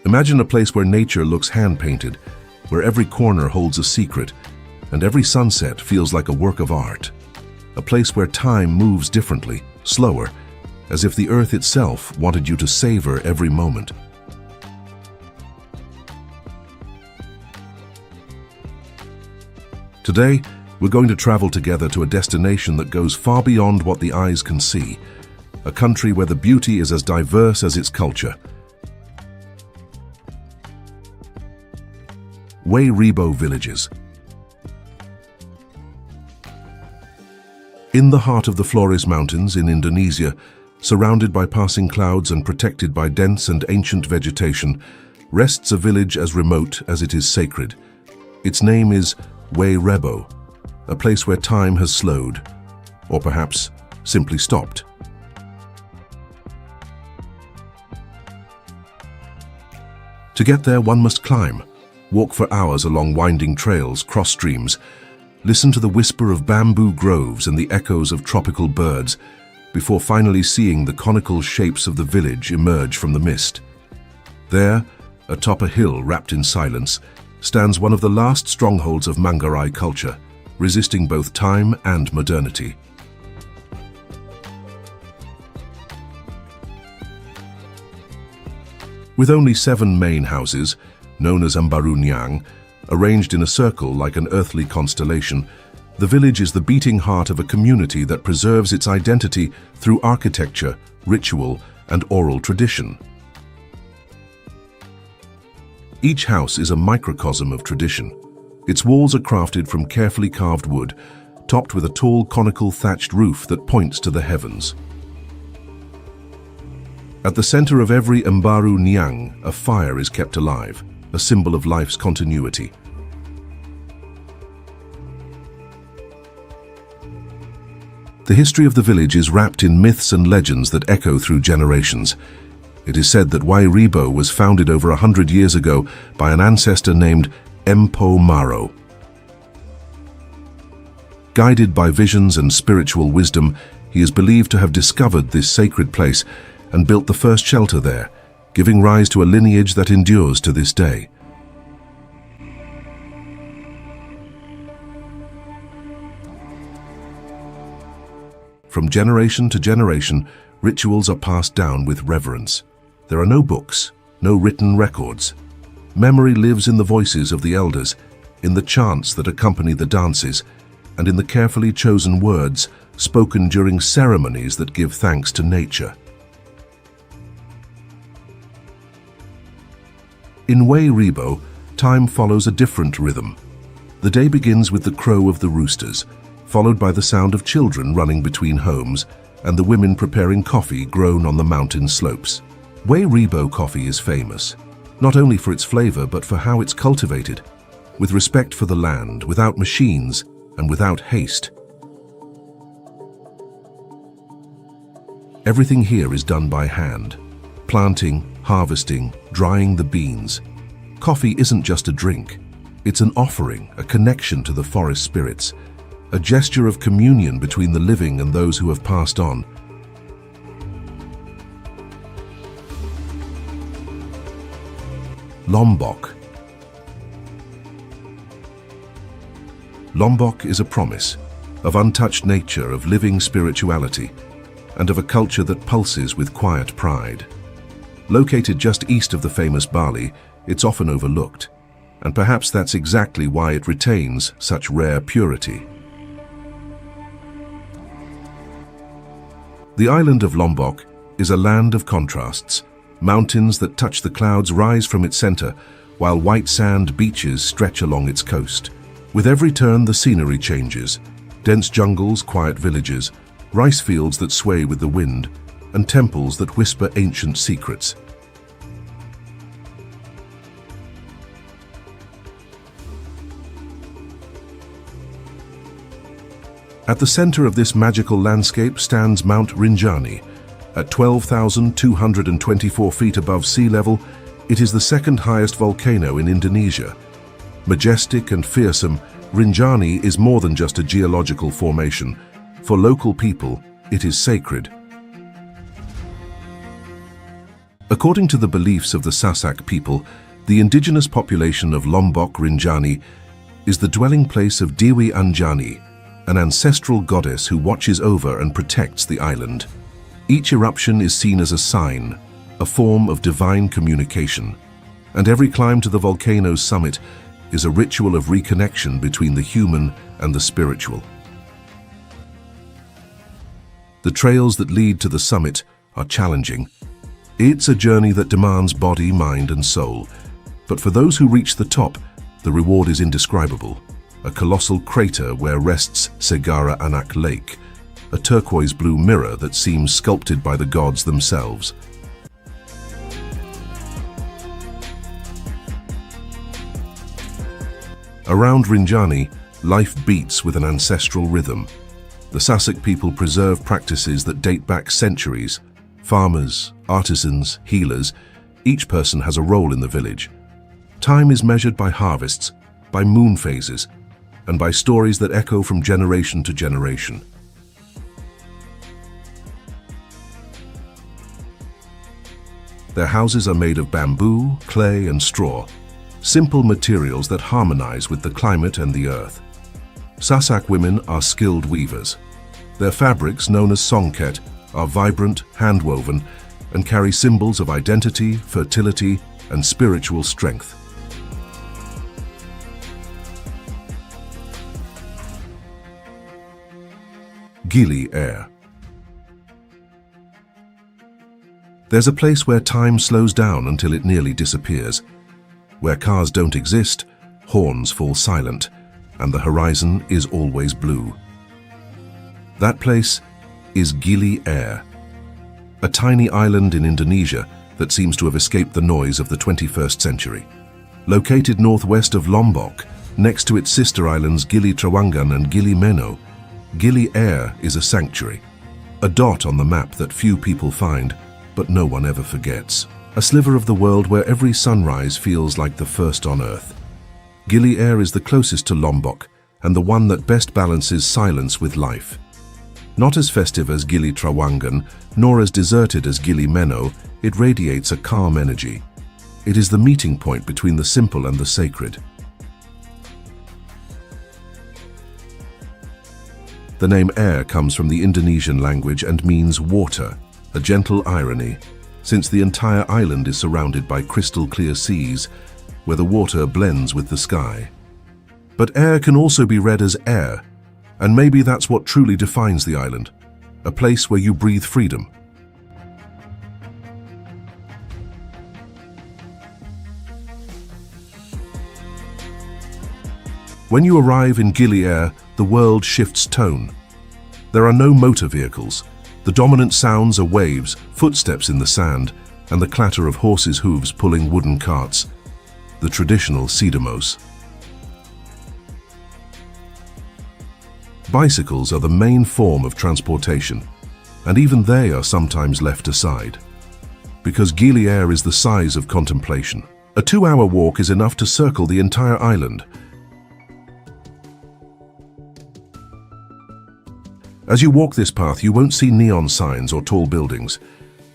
Imagine a place where nature looks hand-painted, where every corner holds a secret, and every sunset feels like a work of art. A place where time moves differently, slower, as if the earth itself wanted you to savor every moment. Today, we're going to travel together to a destination that goes far beyond what the eyes can see, a country where the beauty is as diverse as its culture. Rebo villages. In the heart of the Flores Mountains in Indonesia, surrounded by passing clouds and protected by dense and ancient vegetation, rests a village as remote as it is sacred. Its name is Rebo, a place where time has slowed, or perhaps simply stopped. To get there, one must climb, walk for hours along winding trails, cross streams, listen to the whisper of bamboo groves and the echoes of tropical birds, before finally seeing the conical shapes of the village emerge from the mist. There, atop a hill wrapped in silence, stands one of the last strongholds of Manggarai culture, resisting both time and modernity. With only 7 main houses, known as Ambarunyang, arranged in a circle like an earthly constellation, the village is the beating heart of a community that preserves its identity through architecture, ritual, and oral tradition. Each house is a microcosm of tradition. Its walls are crafted from carefully carved wood, topped with a tall conical thatched roof that points to the heavens. At the center of every Ambarunyang, a fire is kept alive, a symbol of life's continuity. The history of the village is wrapped in myths and legends that echo through generations. It is said that Rebo was founded over 100 years ago by an ancestor named Empo Maro. Guided by visions and spiritual wisdom, he is believed to have discovered this sacred place and built the first shelter there, giving rise to a lineage that endures to this day. From generation to generation, rituals are passed down with reverence. There are no books, no written records. Memory lives in the voices of the elders, in the chants that accompany the dances, and in the carefully chosen words spoken during ceremonies that give thanks to nature. In Rebo, time follows a different rhythm. The day begins with the crow of the roosters, followed by the sound of children running between homes and the women preparing coffee grown on the mountain slopes. Rebo coffee is famous, not only for its flavor but for how it's cultivated, with respect for the land, without machines and without haste. Everything here is done by hand, planting, harvesting, drying the beans. Coffee isn't just a drink. It's an offering, a connection to the forest spirits, a gesture of communion between the living and those who have passed on. Lombok. Lombok is a promise of untouched nature, of living spirituality, and of a culture that pulses with quiet pride. Located just east of the famous Bali, it's often overlooked, and perhaps that's exactly why it retains such rare purity. The island of Lombok is a land of contrasts. Mountains that touch the clouds rise from its center, while white sand beaches stretch along its coast. With every turn, the scenery changes. Dense jungles, quiet villages, rice fields that sway with the wind, and temples that whisper ancient secrets. At the center of this magical landscape stands Mount Rinjani. At 12,224 feet above sea level, it is the second highest volcano in Indonesia. Majestic and fearsome, Rinjani is more than just a geological formation. For local people, it is sacred. According to the beliefs of the Sasak people, the indigenous population of Lombok Rinjani is the dwelling place of Dewi Anjani, an ancestral goddess who watches over and protects the island. Each eruption is seen as a sign, a form of divine communication, and every climb to the volcano's summit is a ritual of reconnection between the human and the spiritual. The trails that lead to the summit are challenging. It's a journey that demands body, mind, and soul. But for those who reach the top, the reward is indescribable. A colossal crater where rests Segara Anak Lake, a turquoise-blue mirror that seems sculpted by the gods themselves. Around Rinjani, life beats with an ancestral rhythm. The Sasak people preserve practices that date back centuries. Farmers, artisans, healers, each person has a role in the village. Time is measured by harvests, by moon phases, and by stories that echo from generation to generation. Their houses are made of bamboo, clay, and straw, simple materials that harmonize with the climate and the earth. Sasak women are skilled weavers. Their fabrics, known as songket, are vibrant, hand-woven, and carry symbols of identity, fertility, and spiritual strength. Gili Air. There's a place where time slows down until it nearly disappears. Where cars don't exist, horns fall silent, and the horizon is always blue. That place is Gili Air, a tiny island in Indonesia that seems to have escaped the noise of the 21st century. Located northwest of Lombok, next to its sister islands Gili Trawangan and Gili Meno, Gili Air is a sanctuary, a dot on the map that few people find, but no one ever forgets. A sliver of the world where every sunrise feels like the first on Earth. Gili Air is the closest to Lombok, and the one that best balances silence with life. Not as festive as Gili Trawangan, nor as deserted as Gili Meno, it radiates a calm energy. It is the meeting point between the simple and the sacred. The name Air comes from the Indonesian language and means water, a gentle irony, since the entire island is surrounded by crystal-clear seas, where the water blends with the sky. But Air can also be read as air, and maybe that's what truly defines the island, a place where you breathe freedom. When you arrive in Gili Air, the world shifts tone. There are no motor vehicles. The dominant sounds are waves, footsteps in the sand, and the clatter of horses' hooves pulling wooden carts, the traditional sidamos. Bicycles are the main form of transportation, and even they are sometimes left aside. Because Gili Air is the size of contemplation. A 2-hour walk is enough to circle the entire island. As you walk this path, you won't see neon signs or tall buildings.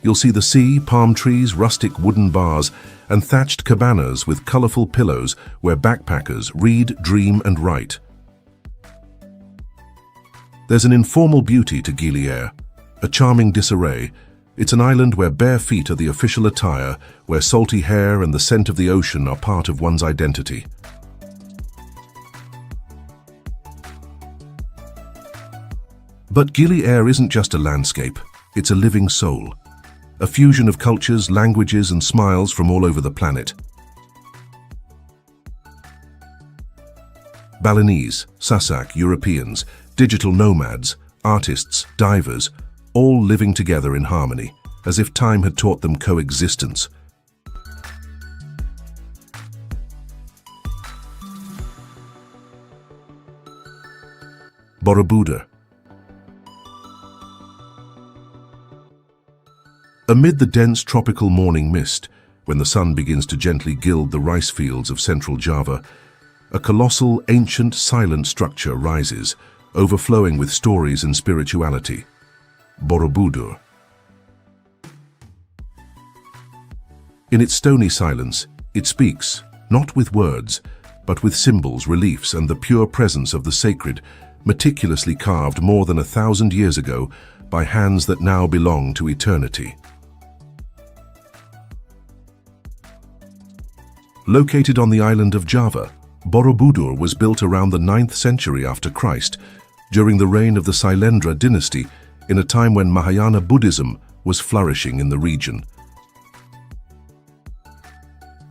You'll see the sea, palm trees, rustic wooden bars, and thatched cabanas with colorful pillows where backpackers read, dream, and write. There's an informal beauty to Gili Air, a charming disarray. It's an island where bare feet are the official attire, where salty hair and the scent of the ocean are part of one's identity. But Gili Air isn't just a landscape, it's a living soul. A fusion of cultures, languages, and smiles from all over the planet. Balinese, Sasak, Europeans, digital nomads, artists, divers, all living together in harmony, as if time had taught them coexistence. Borobudur. Amid the dense tropical morning mist, when the sun begins to gently gild the rice fields of central Java, a colossal, ancient, silent structure rises, overflowing with stories and spirituality. Borobudur. In its stony silence, it speaks, not with words, but with symbols, reliefs, and the pure presence of the sacred, meticulously carved more than 1,000 years ago by hands that now belong to eternity. Located on the island of Java, Borobudur was built around the 9th century after Christ, during the reign of the Sailendra dynasty, in a time when Mahayana Buddhism was flourishing in the region.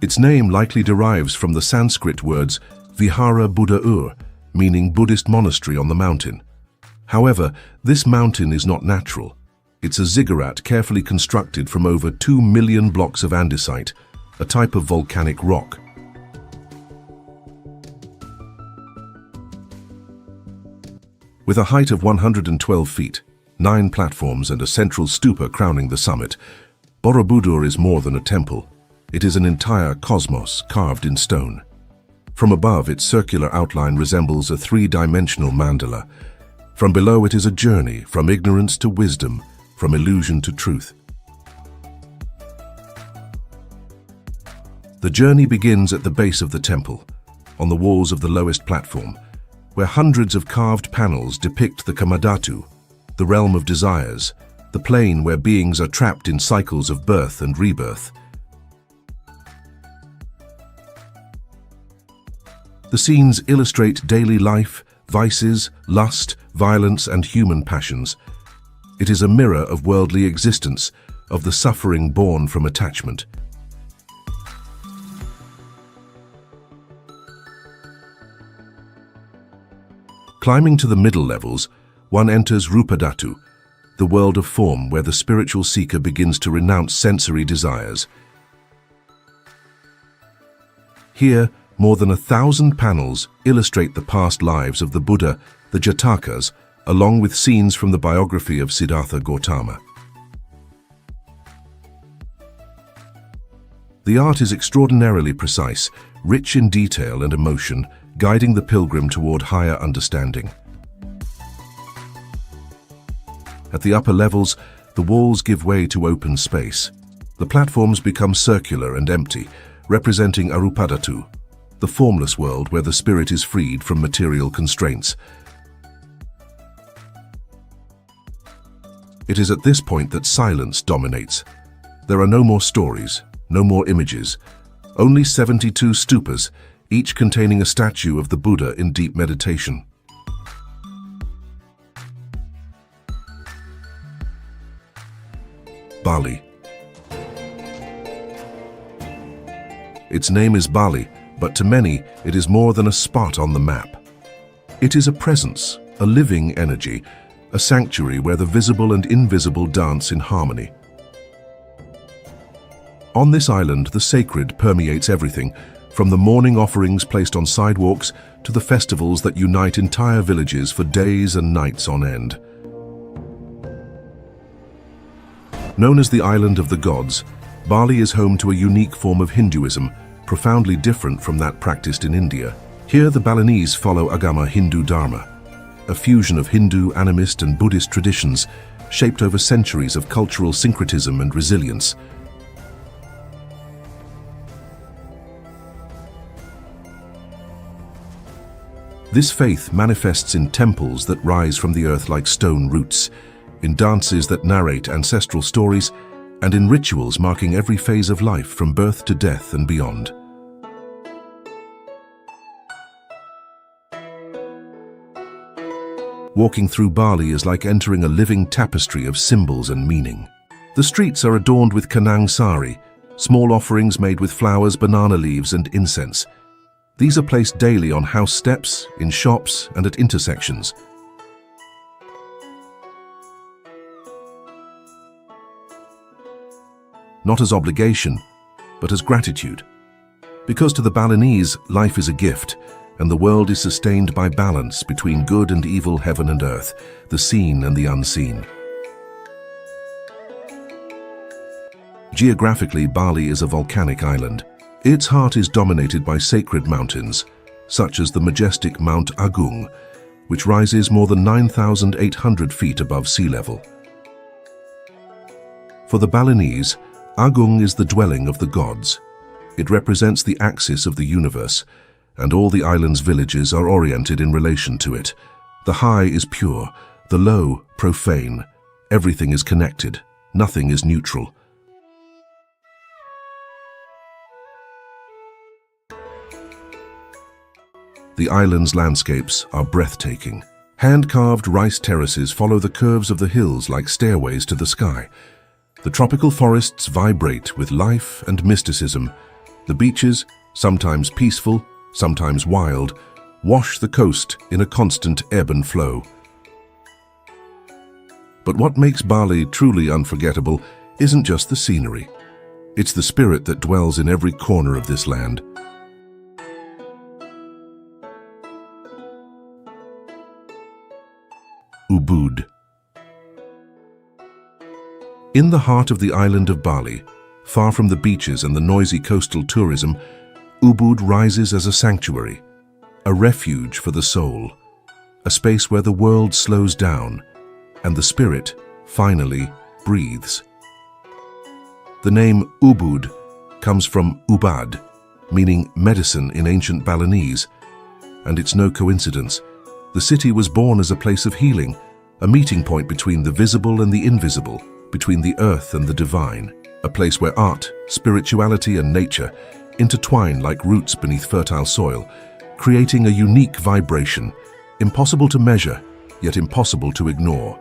Its name likely derives from the Sanskrit words Vihara Buddha-ur, meaning Buddhist monastery on the mountain. However, this mountain is not natural. It's a ziggurat carefully constructed from over 2 million blocks of andesite, a type of volcanic rock. With a height of 112 feet, 9 platforms and a central stupa crowning the summit, Borobudur is more than a temple. It is an entire cosmos carved in stone. From above, its circular outline resembles a 3-dimensional mandala. From below, it is a journey from ignorance to wisdom, from illusion to truth. The journey begins at the base of the temple, on the walls of the lowest platform, where hundreds of carved panels depict the Kamadhatu, the realm of desires, the plane where beings are trapped in cycles of birth and rebirth. The scenes illustrate daily life, vices, lust, violence, and human passions. It is a mirror of worldly existence, of the suffering born from attachment. Climbing to the middle levels, one enters Rupadhatu, the world of form where the spiritual seeker begins to renounce sensory desires. Here, more than 1,000 panels illustrate the past lives of the Buddha, the Jatakas, along with scenes from the biography of Siddhartha Gautama. The art is extraordinarily precise, rich in detail and emotion, guiding the pilgrim toward higher understanding. At the upper levels, the walls give way to open space. The platforms become circular and empty, representing Arupadhatu, the formless world where the spirit is freed from material constraints. It is at this point that silence dominates. There are no more stories, no more images, only 72 stupas, each containing a statue of the Buddha in deep meditation. Bali. Its name is Bali, but to many it is more than a spot on the map. It is a presence, a living energy, a sanctuary where the visible and invisible dance in harmony. On this island, the sacred permeates everything, from the morning offerings placed on sidewalks to the festivals that unite entire villages for days and nights on end. Known as the Island of the Gods, Bali is home to a unique form of Hinduism, profoundly different from that practiced in India. Here, the Balinese follow Agama Hindu Dharma, a fusion of Hindu, animist, and Buddhist traditions shaped over centuries of cultural syncretism and resilience. This faith manifests in temples that rise from the earth like stone roots, in dances that narrate ancestral stories, and in rituals marking every phase of life from birth to death and beyond. Walking through Bali is like entering a living tapestry of symbols and meaning. The streets are adorned with kanang sari, small offerings made with flowers, banana leaves, and incense. These are placed daily on house steps, in shops, and at intersections. Not as obligation, but as gratitude. Because to the Balinese, life is a gift, and the world is sustained by balance between good and evil, heaven and earth, the seen and the unseen. Geographically, Bali is a volcanic island. Its heart is dominated by sacred mountains, such as the majestic Mount Agung, which rises more than 9,800 feet above sea level. For the Balinese, Agung is the dwelling of the gods. It represents the axis of the universe, and all the island's villages are oriented in relation to it. The high is pure, the low profane. Everything is connected, nothing is neutral. The island's landscapes are breathtaking. Hand-carved rice terraces follow the curves of the hills like stairways to the sky. The tropical forests vibrate with life and mysticism. The beaches, sometimes peaceful, sometimes wild, wash the coast in a constant ebb and flow. But what makes Bali truly unforgettable isn't just the scenery. It's the spirit that dwells in every corner of this land. Ubud. In the heart of the island of Bali, far from the beaches and the noisy coastal tourism, Ubud rises as a sanctuary, a refuge for the soul, a space where the world slows down and the spirit finally breathes. The name Ubud comes from Ubad, meaning medicine in ancient Balinese, and it's no coincidence. The city was born as a place of healing, a meeting point between the visible and the invisible, between the earth and the divine, a place where art, spirituality and nature intertwine like roots beneath fertile soil, creating a unique vibration, impossible to measure, yet impossible to ignore.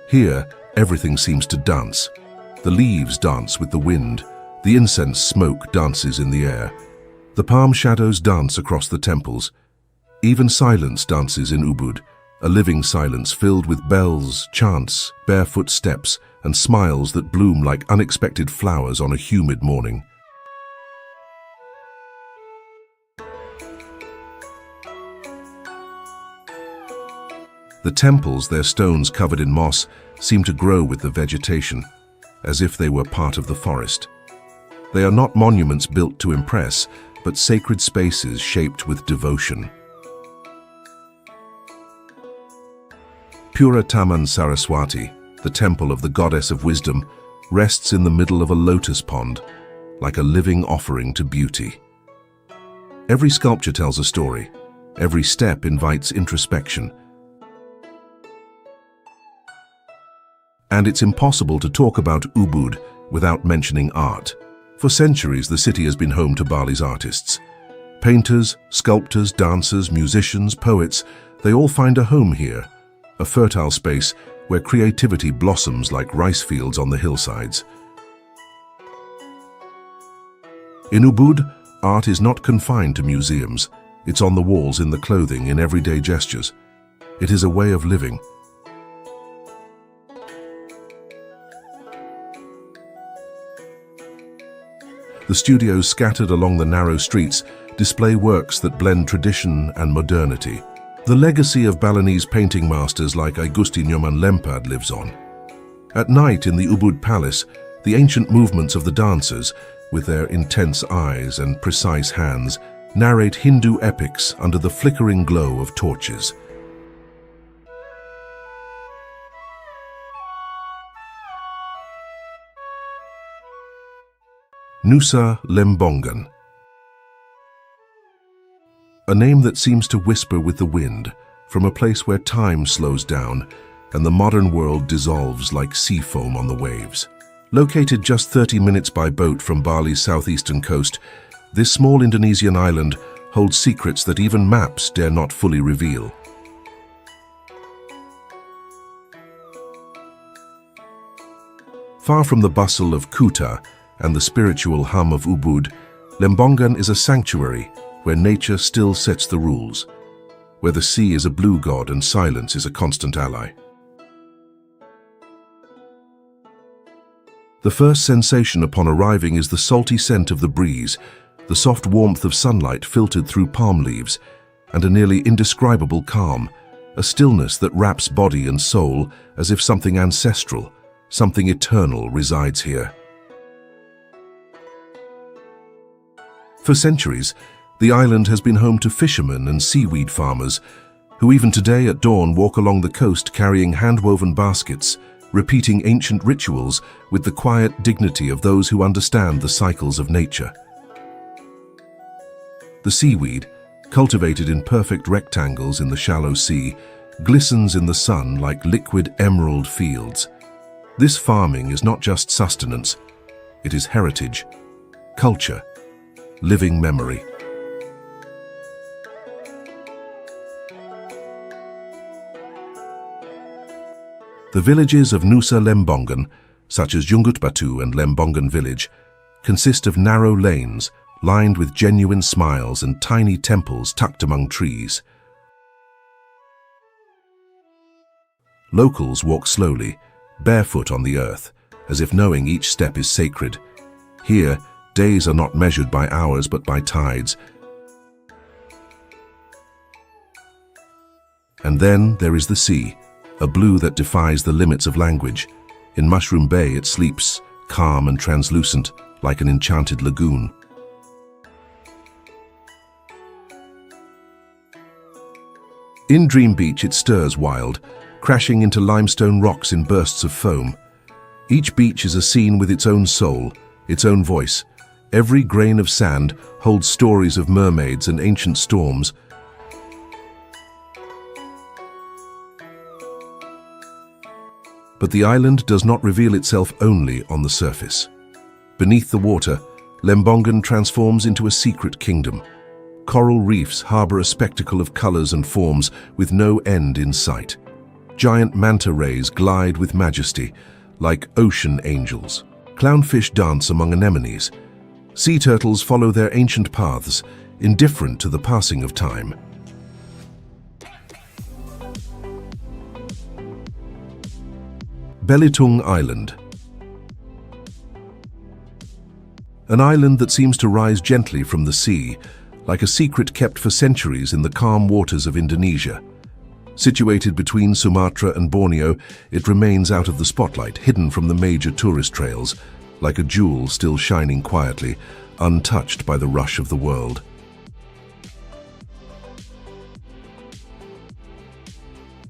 Here, everything seems to dance. The leaves dance with the wind, the incense smoke dances in the air. The palm shadows dance across the temples. Even silence dances in Ubud, a living silence filled with bells, chants, barefoot steps, and smiles that bloom like unexpected flowers on a humid morning. The temples, their stones covered in moss, seem to grow with the vegetation, as if they were part of the forest. They are not monuments built to impress, but sacred spaces shaped with devotion. Pura Taman Saraswati, the temple of the goddess of wisdom, rests in the middle of a lotus pond, like a living offering to beauty. Every sculpture tells a story. Every step invites introspection. And it's impossible to talk about Ubud without mentioning art. For centuries, the city has been home to Bali's artists. Painters, sculptors, dancers, musicians, poets, they all find a home here, a fertile space where creativity blossoms like rice fields on the hillsides. In Ubud, art is not confined to museums. It's on the walls, in the clothing, in everyday gestures. It is a way of living. The studios scattered along the narrow streets display works that blend tradition and modernity. The legacy of Balinese painting masters like Igusti Nyoman Lempad lives on. At night in the Ubud Palace, the ancient movements of the dancers, with their intense eyes and precise hands, narrate Hindu epics under the flickering glow of torches. Nusa Lembongan. A name that seems to whisper with the wind, from a place where time slows down and the modern world dissolves like sea foam on the waves. Located just 30 minutes by boat from Bali's southeastern coast, this small Indonesian island holds secrets that even maps dare not fully reveal. Far from the bustle of Kuta and the spiritual hum of Ubud, Lembongan is a sanctuary where nature still sets the rules, where the sea is a blue god and silence is a constant ally. The first sensation upon arriving is the salty scent of the breeze, the soft warmth of sunlight filtered through palm leaves, and a nearly indescribable calm, a stillness that wraps body and soul as if something ancestral, something eternal resides here. For centuries, the island has been home to fishermen and seaweed farmers, who even today at dawn walk along the coast carrying hand-woven baskets, repeating ancient rituals with the quiet dignity of those who understand the cycles of nature. The seaweed, cultivated in perfect rectangles in the shallow sea, glistens in the sun like liquid emerald fields. This farming is not just sustenance, it is heritage, culture, living memory. The villages of Nusa Lembongan, such as Jungut Batu and Lembongan village, consist of narrow lanes lined with genuine smiles and tiny temples tucked among trees. Locals walk slowly, barefoot on the earth, as if knowing each step is sacred. Here, days are not measured by hours but by tides. And then there is the sea, a blue that defies the limits of language. In Mushroom Bay it sleeps, calm and translucent, like an enchanted lagoon. In Dream Beach it stirs wild, crashing into limestone rocks in bursts of foam. Each beach is a scene with its own soul, its own voice. Every grain of sand holds stories of mermaids and ancient storms. But the island does not reveal itself only on the surface. Beneath the water, Lembongan transforms into a secret kingdom. Coral reefs harbor a spectacle of colors and forms with no end in sight. Giant manta rays glide with majesty, like ocean angels. Clownfish dance among anemones. Sea turtles follow their ancient paths, indifferent to the passing of time. Belitung Island. An island that seems to rise gently from the sea, like a secret kept for centuries in the calm waters of Indonesia. Situated between Sumatra and Borneo, it remains out of the spotlight, hidden from the major tourist trails, like a jewel still shining quietly, untouched by the rush of the world.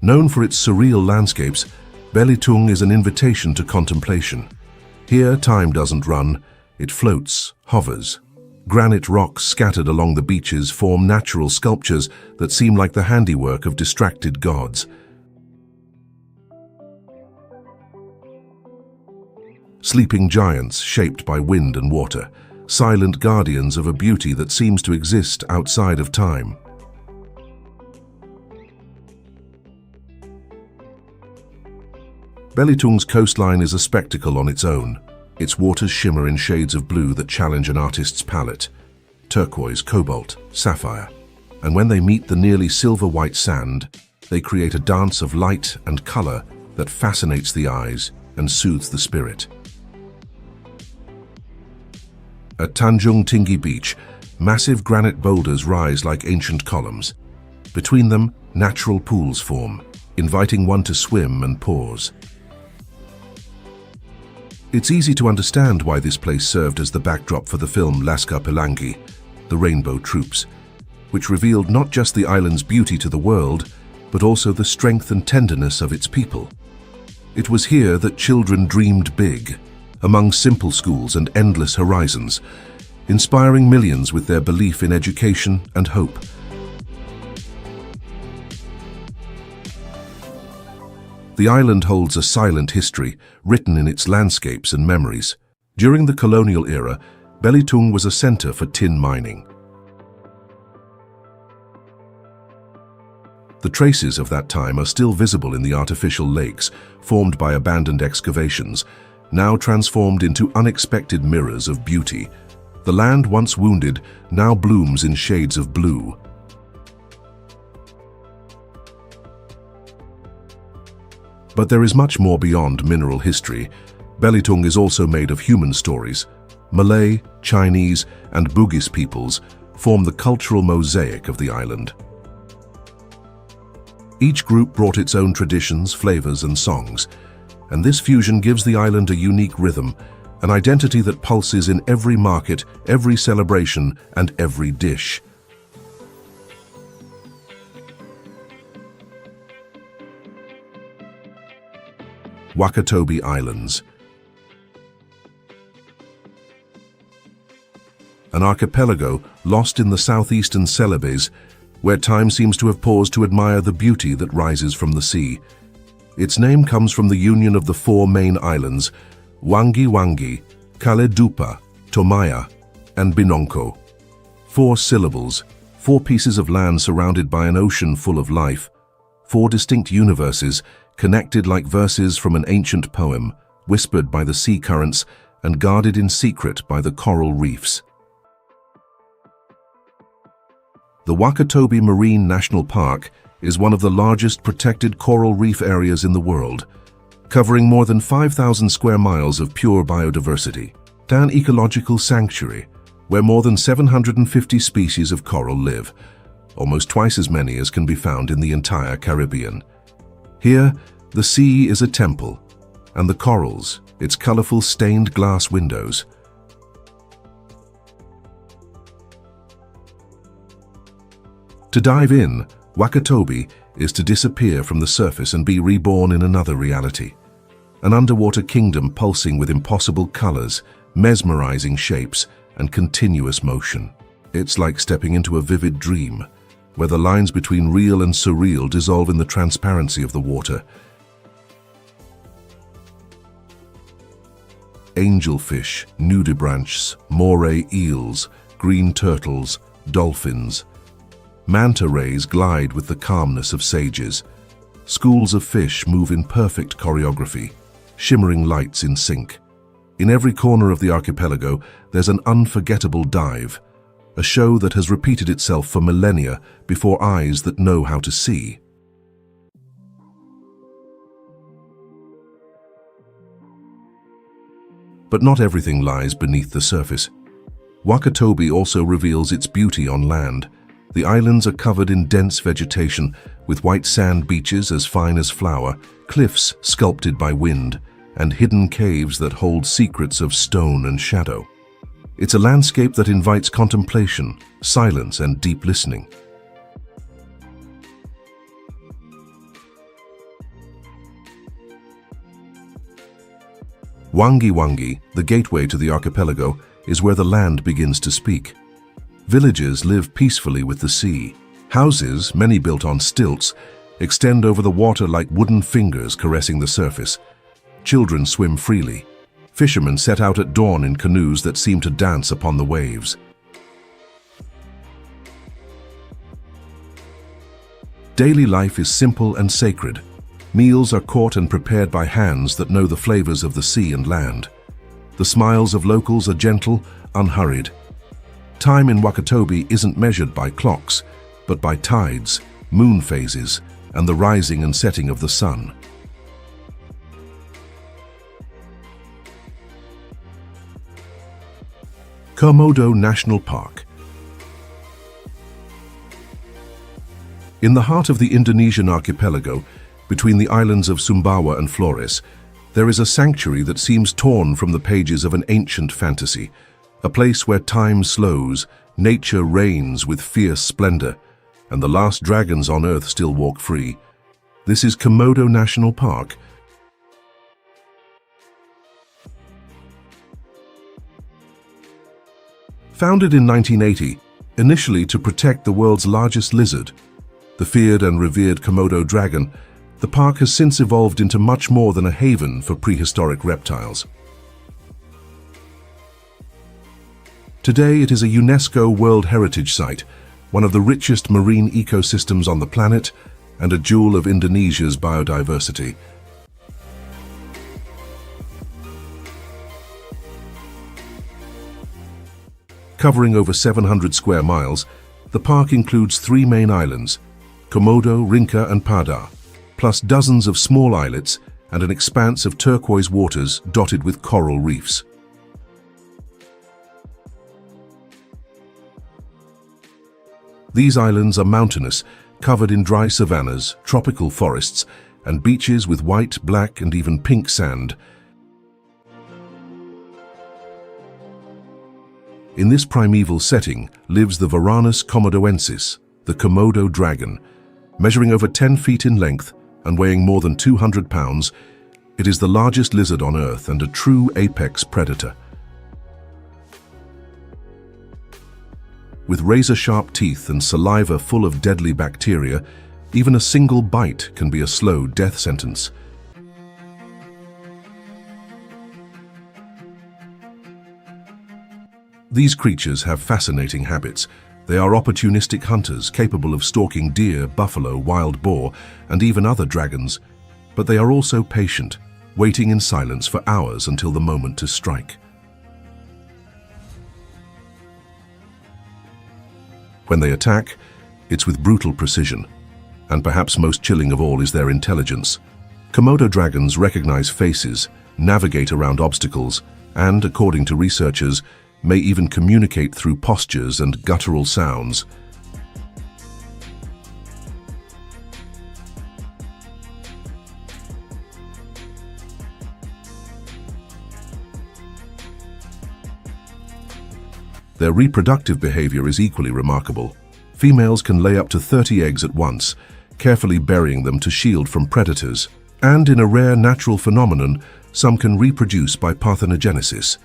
Known for its surreal landscapes, Belitung is an invitation to contemplation. Here, time doesn't run, it floats, hovers. Granite rocks scattered along the beaches form natural sculptures that seem like the handiwork of distracted gods. Sleeping giants shaped by wind and water, silent guardians of a beauty that seems to exist outside of time. Belitung's coastline is a spectacle on its own. Its waters shimmer in shades of blue that challenge an artist's palette. Turquoise, cobalt, sapphire. And when they meet the nearly silver-white sand, they create a dance of light and color that fascinates the eyes and soothes the spirit. At Tanjung Tinggi Beach, massive granite boulders rise like ancient columns. Between them, natural pools form, inviting one to swim and pause. It's easy to understand why this place served as the backdrop for the film Laskar Pelangi, The Rainbow Troops, which revealed not just the island's beauty to the world, but also the strength and tenderness of its people. It was here that children dreamed big, among simple schools and endless horizons, inspiring millions with their belief in education and hope. The island holds a silent history, written in its landscapes and memories. During the colonial era, Belitung was a center for tin mining. The traces of that time are still visible in the artificial lakes, formed by abandoned excavations, now transformed into unexpected mirrors of beauty. The land once wounded now blooms in shades of blue. But there is much more beyond mineral history. Belitung is also made of human stories. Malay, Chinese, and Bugis peoples form the cultural mosaic of the island. Each group brought its own traditions, flavors, and songs, and this fusion gives the island a unique rhythm, an identity that pulses in every market, every celebration, and every dish. Wakatobi Islands. An archipelago lost in the southeastern Celebes, where time seems to have paused to admire the beauty that rises from the sea. Its name comes from the union of the four main islands, Wangi Wangi, Kaledupa, Tomaya, and Binonko. 4 syllables, 4 pieces of land surrounded by an ocean full of life, 4 distinct universes connected like verses from an ancient poem, whispered by the sea currents and guarded in secret by the coral reefs. The Wakatobi Marine National Park is one of the largest protected coral reef areas in the world, covering more than 5,000 square miles of pure biodiversity. An ecological sanctuary where more than 750 species of coral live, almost twice as many as can be found in the entire Caribbean. Here, the sea is a temple, and the corals, its colorful stained glass windows. To dive in, Wakatobi is to disappear from the surface and be reborn in another reality. An underwater kingdom pulsing with impossible colors, mesmerizing shapes, and continuous motion. It's like stepping into a vivid dream, where the lines between real and surreal dissolve in the transparency of the water. Angelfish, nudibranchs, moray eels, green turtles, dolphins. Manta rays glide with the calmness of sages. Schools of fish move in perfect choreography, shimmering lights in sync. In every corner of the archipelago, there's an unforgettable dive, a show that has repeated itself for millennia before eyes that know how to see. But not everything lies beneath the surface. Wakatobi also reveals its beauty on land. The islands are covered in dense vegetation, with white sand beaches as fine as flour, cliffs sculpted by wind, and hidden caves that hold secrets of stone and shadow. It's a landscape that invites contemplation, silence, and deep listening. Wangi Wangi, the gateway to the archipelago, is where the land begins to speak. Villages live peacefully with the sea. Houses, many built on stilts, extend over the water like wooden fingers caressing the surface. Children swim freely. Fishermen set out at dawn in canoes that seem to dance upon the waves. Daily life is simple and sacred. Meals are caught and prepared by hands that know the flavors of the sea and land. The smiles of locals are gentle, unhurried. Time in Wakatobi isn't measured by clocks, but by tides, moon phases, and the rising and setting of the sun. Komodo National Park. In the heart of the Indonesian archipelago, between the islands of Sumbawa and Flores, there is a sanctuary that seems torn from the pages of an ancient fantasy, a place where time slows, nature reigns with fierce splendor, and the last dragons on Earth still walk free. This is Komodo National Park. Founded in 1980, initially to protect the world's largest lizard, the feared and revered Komodo dragon, the park has since evolved into much more than a haven for prehistoric reptiles. Today it is a UNESCO World Heritage Site, one of the richest marine ecosystems on the planet, and a jewel of Indonesia's biodiversity. Covering over 700 square miles, the park includes 3 main islands, Komodo, Rinca and Padar, plus dozens of small islets and an expanse of turquoise waters dotted with coral reefs. These islands are mountainous, covered in dry savannas, tropical forests, and beaches with white, black, and even pink sand. In this primeval setting lives the Varanus komodoensis, the Komodo dragon. Measuring over 10 feet in length and weighing more than 200 pounds, It is the largest lizard on Earth and a true apex predator. With razor-sharp teeth and saliva full of deadly bacteria, even a single bite can be a slow death sentence. These creatures have fascinating habits. They are opportunistic hunters capable of stalking deer, buffalo, wild boar, and even other dragons. But they are also patient, waiting in silence for hours until the moment to strike. When they attack, it's with brutal precision. And perhaps most chilling of all is their intelligence. Komodo dragons recognize faces, navigate around obstacles, and, according to researchers, may even communicate through postures and guttural sounds. Their reproductive behavior is equally remarkable. Females can lay up to 30 eggs at once, carefully burying them to shield from predators. And in a rare natural phenomenon, some can reproduce by parthenogenesis,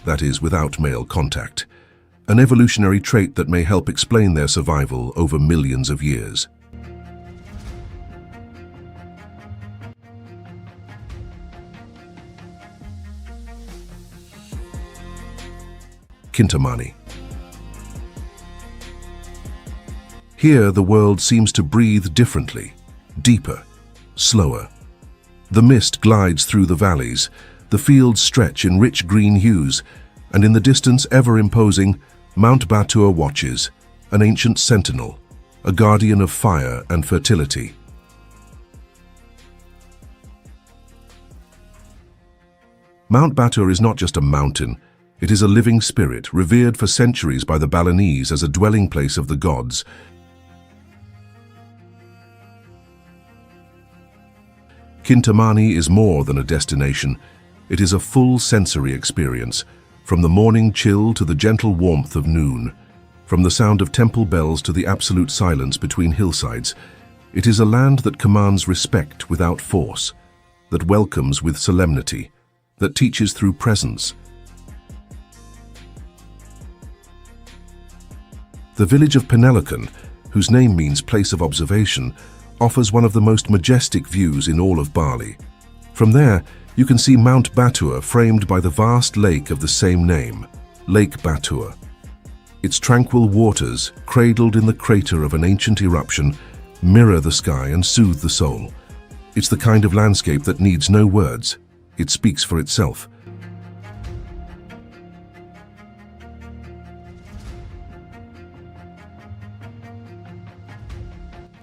that is, without male contact, an evolutionary trait that may help explain their survival over millions of years. Kintamani. Here, the world seems to breathe differently, deeper, slower. The mist glides through the valleys, the fields stretch in rich green hues, and in the distance, ever imposing, Mount Batur watches, an ancient sentinel, a guardian of fire and fertility. Mount Batur is not just a mountain, it is a living spirit, revered for centuries by the Balinese as a dwelling place of the gods. Kintamani is more than a destination. It is a full sensory experience, from the morning chill to the gentle warmth of noon, from the sound of temple bells to the absolute silence between hillsides. It is a land that commands respect without force, that welcomes with solemnity, that teaches through presence. The village of Penelican, whose name means place of observation, offers one of the most majestic views in all of Bali. From there, you can see Mount Batur framed by the vast lake of the same name, Lake Batur. Its tranquil waters, cradled in the crater of an ancient eruption, mirror the sky and soothe the soul. It's the kind of landscape that needs no words. It speaks for itself.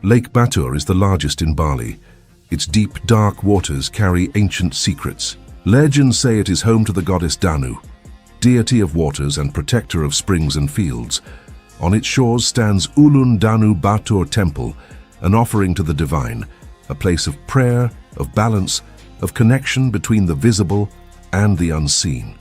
Lake Batur is the largest in Bali. Its deep, dark waters carry ancient secrets. Legends say it is home to the goddess Danu, deity of waters and protector of springs and fields. On its shores stands Ulun Danu Batur Temple, an offering to the divine, a place of prayer, of balance, of connection between the visible and the unseen.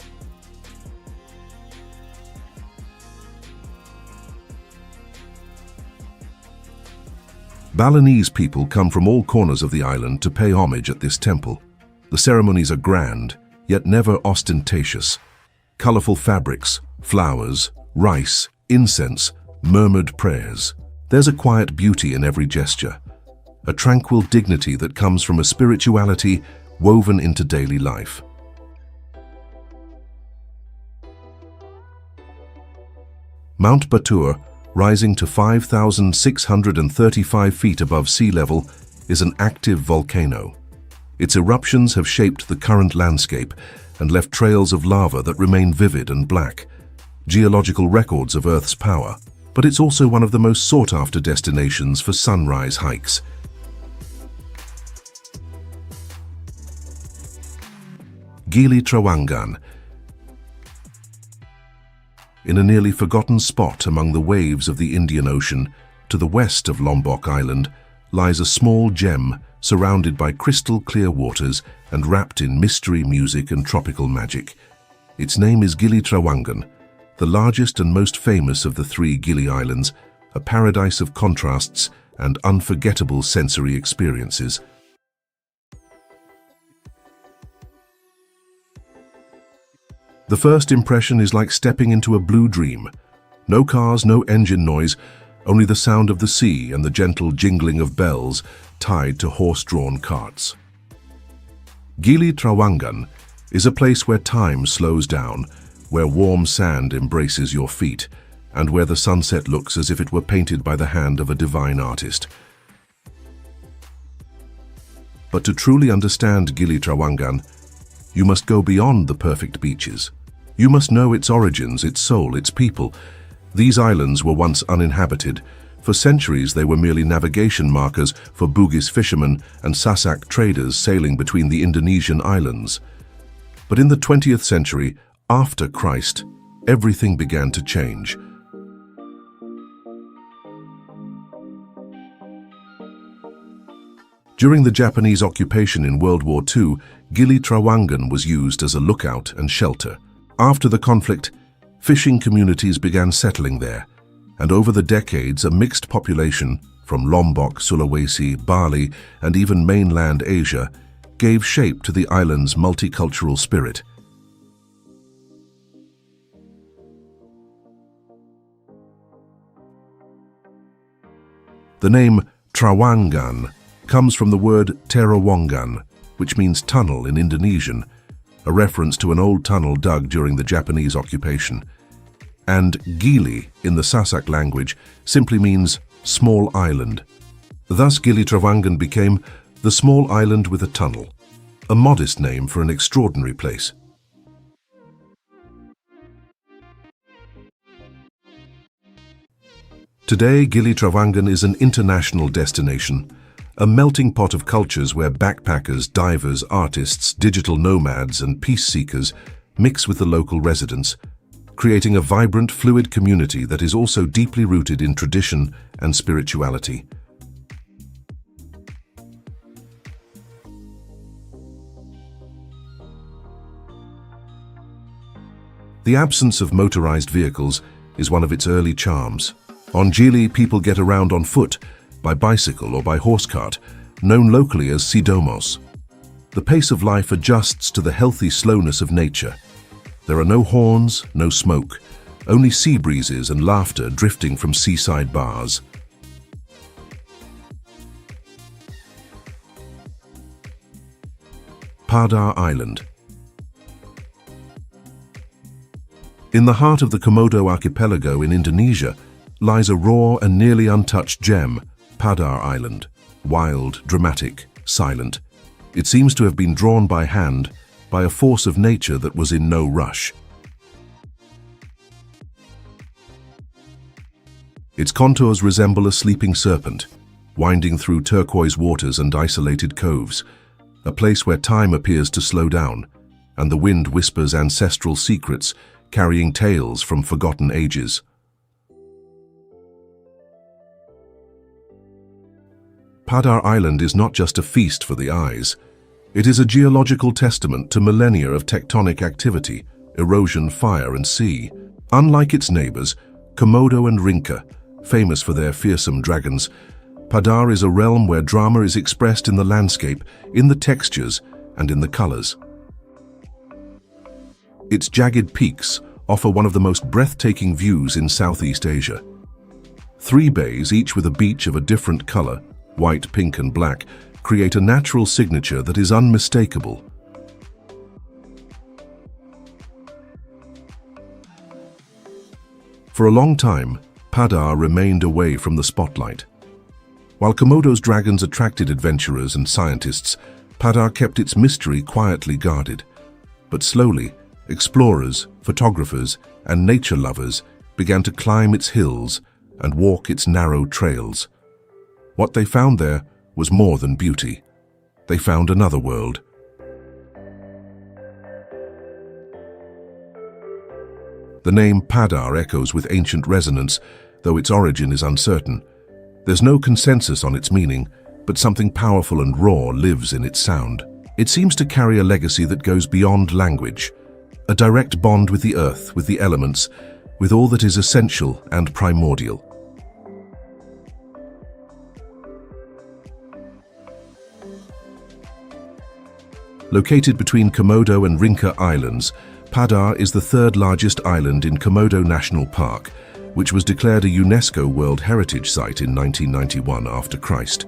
Balinese people come from all corners of the island to pay homage at this temple. The ceremonies are grand, yet never ostentatious. Colorful fabrics, flowers, rice, incense, murmured prayers. There's a quiet beauty in every gesture, a tranquil dignity that comes from a spirituality woven into daily life. Mount Batur, rising to 5,635 feet above sea level, is an active volcano. Its eruptions have shaped the current landscape and left trails of lava that remain vivid and black, geological records of Earth's power. But it's also one of the most sought-after destinations for sunrise hikes. Gili Trawangan. In a nearly forgotten spot among the waves of the Indian Ocean, to the west of Lombok Island, lies a small gem surrounded by crystal-clear waters and wrapped in mystery, music and tropical magic. Its name is Gili Trawangan, the largest and most famous of the three Gili Islands, a paradise of contrasts and unforgettable sensory experiences. The first impression is like stepping into a blue dream. No cars, no engine noise, only the sound of the sea and the gentle jingling of bells tied to horse-drawn carts. Gili Trawangan is a place where time slows down, where warm sand embraces your feet, and where the sunset looks as if it were painted by the hand of a divine artist. But to truly understand Gili Trawangan, you must go beyond the perfect beaches. You must know its origins, its soul, its people. These islands were once uninhabited. For centuries they were merely navigation markers for Bugis fishermen and Sasak traders sailing between the Indonesian islands. But in the 20th century, after Christ, everything began to change. During the Japanese occupation in World War II, Gili Trawangan was used as a lookout and shelter. After the conflict, fishing communities began settling there, and over the decades a mixed population from Lombok, Sulawesi, Bali, and even mainland Asia gave shape to the island's multicultural spirit. The name Trawangan comes from the word Terowongan, which means tunnel in Indonesian, a reference to an old tunnel dug during the Japanese occupation. And Gili, in the Sasak language, simply means small island. Thus Gili Trawangan became the small island with a tunnel, a modest name for an extraordinary place. Today, Gili Trawangan is an international destination, a melting pot of cultures where backpackers, divers, artists, digital nomads, and peace seekers mix with the local residents, creating a vibrant, fluid community that is also deeply rooted in tradition and spirituality. The absence of motorized vehicles is one of its early charms. On Gili, people get around on foot, by bicycle or by horse cart, known locally as sidomos. The pace of life adjusts to the healthy slowness of nature. There are no horns, no smoke, only sea breezes and laughter drifting from seaside bars. Padar Island. In the heart of the Komodo archipelago in Indonesia lies a raw and nearly untouched gem, Padar Island. Wild, dramatic, silent. It seems to have been drawn by hand by a force of nature that was in no rush. Its contours resemble a sleeping serpent, winding through turquoise waters and isolated coves, a place where time appears to slow down, and the wind whispers ancestral secrets, carrying tales from forgotten ages. Padar Island is not just a feast for the eyes. It is a geological testament to millennia of tectonic activity, erosion, fire, and sea. Unlike its neighbors, Komodo and Rinca, famous for their fearsome dragons, Padar is a realm where drama is expressed in the landscape, in the textures, and in the colors. Its jagged peaks offer one of the most breathtaking views in Southeast Asia. 3 bays, each with a beach of a different color, white, pink, and black, create a natural signature that is unmistakable. For a long time, Padar remained away from the spotlight. While Komodo's dragons attracted adventurers and scientists, Padar kept its mystery quietly guarded. But slowly, explorers, photographers, and nature lovers began to climb its hills and walk its narrow trails. What they found there was more than beauty. They found another world. The name Padar echoes with ancient resonance, though its origin is uncertain. There's no consensus on its meaning, but something powerful and raw lives in its sound. It seems to carry a legacy that goes beyond language, a direct bond with the earth, with the elements, with all that is essential and primordial. Located between Komodo and Rinca Islands, Padar is the third largest island in Komodo National Park, which was declared a UNESCO World Heritage Site in 1991 after Christ.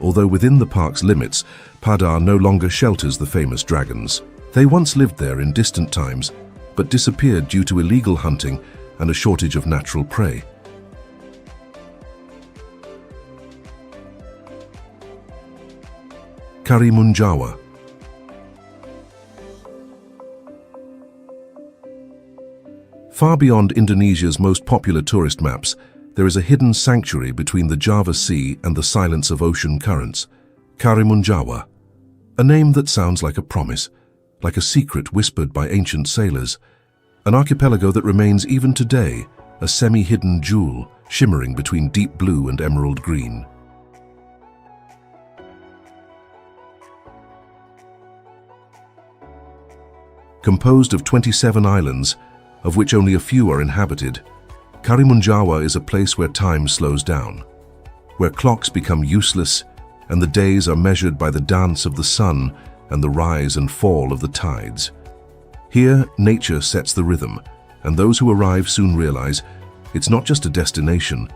Although within the park's limits, Padar no longer shelters the famous dragons. They once lived there in distant times, but disappeared due to illegal hunting and a shortage of natural prey. Karimunjawa. Far beyond Indonesia's most popular tourist maps, there is a hidden sanctuary between the Java Sea and the silence of ocean currents, Karimunjawa. A name that sounds like a promise, like a secret whispered by ancient sailors. An archipelago that remains even today, a semi-hidden jewel shimmering between deep blue and emerald green. Composed of 27 islands, of which only a few are inhabited, Karimunjawa is a place where time slows down, where clocks become useless and the days are measured by the dance of the sun and the rise and fall of the tides. Here, nature sets the rhythm, and those who arrive soon realize it's not just a destination,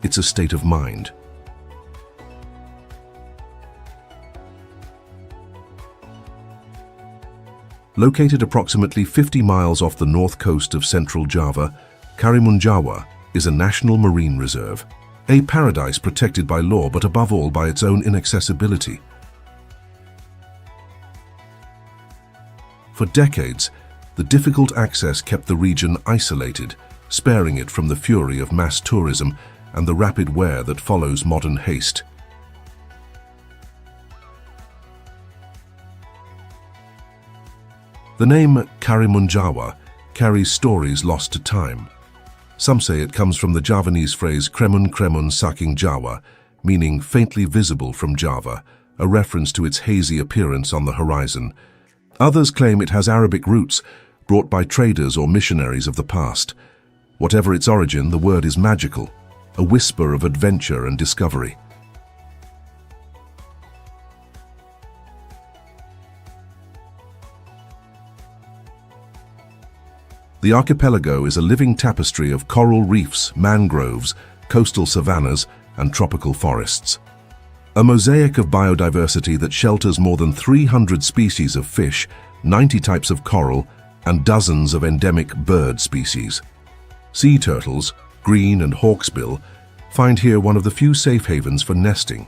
it's a state of mind. Located approximately 50 miles off the north coast of central Java, Karimunjawa is a national marine reserve, a paradise protected by law but above all by its own inaccessibility. For decades, the difficult access kept the region isolated, sparing it from the fury of mass tourism and the rapid wear that follows modern haste. The name Karimunjawa carries stories lost to time. Some say it comes from the Javanese phrase kremun kremun saking Jawa, meaning faintly visible from Java, a reference to its hazy appearance on the horizon. Others claim it has Arabic roots, brought by traders or missionaries of the past. Whatever its origin, the word is magical, a whisper of adventure and discovery. The archipelago is a living tapestry of coral reefs, mangroves, coastal savannas, and tropical forests. A mosaic of biodiversity that shelters more than 300 species of fish, 90 types of coral, and dozens of endemic bird species. Sea turtles, green and hawksbill, find here one of the few safe havens for nesting.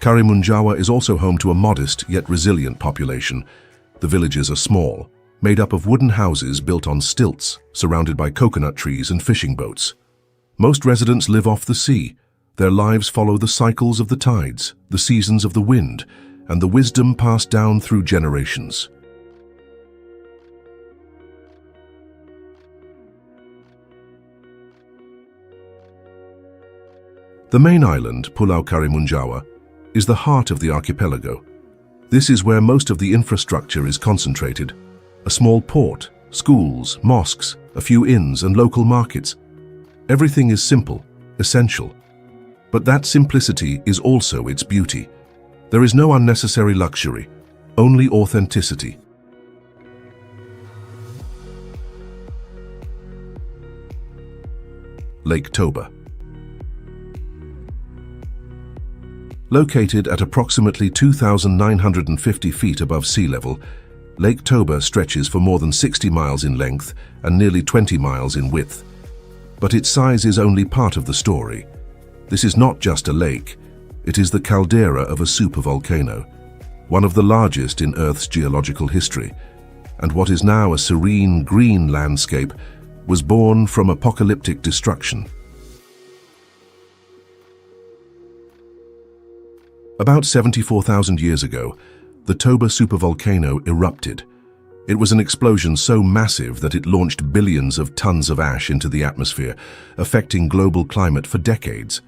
Karimunjawa is also home to a modest yet resilient population. The villages are small, made up of wooden houses built on stilts, surrounded by coconut trees and fishing boats. Most residents live off the sea. Their lives follow the cycles of the tides, the seasons of the wind, and the wisdom passed down through generations. The main island, Pulau Karimunjawa, is the heart of the archipelago. This is where most of the infrastructure is concentrated. A small port, schools, mosques, a few inns and local markets. Everything is simple, essential. But that simplicity is also its beauty. There is no unnecessary luxury, only authenticity. Lake Toba. Located at approximately 2,950 feet above sea level, Lake Toba stretches for more than 60 miles in length and nearly 20 miles in width. But its size is only part of the story. This is not just a lake, it is the caldera of a supervolcano, one of the largest in Earth's geological history, and what is now a serene green landscape was born from apocalyptic destruction. About 74,000 years ago, the Toba supervolcano erupted. It was an explosion so massive that it launched billions of tons of ash into the atmosphere, affecting global climate for decades.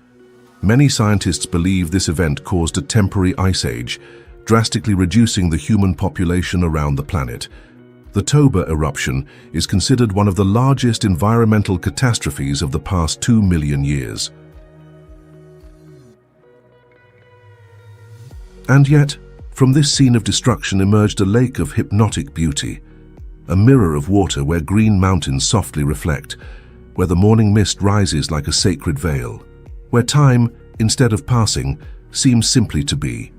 Many scientists believe this event caused a temporary ice age, drastically reducing the human population around the planet. The Toba eruption is considered one of the largest environmental catastrophes of the past 2 million years. And yet, from this scene of destruction emerged a lake of hypnotic beauty, a mirror of water where green mountains softly reflect, where the morning mist rises like a sacred veil, where time, instead of passing, seems simply to be,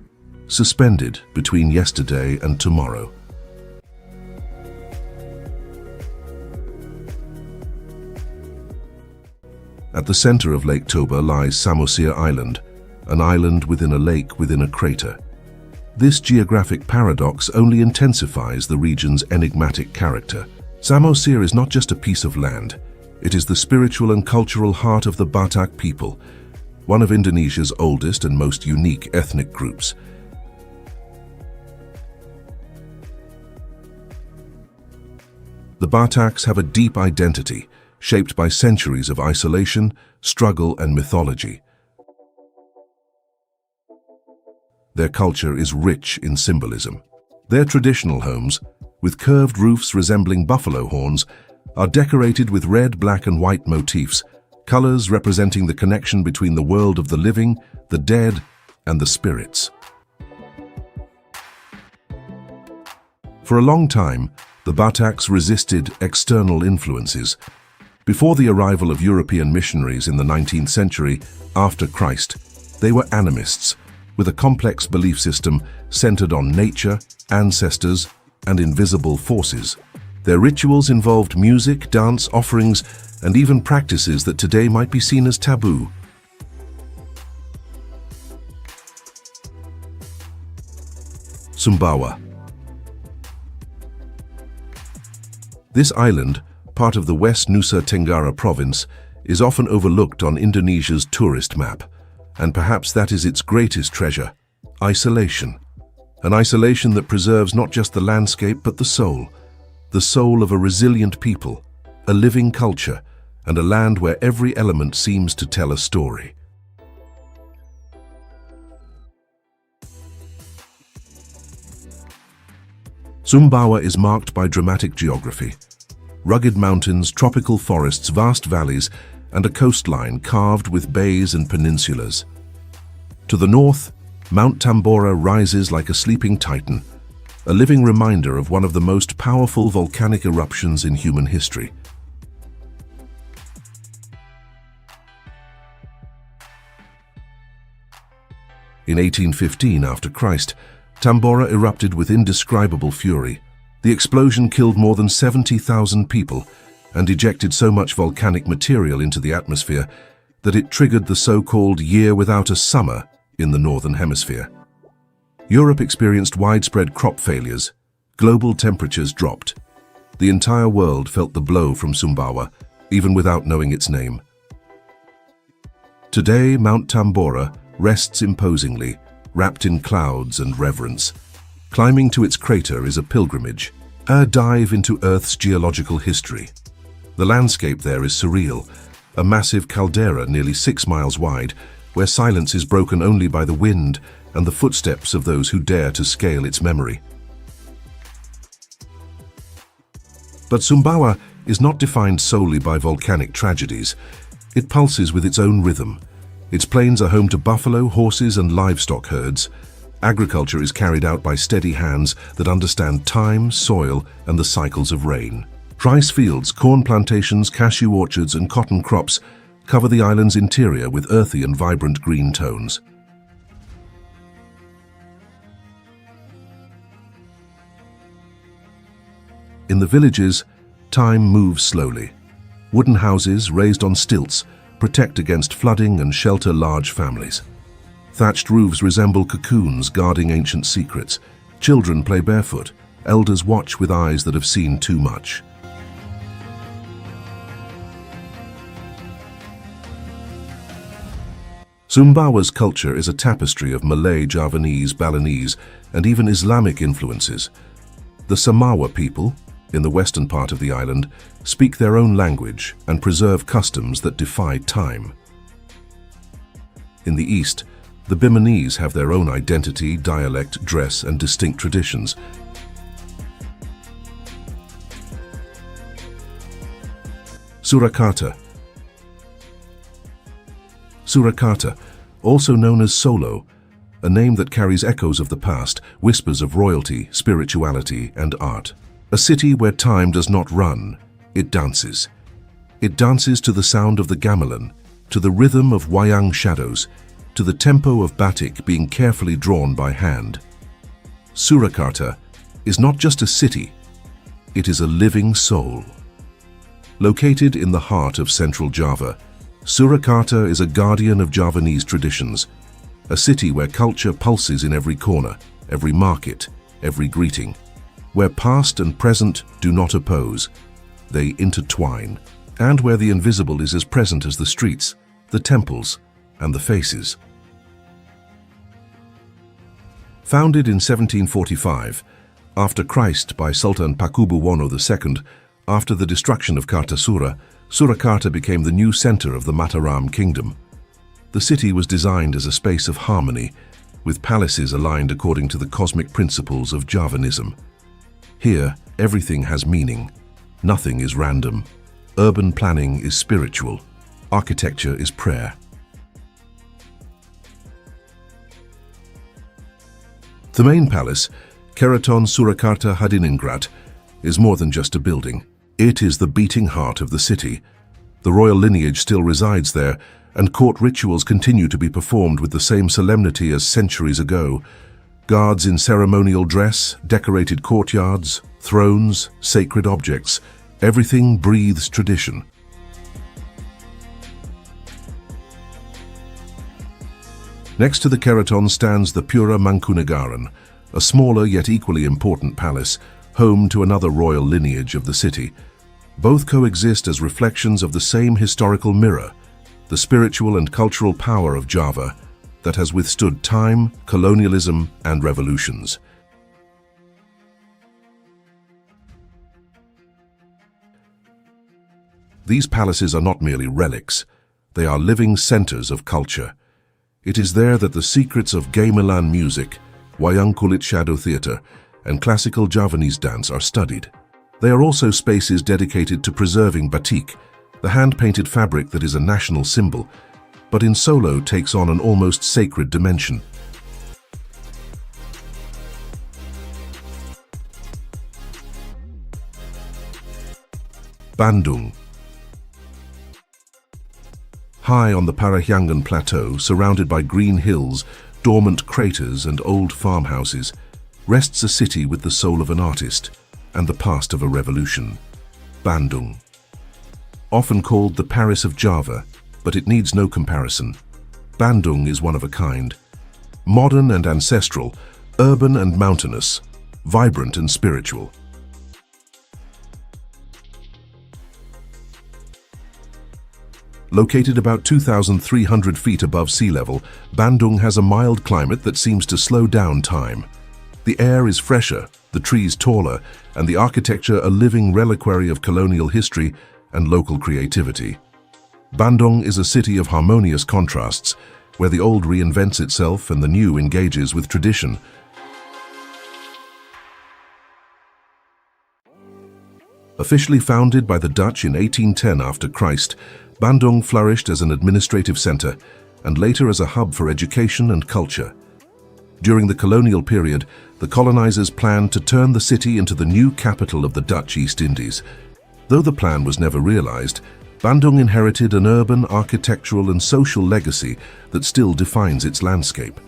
suspended between yesterday and tomorrow. At the center of Lake Toba lies Samosir Island, an island within a lake within a crater. This geographic paradox only intensifies the region's enigmatic character. Samosir is not just a piece of land, it is the spiritual and cultural heart of the Batak people, one of Indonesia's oldest and most unique ethnic groups. The Bataks have a deep identity, shaped by centuries of isolation, struggle, and mythology. Their culture is rich in symbolism. Their traditional homes, with curved roofs resembling buffalo horns, are decorated with red, black, and white motifs, colors representing the connection between the world of the living, the dead, and the spirits. For a long time, the Bataks resisted external influences. Before the arrival of European missionaries in the 19th century, after Christ, they were animists, with a complex belief system centered on nature, ancestors, and invisible forces. Their rituals involved music, dance, offerings, and even practices that today might be seen as taboo. Sumbawa. This island, part of the West Nusa Tenggara province, is often overlooked on Indonesia's tourist map, and perhaps that is its greatest treasure: isolation. An isolation that preserves not just the landscape but the soul of a resilient people, a living culture, and a land where every element seems to tell a story. Sumbawa is marked by dramatic geography. Rugged mountains, tropical forests, vast valleys, and a coastline carved with bays and peninsulas. To the north, Mount Tambora rises like a sleeping titan, a living reminder of one of the most powerful volcanic eruptions in human history. In 1815 after Christ, Tambora erupted with indescribable fury. The explosion killed more than 70,000 people and ejected so much volcanic material into the atmosphere that it triggered the so-called year without a summer in the Northern Hemisphere. Europe experienced widespread crop failures. Global temperatures dropped. The entire world felt the blow from Sumbawa, even without knowing its name. Today, Mount Tambora rests imposingly, wrapped in clouds and reverence. Climbing to its crater is a pilgrimage, a dive into Earth's geological history. The landscape there is surreal, a massive caldera nearly 6 miles wide, where silence is broken only by the wind and the footsteps of those who dare to scale its memory. But Sumbawa is not defined solely by volcanic tragedies. It pulses with its own rhythm. Its plains are home to buffalo, horses, and livestock herds. Agriculture is carried out by steady hands that understand time, soil, and the cycles of rain. Rice fields, corn plantations, cashew orchards, and cotton crops cover the island's interior with earthy and vibrant green tones. In the villages, time moves slowly. Wooden houses, raised on stilts, protect against flooding and shelter large families. Thatched roofs resemble cocoons guarding ancient secrets. Children play barefoot. Elders watch with eyes that have seen too much. Sumbawa's culture is a tapestry of Malay, Javanese, Balinese, and even Islamic influences. The Samawa people, in the western part of the island, speak their own language and preserve customs that defy time. In the east, the Bimanese have their own identity, dialect, dress, and distinct traditions. Surakarta. Surakarta, also known as Solo, a name that carries echoes of the past, whispers of royalty, spirituality, and art. A city where time does not run, it dances. It dances to the sound of the gamelan, to the rhythm of wayang shadows, to the tempo of batik being carefully drawn by hand. Surakarta is not just a city, it is a living soul. Located in the heart of central Java, Surakarta is a guardian of Javanese traditions, a city where culture pulses in every corner, every market, every greeting, where past and present do not oppose, they intertwine, and where the invisible is as present as the streets, the temples, and the faces. Founded in 1745, after Christ by Sultan Pakubuwono II, after the destruction of Kartasura, Surakarta became the new center of the Mataram kingdom. The city was designed as a space of harmony, with palaces aligned according to the cosmic principles of Javanism. Here, everything has meaning. Nothing is random. Urban planning is spiritual. Architecture is prayer. The main palace, Keraton Surakarta Hadiningrat, is more than just a building. It is the beating heart of the city. The royal lineage still resides there, and court rituals continue to be performed with the same solemnity as centuries ago. Guards in ceremonial dress, decorated courtyards, thrones, sacred objects, everything breathes tradition. Next to the Keraton stands the Pura Mangkunegaran, a smaller yet equally important palace, home to another royal lineage of the city. Both coexist as reflections of the same historical mirror, the spiritual and cultural power of Java that has withstood time, colonialism, and revolutions. These palaces are not merely relics, they are living centers of culture. It is there that the secrets of gamelan music, wayang kulit shadow theater, and classical Javanese dance are studied. They are also spaces dedicated to preserving batik, the hand-painted fabric that is a national symbol, but in Solo takes on an almost sacred dimension. Bandung. High on the Parahyangan plateau, surrounded by green hills, dormant craters and old farmhouses, rests a city with the soul of an artist and the past of a revolution. Bandung. Often called the Paris of Java, but it needs no comparison. Bandung is one of a kind. Modern and ancestral, urban and mountainous, vibrant and spiritual. Located about 2,300 feet above sea level, Bandung has a mild climate that seems to slow down time. The air is fresher, the trees taller, and the architecture a living reliquary of colonial history and local creativity. Bandung is a city of harmonious contrasts, where the old reinvents itself and the new engages with tradition. Officially founded by the Dutch in 1810 after Christ, Bandung flourished as an administrative center and later as a hub for education and culture. During the colonial period, the colonizers planned to turn the city into the new capital of the Dutch East Indies. Though the plan was never realized, Bandung inherited an urban, architectural and social legacy that still defines its landscape.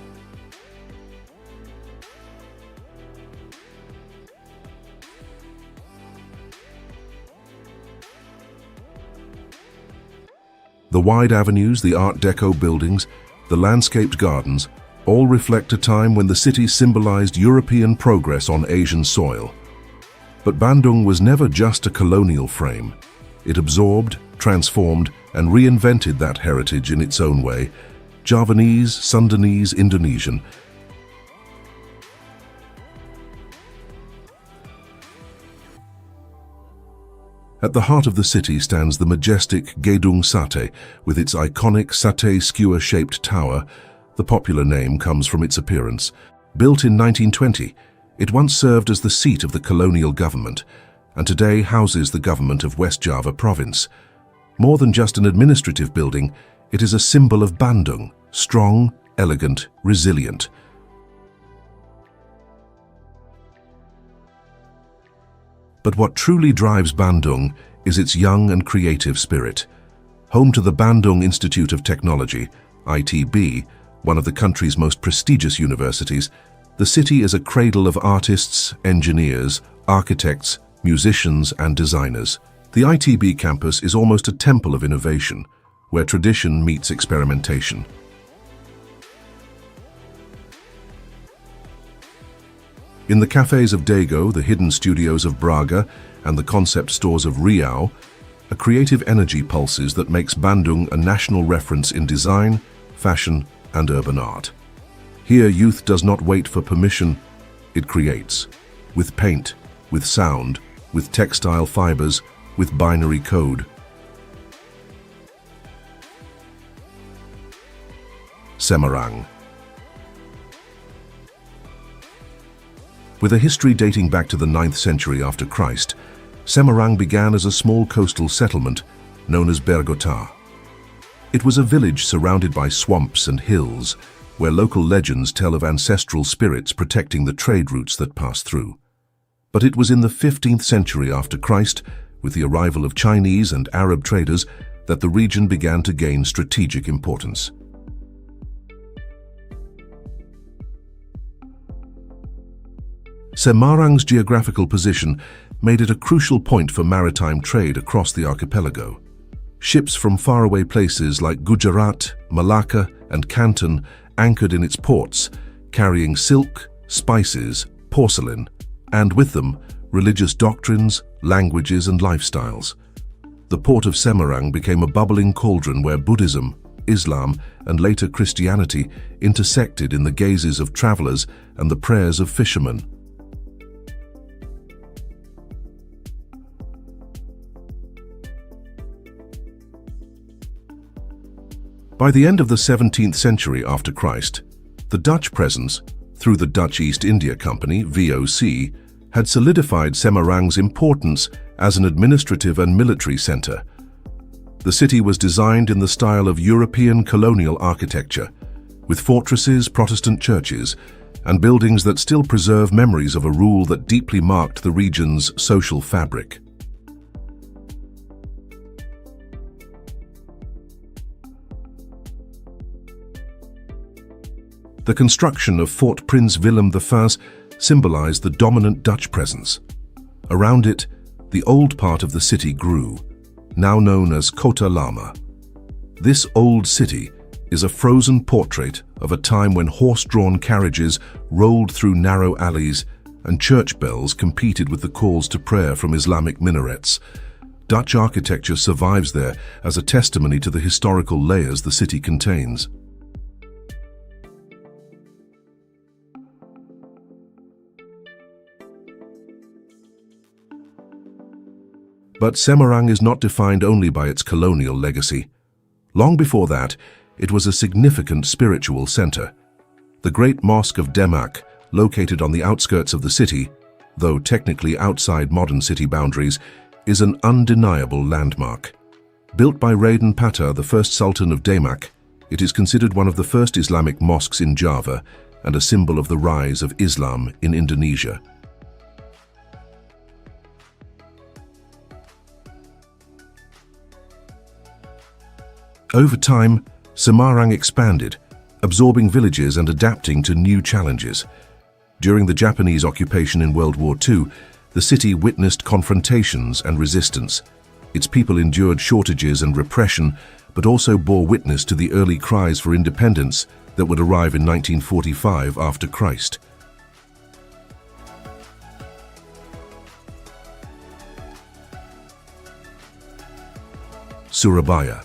The wide avenues, the Art Deco buildings, the landscaped gardens, all reflect a time when the city symbolized European progress on Asian soil. But Bandung was never just a colonial frame. It absorbed, transformed, and reinvented that heritage in its own way. Javanese, Sundanese, Indonesian. At the heart of the city stands the majestic Gedung Sate, with its iconic satay skewer-shaped tower. The popular name comes from its appearance. Built in 1920, it once served as the seat of the colonial government, and today houses the government of West Java province. More than just an administrative building, it is a symbol of Bandung, strong, elegant, resilient. But what truly drives Bandung is its young and creative spirit. Home to the Bandung Institute of Technology, ITB, one of the country's most prestigious universities, the city is a cradle of artists, engineers, architects, musicians, and designers. The ITB campus is almost a temple of innovation, where tradition meets experimentation. In the cafes of Dago, the hidden studios of Braga, and the concept stores of Riau, a creative energy pulses that makes Bandung a national reference in design, fashion, and urban art. Here, youth does not wait for permission, it creates. With paint, with sound, with textile fibers, with binary code. Semarang. With a history dating back to the 9th century after Christ, Semarang began as a small coastal settlement known as Bergota. It was a village surrounded by swamps and hills, where local legends tell of ancestral spirits protecting the trade routes that passed through. But it was in the 15th century after Christ, with the arrival of Chinese and Arab traders, that the region began to gain strategic importance. Semarang's geographical position made it a crucial point for maritime trade across the archipelago. Ships from faraway places like Gujarat, Malacca, and Canton anchored in its ports, carrying silk, spices, porcelain, and with them, religious doctrines, languages, and lifestyles. The port of Semarang became a bubbling cauldron where Buddhism, Islam, and later Christianity intersected in the gazes of travelers and the prayers of fishermen. By the end of the 17th century after Christ, the Dutch presence, through the Dutch East India Company, VOC, had solidified Semarang's importance as an administrative and military center. The city was designed in the style of European colonial architecture, with fortresses, Protestant churches, and buildings that still preserve memories of a rule that deeply marked the region's social fabric. The construction of Fort Prince Willem I symbolized the dominant Dutch presence. Around it, the old part of the city grew, now known as Kota Lama. This old city is a frozen portrait of a time when horse-drawn carriages rolled through narrow alleys and church bells competed with the calls to prayer from Islamic minarets. Dutch architecture survives there as a testimony to the historical layers the city contains. But Semarang is not defined only by its colonial legacy. Long before that, it was a significant spiritual center. The Great Mosque of Demak, located on the outskirts of the city, though technically outside modern city boundaries, is an undeniable landmark. Built by Raden Patah, the first Sultan of Demak, it is considered one of the first Islamic mosques in Java and a symbol of the rise of Islam in Indonesia. Over time, Semarang expanded, absorbing villages and adapting to new challenges. During the Japanese occupation in World War II, the city witnessed confrontations and resistance. Its people endured shortages and repression, but also bore witness to the early cries for independence that would arrive in 1945 after Christ. Surabaya.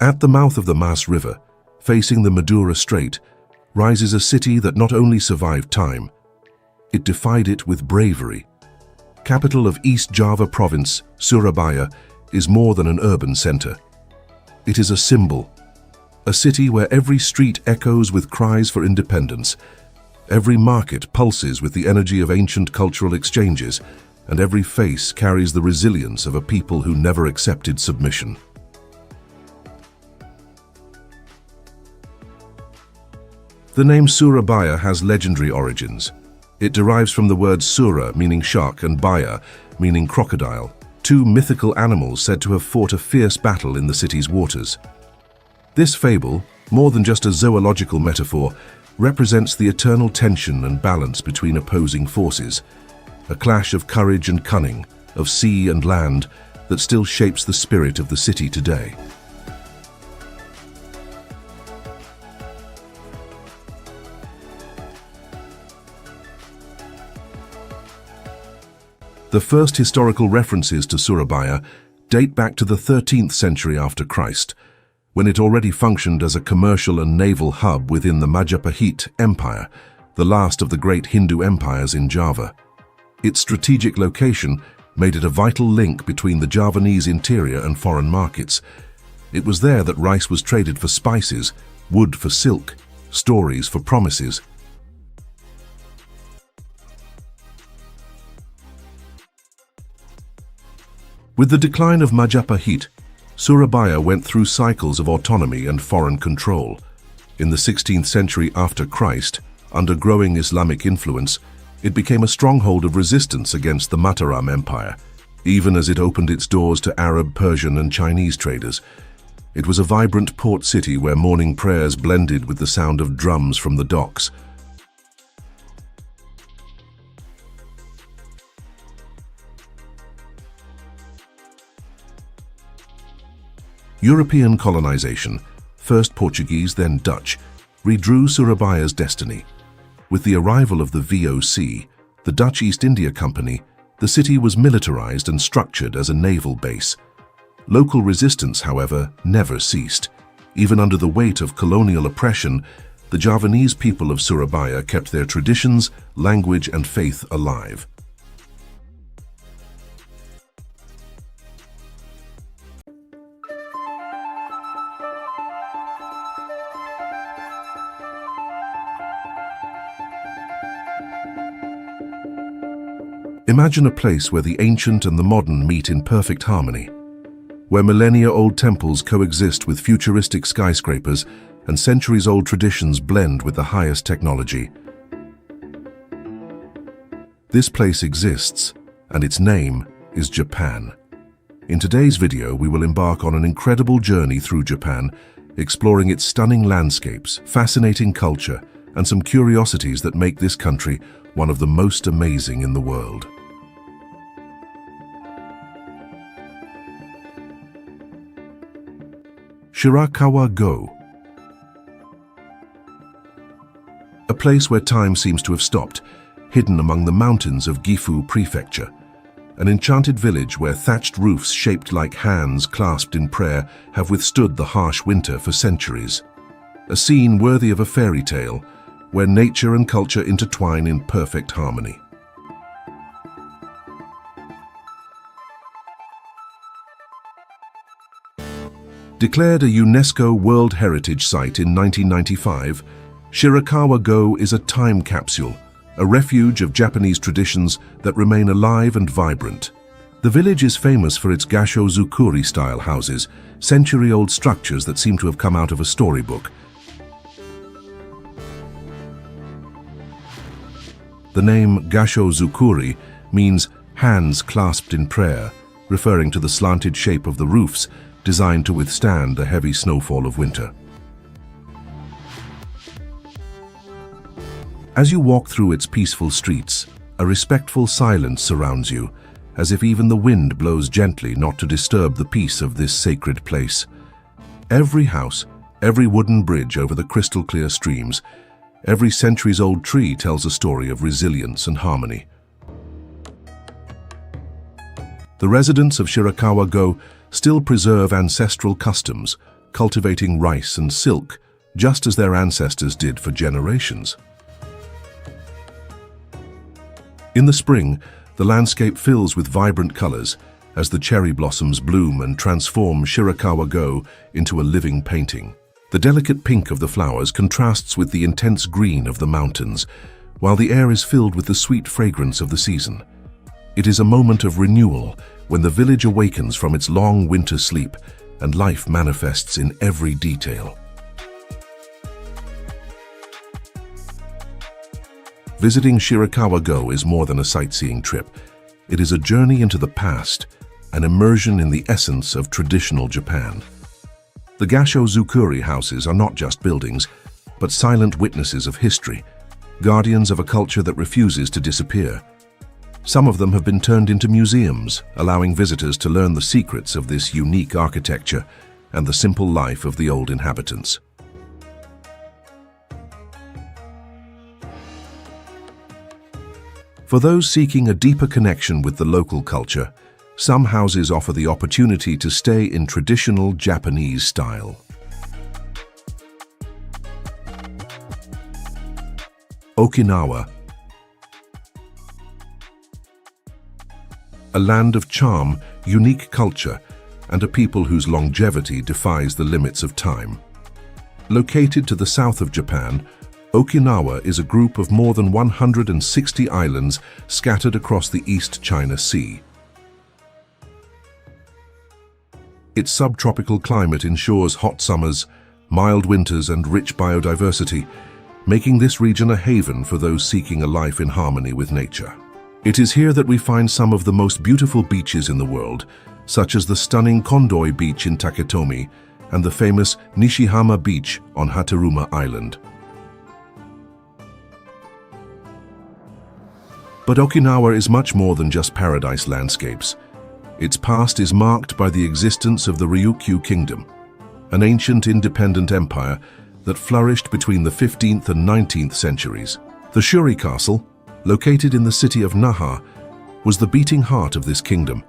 At the mouth of the Mas River, facing the Madura Strait, rises a city that not only survived time, it defied it with bravery. Capital of East Java Province, Surabaya is more than an urban center. It is a symbol, a city where every street echoes with cries for independence, every market pulses with the energy of ancient cultural exchanges, and every face carries the resilience of a people who never accepted submission. The name Surabaya has legendary origins. It derives from the words Sura, meaning shark, and Baya, meaning crocodile, two mythical animals said to have fought a fierce battle in the city's waters. This fable, more than just a zoological metaphor, represents the eternal tension and balance between opposing forces, a clash of courage and cunning, of sea and land, that still shapes the spirit of the city today. The first historical references to Surabaya date back to the 13th century after Christ, when it already functioned as a commercial and naval hub within the Majapahit Empire, the last of the great Hindu empires in Java. Its strategic location made it a vital link between the Javanese interior and foreign markets. It was there that rice was traded for spices, wood for silk, stories for promises. With the decline of Majapahit, Surabaya went through cycles of autonomy and foreign control. In the 16th century after Christ, under growing Islamic influence, it became a stronghold of resistance against the Mataram Empire, even as it opened its doors to Arab, Persian, and Chinese traders. It was a vibrant port city where morning prayers blended with the sound of drums from the docks. European colonization, first Portuguese then Dutch, redrew Surabaya's destiny. With the arrival of the VOC, the Dutch East India Company, the city was militarized and structured as a naval base. Local resistance, however, never ceased. Even under the weight of colonial oppression, the Javanese people of Surabaya kept their traditions, language, and faith alive. Imagine a place where the ancient and the modern meet in perfect harmony, where millennia-old temples coexist with futuristic skyscrapers and centuries-old traditions blend with the highest technology. This place exists, and its name is Japan. In today's video, we will embark on an incredible journey through Japan, exploring its stunning landscapes, fascinating culture, and some curiosities that make this country one of the most amazing in the world. Shirakawa-go. A place where time seems to have stopped, hidden among the mountains of Gifu Prefecture. An enchanted village where thatched roofs shaped like hands clasped in prayer have withstood the harsh winter for centuries. A scene worthy of a fairy tale, where nature and culture intertwine in perfect harmony. Declared a UNESCO World Heritage Site in 1995, Shirakawa-go is a time capsule, a refuge of Japanese traditions that remain alive and vibrant. The village is famous for its Gasho-zukuri-style houses, century-old structures that seem to have come out of a storybook. The name Gasho-zukuri means hands clasped in prayer, referring to the slanted shape of the roofs designed to withstand the heavy snowfall of winter. As you walk through its peaceful streets, a respectful silence surrounds you, as if even the wind blows gently not to disturb the peace of this sacred place. Every house, every wooden bridge over the crystal-clear streams, every centuries-old tree tells a story of resilience and harmony. The residents of Shirakawa-go still preserve ancestral customs, cultivating rice and silk, just as their ancestors did for generations. In the spring, the landscape fills with vibrant colors as the cherry blossoms bloom and transform Shirakawa-go into a living painting. The delicate pink of the flowers contrasts with the intense green of the mountains, while the air is filled with the sweet fragrance of the season. It is a moment of renewal when the village awakens from its long winter sleep and life manifests in every detail. Visiting Shirakawa-go is more than a sightseeing trip. It is a journey into the past, an immersion in the essence of traditional Japan. The Gasho-zukuri houses are not just buildings, but silent witnesses of history, guardians of a culture that refuses to disappear. Some of them have been turned into museums, allowing visitors to learn the secrets of this unique architecture and the simple life of the old inhabitants. For those seeking a deeper connection with the local culture, some houses offer the opportunity to stay in traditional Japanese style. Okinawa. A land of charm, unique culture, and a people whose longevity defies the limits of time. Located to the south of Japan, Okinawa is a group of more than 160 islands scattered across the East China Sea. Its subtropical climate ensures hot summers, mild winters, and rich biodiversity, making this region a haven for those seeking a life in harmony with nature. It is here that we find some of the most beautiful beaches in the world, such as the stunning Kondoi Beach in Taketomi and the famous Nishihama Beach on Hateruma Island. But Okinawa is much more than just paradise landscapes. Its past is marked by the existence of the Ryukyu Kingdom, an ancient independent empire that flourished between the 15th and 19th centuries. The Shuri Castle, located in the city of Naha, was the beating heart of this kingdom,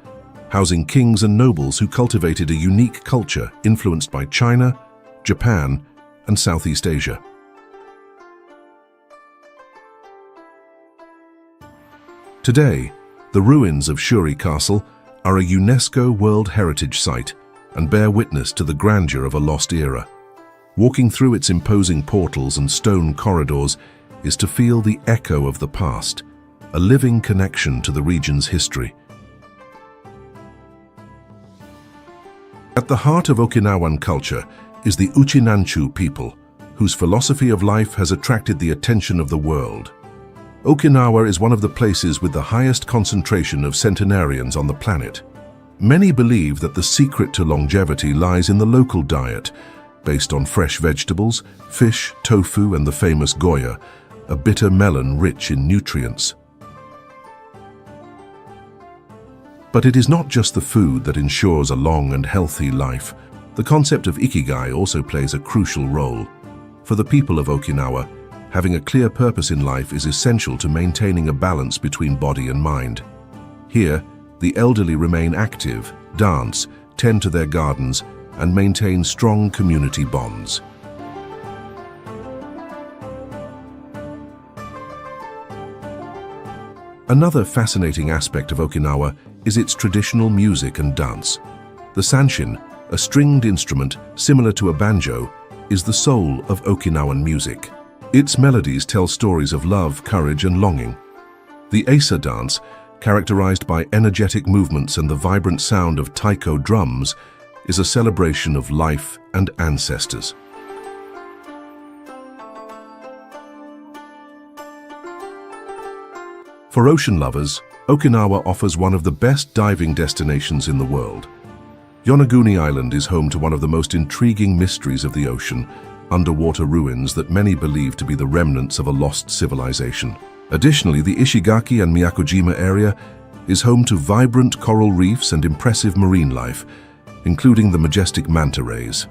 housing kings and nobles who cultivated a unique culture influenced by China, Japan, and Southeast Asia. Today, the ruins of Shuri Castle are a UNESCO World Heritage Site and bear witness to the grandeur of a lost era. Walking through its imposing portals and stone corridors is to feel the echo of the past, a living connection to the region's history. At the heart of Okinawan culture is the Uchinanchu people, whose philosophy of life has attracted the attention of the world. Okinawa is one of the places with the highest concentration of centenarians on the planet. Many believe that the secret to longevity lies in the local diet, based on fresh vegetables, fish, tofu, and the famous goya, a bitter melon rich in nutrients. But it is not just the food that ensures a long and healthy life. The concept of ikigai also plays a crucial role. For the people of Okinawa, having a clear purpose in life is essential to maintaining a balance between body and mind. Here, the elderly remain active, dance, tend to their gardens, and maintain strong community bonds. Another fascinating aspect of Okinawa is its traditional music and dance. The sanshin, a stringed instrument similar to a banjo, is the soul of Okinawan music. Its melodies tell stories of love, courage, and longing. The Asa dance, characterized by energetic movements and the vibrant sound of taiko drums, is a celebration of life and ancestors. For ocean lovers, Okinawa offers one of the best diving destinations in the world. Yonaguni Island is home to one of the most intriguing mysteries of the ocean, underwater ruins that many believe to be the remnants of a lost civilization. Additionally, the Ishigaki and Miyakojima area is home to vibrant coral reefs and impressive marine life, including the majestic manta rays.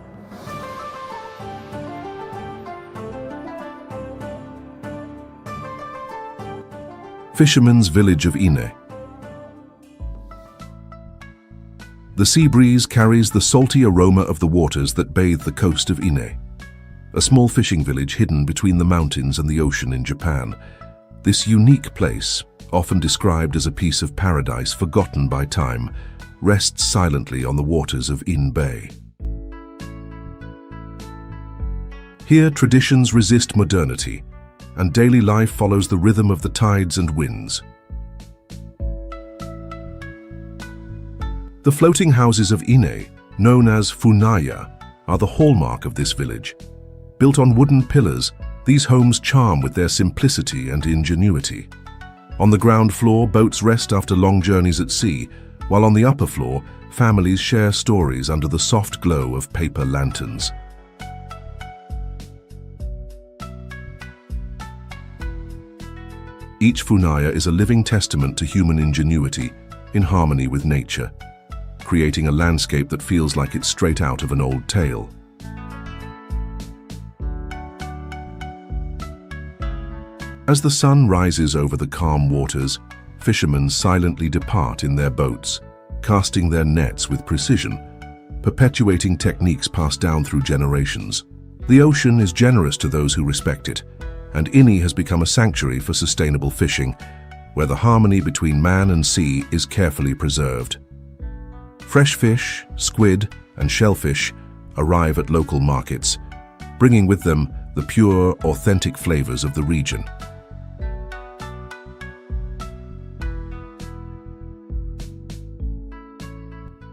Fisherman's village of Ine. The sea breeze carries the salty aroma of the waters that bathe the coast of Ine, a small fishing village hidden between the mountains and the ocean in Japan. This unique place, often described as a piece of paradise forgotten by time, rests silently on the waters of In Bay. Here, traditions resist modernity, and daily life follows the rhythm of the tides and winds. The floating houses of Ine, known as funaya, are the hallmark of this village. Built on wooden pillars, these homes charm with their simplicity and ingenuity. On the ground floor, boats rest after long journeys at sea, while on the upper floor, families share stories under the soft glow of paper lanterns. Each funaya is a living testament to human ingenuity, in harmony with nature, creating a landscape that feels like it's straight out of an old tale. As the sun rises over the calm waters, fishermen silently depart in their boats, casting their nets with precision, perpetuating techniques passed down through generations. The ocean is generous to those who respect it, and Ini has become a sanctuary for sustainable fishing, where the harmony between man and sea is carefully preserved. Fresh fish, squid, and shellfish arrive at local markets, bringing with them the pure, authentic flavors of the region.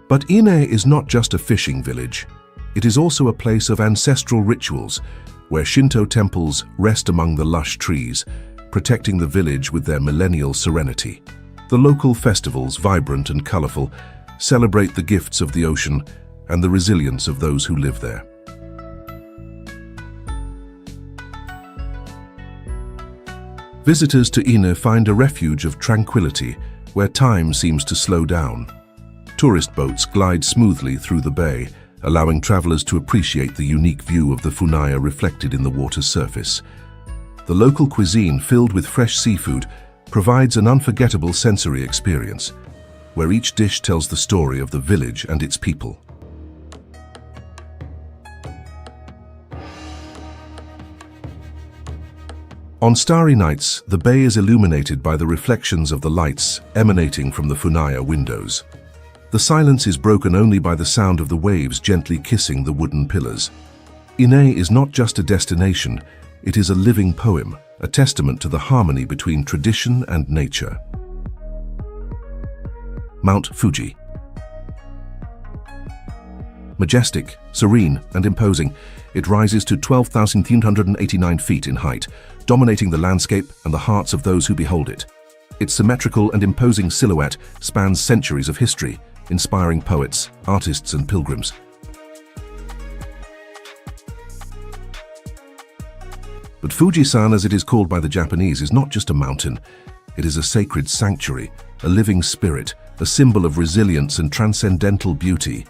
But Ine is not just a fishing village. It is also a place of ancestral rituals, where Shinto temples rest among the lush trees, protecting the village with their millennial serenity. The local festivals, vibrant and colorful, celebrate the gifts of the ocean and the resilience of those who live there. Visitors to Ine find a refuge of tranquility, where time seems to slow down. Tourist boats glide smoothly through the bay, allowing travelers to appreciate the unique view of the funaya reflected in the water's surface. The local cuisine, filled with fresh seafood, provides an unforgettable sensory experience, where each dish tells the story of the village and its people. On starry nights, the bay is illuminated by the reflections of the lights emanating from the funaya windows. The silence is broken only by the sound of the waves gently kissing the wooden pillars. Ine is not just a destination, it is a living poem, a testament to the harmony between tradition and nature. Mount Fuji. Majestic, serene, and imposing, it rises to 12,389 feet in height, dominating the landscape and the hearts of those who behold it. Its symmetrical and imposing silhouette spans centuries of history, inspiring poets, artists, and pilgrims. But Fuji-san, as it is called by the Japanese, is not just a mountain. It is a sacred sanctuary, a living spirit, a symbol of resilience and transcendental beauty.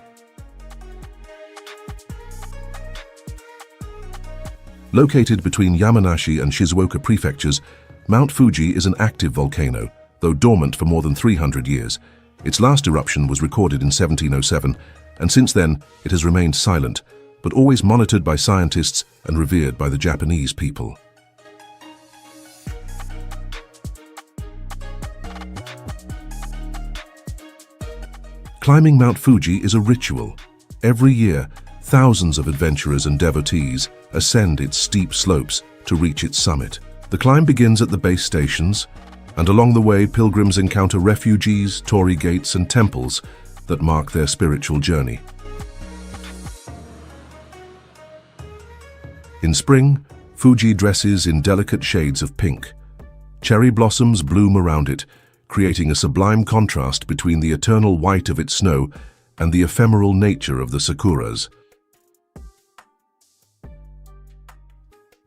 Located between Yamanashi and Shizuoka prefectures, Mount Fuji is an active volcano, though dormant for more than 300 years. Its last eruption was recorded in 1707, and since then it has remained silent, but always monitored by scientists and revered by the Japanese people. Climbing Mount Fuji is a ritual. Every year, thousands of adventurers and devotees ascend its steep slopes to reach its summit. The climb begins at the base stations, and along the way pilgrims encounter refugees, torii gates, and temples that mark their spiritual journey. In spring, Fuji dresses in delicate shades of pink. Cherry blossoms bloom around it, creating a sublime contrast between the eternal white of its snow and the ephemeral nature of the sakuras.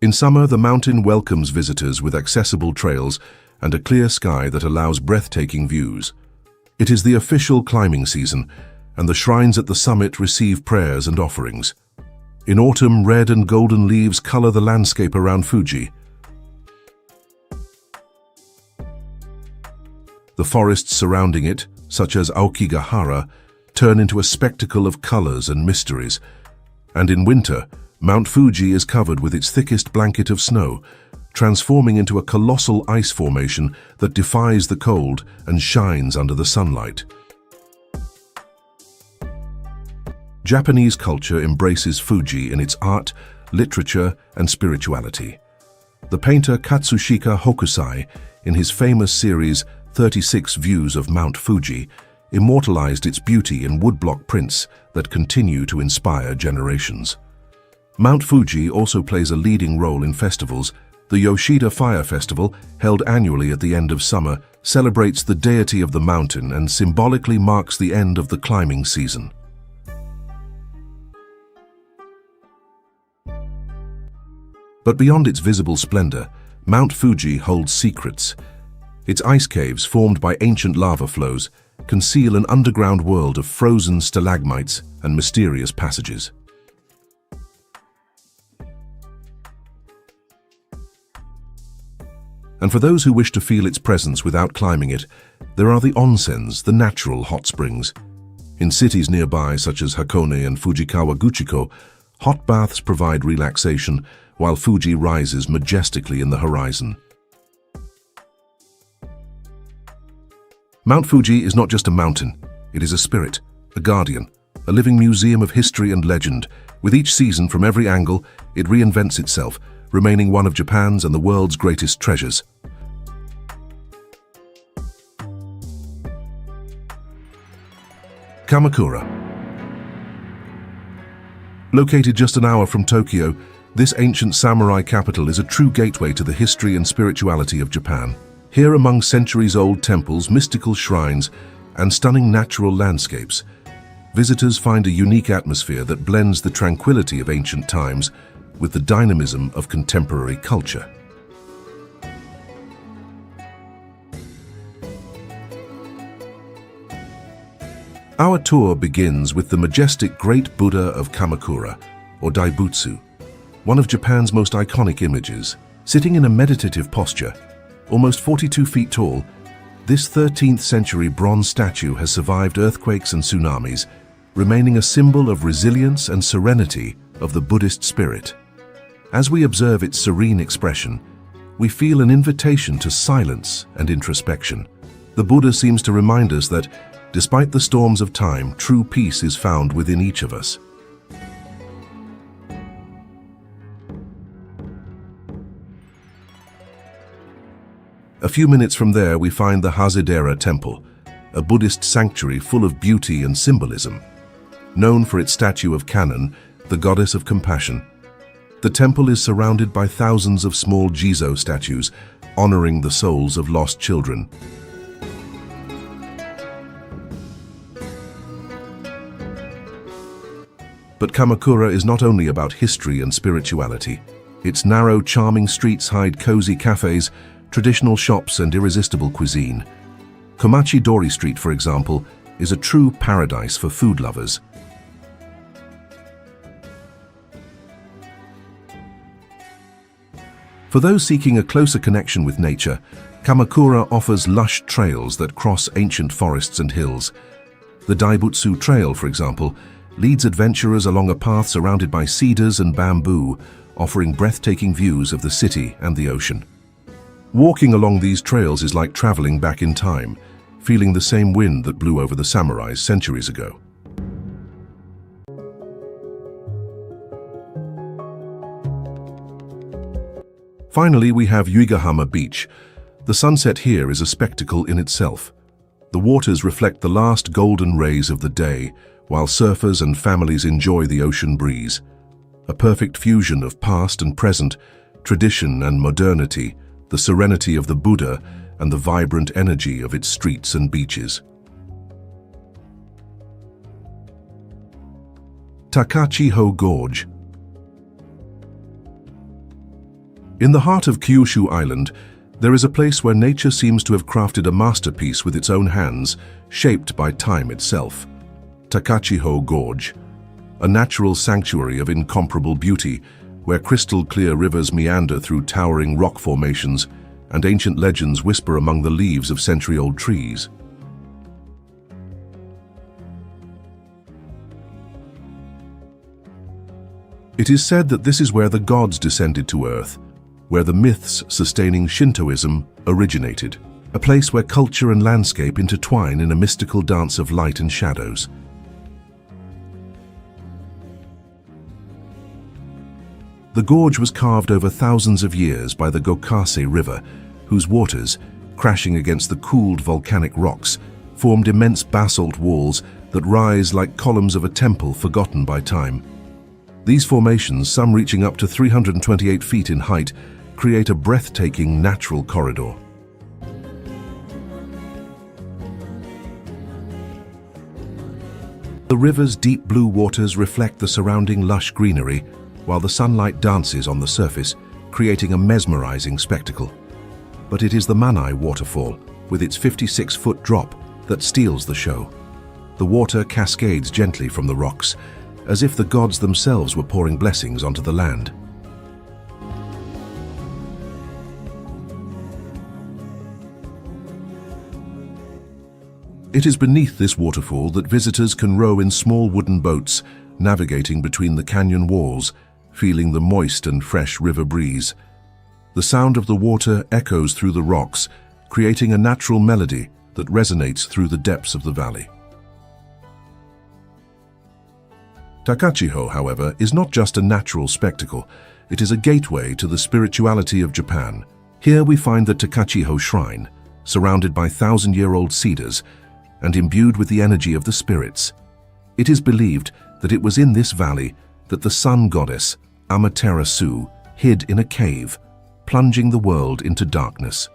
In summer, the mountain welcomes visitors with accessible trails and a clear sky that allows breathtaking views. It is the official climbing season, and the shrines at the summit receive prayers and offerings. In autumn, red and golden leaves color the landscape around Fuji. The forests surrounding it, such as Aokigahara, turn into a spectacle of colors and mysteries. And in winter, Mount Fuji is covered with its thickest blanket of snow, transforming into a colossal ice formation that defies the cold and shines under the sunlight. Japanese culture embraces Fuji in its art, literature, and spirituality. The painter Katsushika Hokusai, in his famous series 36 Views of Mount Fuji, immortalized its beauty in woodblock prints that continue to inspire generations. Mount Fuji also plays a leading role in festivals. The Yoshida Fire Festival, held annually at the end of summer, celebrates the deity of the mountain and symbolically marks the end of the climbing season. But beyond its visible splendor, Mount Fuji holds secrets. Its ice caves, formed by ancient lava flows, conceal an underground world of frozen stalagmites and mysterious passages. And for those who wish to feel its presence without climbing it, there are the onsens, the natural hot springs. In cities nearby, such as Hakone and Fujikawa Guchiko, hot baths provide relaxation, while Fuji rises majestically in the horizon. Mount Fuji is not just a mountain, it is a spirit, a guardian, a living museum of history and legend. With each season, from every angle, it reinvents itself, remaining one of Japan's and the world's greatest treasures. Kamakura. Located just an hour from Tokyo, this ancient samurai capital is a true gateway to the history and spirituality of Japan. Here, among centuries-old temples, mystical shrines, and stunning natural landscapes, visitors find a unique atmosphere that blends the tranquility of ancient times with the dynamism of contemporary culture. Our tour begins with the majestic Great Buddha of Kamakura, or Daibutsu, one of Japan's most iconic images. Sitting in a meditative posture, almost 42 feet tall, this 13th century bronze statue has survived earthquakes and tsunamis, remaining a symbol of resilience and serenity of the Buddhist spirit. As we observe its serene expression, we feel an invitation to silence and introspection. The Buddha seems to remind us that, despite the storms of time, true peace is found within each of us. A few minutes from there, we find the Hazedera Temple, a Buddhist sanctuary full of beauty and symbolism. Known for its statue of Kannon, the goddess of compassion, the temple is surrounded by thousands of small Jizo statues, honoring the souls of lost children. But Kamakura is not only about history and spirituality. Its narrow, charming streets hide cozy cafes, traditional shops, and irresistible cuisine. Komachi Dori Street, for example, is a true paradise for food lovers. For those seeking a closer connection with nature, Kamakura offers lush trails that cross ancient forests and hills. The Daibutsu Trail, for example, leads adventurers along a path surrounded by cedars and bamboo, offering breathtaking views of the city and the ocean. Walking along these trails is like traveling back in time, feeling the same wind that blew over the samurais centuries ago. Finally, we have Yuigahama Beach. The sunset here is a spectacle in itself. The waters reflect the last golden rays of the day, while surfers and families enjoy the ocean breeze. A perfect fusion of past and present, tradition and modernity, the serenity of the Buddha and the vibrant energy of its streets and beaches. Takachiho Gorge. In the heart of Kyushu Island, there is a place where nature seems to have crafted a masterpiece with its own hands, shaped by time itself. Takachiho Gorge, a natural sanctuary of incomparable beauty, where crystal-clear rivers meander through towering rock formations and ancient legends whisper among the leaves of century-old trees. It is said that this is where the gods descended to earth, where the myths sustaining Shintoism originated, a place where culture and landscape intertwine in a mystical dance of light and shadows. The gorge was carved over thousands of years by the Gokase River, whose waters, crashing against the cooled volcanic rocks, formed immense basalt walls that rise like columns of a temple forgotten by time. These formations, some reaching up to 328 feet in height, create a breathtaking natural corridor. The river's deep blue waters reflect the surrounding lush greenery, while the sunlight dances on the surface, creating a mesmerizing spectacle. But it is the Manai waterfall, with its 56-foot drop, that steals the show. The water cascades gently from the rocks, as if the gods themselves were pouring blessings onto the land. It is beneath this waterfall that visitors can row in small wooden boats, navigating between the canyon walls, feeling the moist and fresh river breeze. The sound of the water echoes through the rocks, creating a natural melody that resonates through the depths of the valley. Takachiho, however, is not just a natural spectacle. It is a gateway to the spirituality of Japan. Here we find the Takachiho Shrine, surrounded by thousand-year-old cedars and imbued with the energy of the spirits. It is believed that it was in this valley that the sun goddess, Amaterasu, hid in a cave, plunging the world into darkness.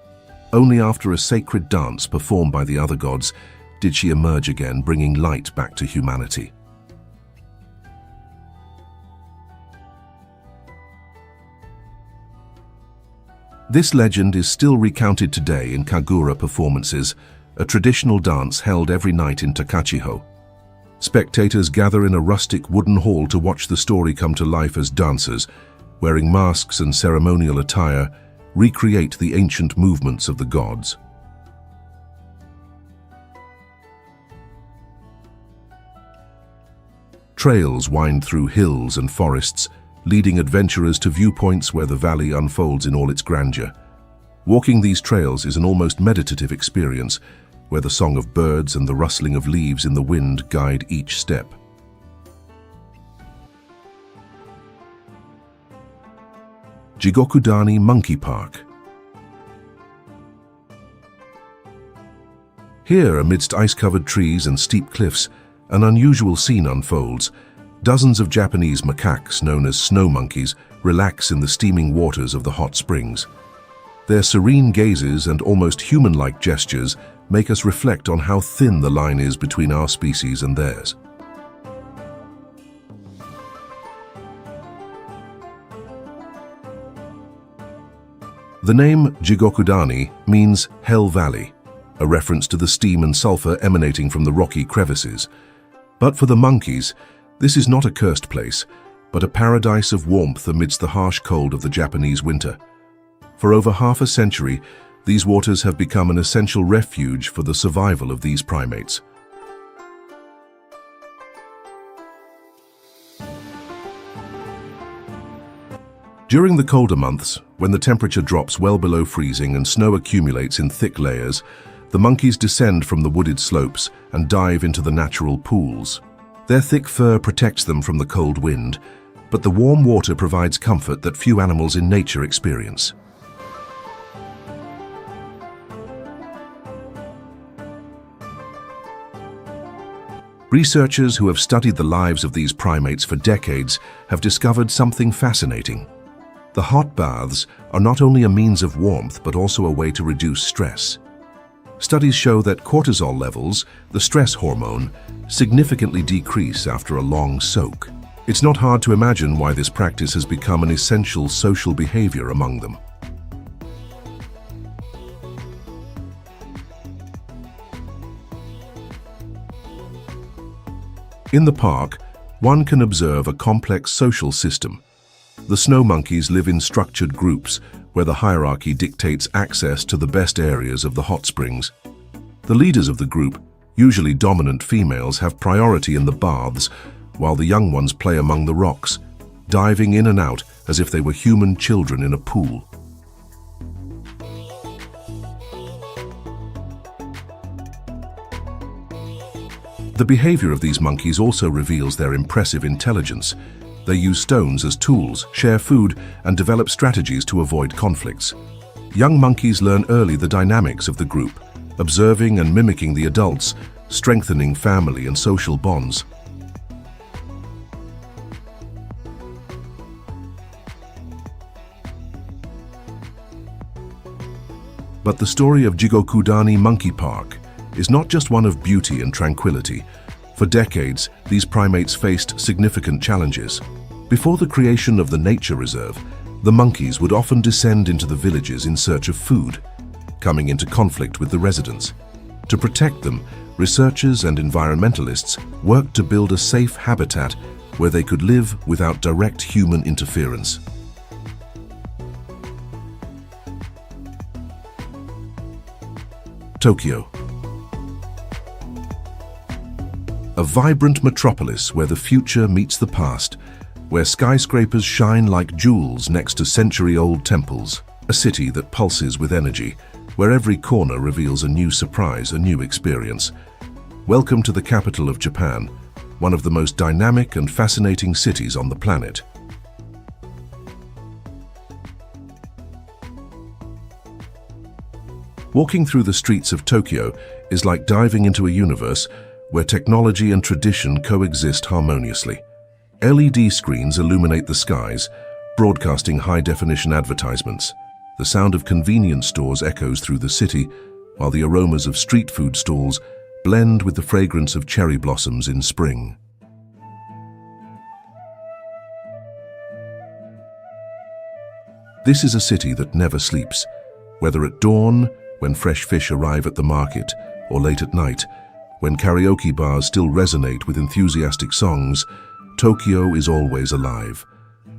Only after a sacred dance performed by the other gods did she emerge again, bringing light back to humanity. This legend is still recounted today in Kagura performances, a traditional dance held every night in Takachiho. Spectators gather in a rustic wooden hall to watch the story come to life as dancers, wearing masks and ceremonial attire, recreate the ancient movements of the gods. Trails wind through hills and forests, leading adventurers to viewpoints where the valley unfolds in all its grandeur. Walking these trails is an almost meditative experience, where the song of birds and the rustling of leaves in the wind guide each step. Jigokudani Monkey Park. Here, amidst ice-covered trees and steep cliffs, an unusual scene unfolds. Dozens of Japanese macaques, known as snow monkeys, relax in the steaming waters of the hot springs. Their serene gazes and almost human-like gestures make us reflect on how thin the line is between our species and theirs. The name Jigokudani means Hell Valley, a reference to the steam and sulfur emanating from the rocky crevices. But for the monkeys, this is not a cursed place, but a paradise of warmth amidst the harsh cold of the Japanese winter. For over half a century, these waters have become an essential refuge for the survival of these primates. During the colder months, when the temperature drops well below freezing and snow accumulates in thick layers, the monkeys descend from the wooded slopes and dive into the natural pools. Their thick fur protects them from the cold wind, but the warm water provides comfort that few animals in nature experience. Researchers who have studied the lives of these primates for decades have discovered something fascinating. The hot baths are not only a means of warmth, but also a way to reduce stress. Studies show that cortisol levels, the stress hormone, significantly decrease after a long soak. It's not hard to imagine why this practice has become an essential social behavior among them. In the park, one can observe a complex social system. The snow monkeys live in structured groups where the hierarchy dictates access to the best areas of the hot springs. The leaders of the group, usually dominant females, have priority in the baths, while the young ones play among the rocks, diving in and out as if they were human children in a pool. The behavior of these monkeys also reveals their impressive intelligence. They use stones as tools, share food, and develop strategies to avoid conflicts. Young monkeys learn early the dynamics of the group, observing and mimicking the adults, strengthening family and social bonds. But the story of Jigokudani Monkey Park is not just one of beauty and tranquility. For decades, these primates faced significant challenges. Before the creation of the nature reserve, the monkeys would often descend into the villages in search of food, coming into conflict with the residents. To protect them, researchers and environmentalists worked to build a safe habitat where they could live without direct human interference. Tokyo. A vibrant metropolis where the future meets the past, where skyscrapers shine like jewels next to century-old temples. A city that pulses with energy, where every corner reveals a new surprise, a new experience. Welcome to the capital of Japan, one of the most dynamic and fascinating cities on the planet. Walking through the streets of Tokyo is like diving into a universe where technology and tradition coexist harmoniously. LED screens illuminate the skies, broadcasting high-definition advertisements. The sound of convenience stores echoes through the city, while the aromas of street food stalls blend with the fragrance of cherry blossoms in spring. This is a city that never sleeps, whether at dawn, when fresh fish arrive at the market, or late at night, when karaoke bars still resonate with enthusiastic songs. Tokyo is always alive.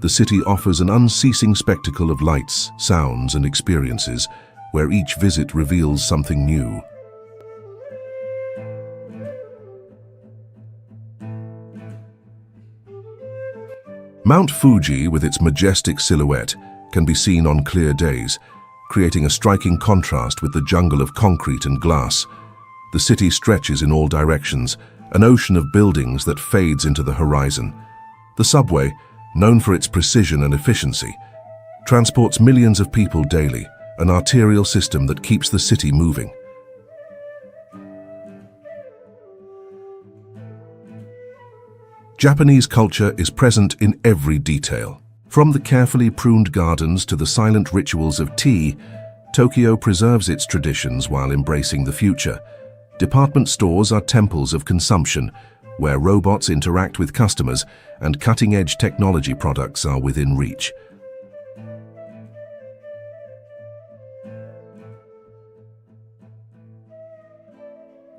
The city offers an unceasing spectacle of lights, sounds, and experiences, where each visit reveals something new. Mount Fuji, with its majestic silhouette, can be seen on clear days, creating a striking contrast with the jungle of concrete and glass. The city stretches in all directions, an ocean of buildings that fades into the horizon. The subway, known for its precision and efficiency, transports millions of people daily, an arterial system that keeps the city moving. Japanese culture is present in every detail. From the carefully pruned gardens to the silent rituals of tea, Tokyo preserves its traditions while embracing the future. Department stores are temples of consumption, where robots interact with customers and cutting-edge technology products are within reach.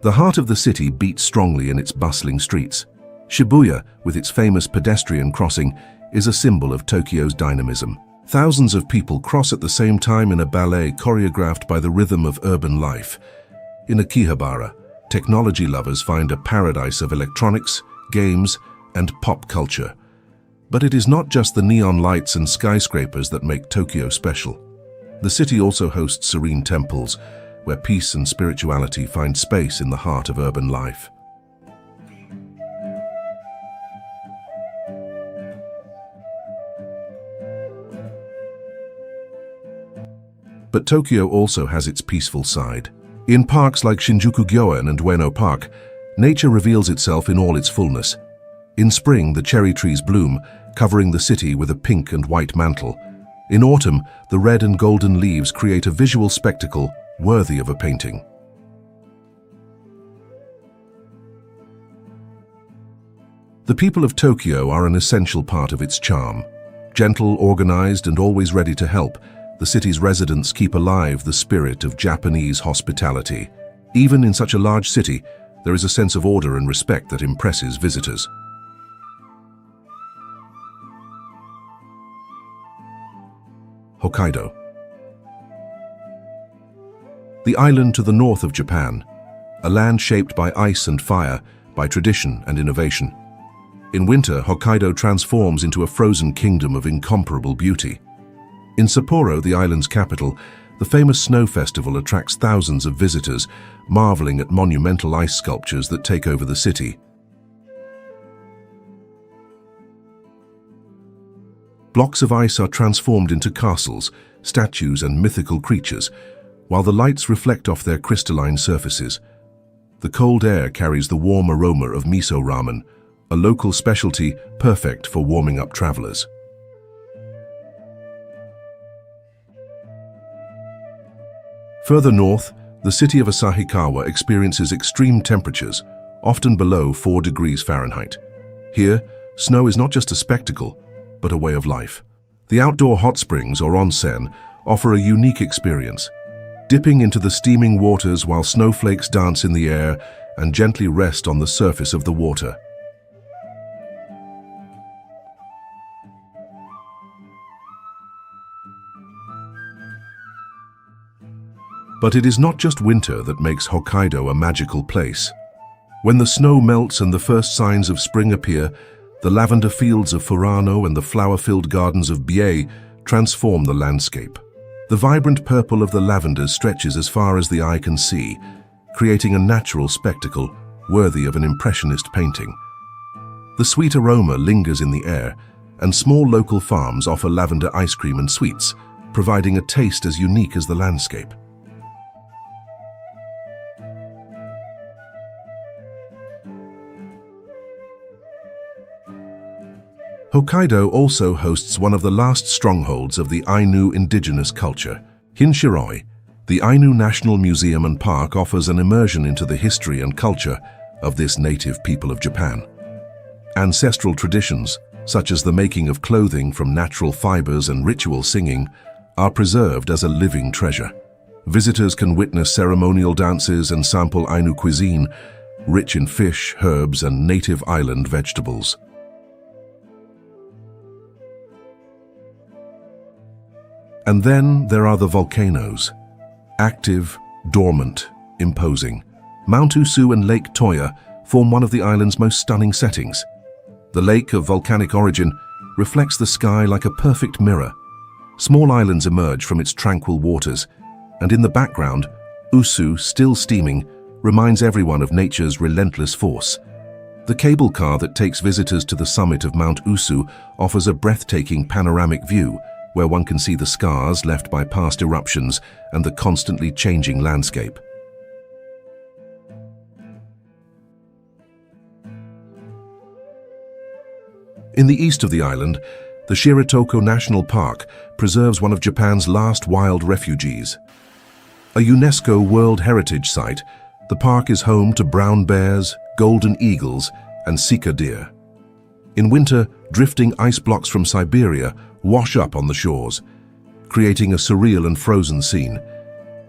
The heart of the city beats strongly in its bustling streets. Shibuya, with its famous pedestrian crossing, is a symbol of Tokyo's dynamism. Thousands of people cross at the same time in a ballet choreographed by the rhythm of urban life. In Akihabara, technology lovers find a paradise of electronics, games, and pop culture. But it is not just the neon lights and skyscrapers that make Tokyo special. The city also hosts serene temples, where peace and spirituality find space in the heart of urban life. But Tokyo also has its peaceful side. In parks like Shinjuku-gyoen and Ueno Park, nature reveals itself in all its fullness. In spring, the cherry trees bloom, covering the city with a pink and white mantle. In autumn, the red and golden leaves create a visual spectacle worthy of a painting. The people of Tokyo are an essential part of its charm. Gentle, organized, and always ready to help, the city's residents keep alive the spirit of Japanese hospitality. Even in such a large city, there is a sense of order and respect that impresses visitors. Hokkaido. The island to the north of Japan, a land shaped by ice and fire, by tradition and innovation. In winter, Hokkaido transforms into a frozen kingdom of incomparable beauty. In Sapporo, the island's capital, the famous snow festival attracts thousands of visitors, marveling at monumental ice sculptures that take over the city. Blocks of ice are transformed into castles, statues, and mythical creatures. while the lights reflect off their crystalline surfaces. The cold air carries the warm aroma of miso ramen, a local specialty perfect for warming up travelers. Further north, the city of Asahikawa experiences extreme temperatures, often below 4 degrees Fahrenheit. Here, snow is not just a spectacle, but a way of life. The outdoor hot springs, or onsen, offer a unique experience, dipping into the steaming waters while snowflakes dance in the air and gently rest on the surface of the water. But it is not just winter that makes Hokkaido a magical place. When the snow melts and the first signs of spring appear, the lavender fields of Furano and the flower-filled gardens of Biei transform the landscape. The vibrant purple of the lavenders stretches as far as the eye can see, creating a natural spectacle worthy of an impressionist painting. The sweet aroma lingers in the air, and small local farms offer lavender ice cream and sweets, providing a taste as unique as the landscape. Hokkaido also hosts one of the last strongholds of the Ainu indigenous culture, Hinshiroi. The Ainu National Museum and Park offers an immersion into the history and culture of this native people of Japan. Ancestral traditions, such as the making of clothing from natural fibers and ritual singing, are preserved as a living treasure. Visitors can witness ceremonial dances and sample Ainu cuisine, rich in fish, herbs, and native island vegetables. And then there are the volcanoes. Active, dormant, imposing. Mount Usu and Lake Toya form one of the island's most stunning settings. The lake of volcanic origin reflects the sky like a perfect mirror. Small islands emerge from its tranquil waters, and in the background, Usu, still steaming, reminds everyone of nature's relentless force. The cable car that takes visitors to the summit of Mount Usu offers a breathtaking panoramic view, where one can see the scars left by past eruptions and the constantly changing landscape. In the east of the island, the Shiratoko National Park preserves one of Japan's last wild refugees. A UNESCO World Heritage Site, the park is home to brown bears, golden eagles, and sika deer. In winter, drifting ice blocks from Siberia wash up on the shores, creating a surreal and frozen scene.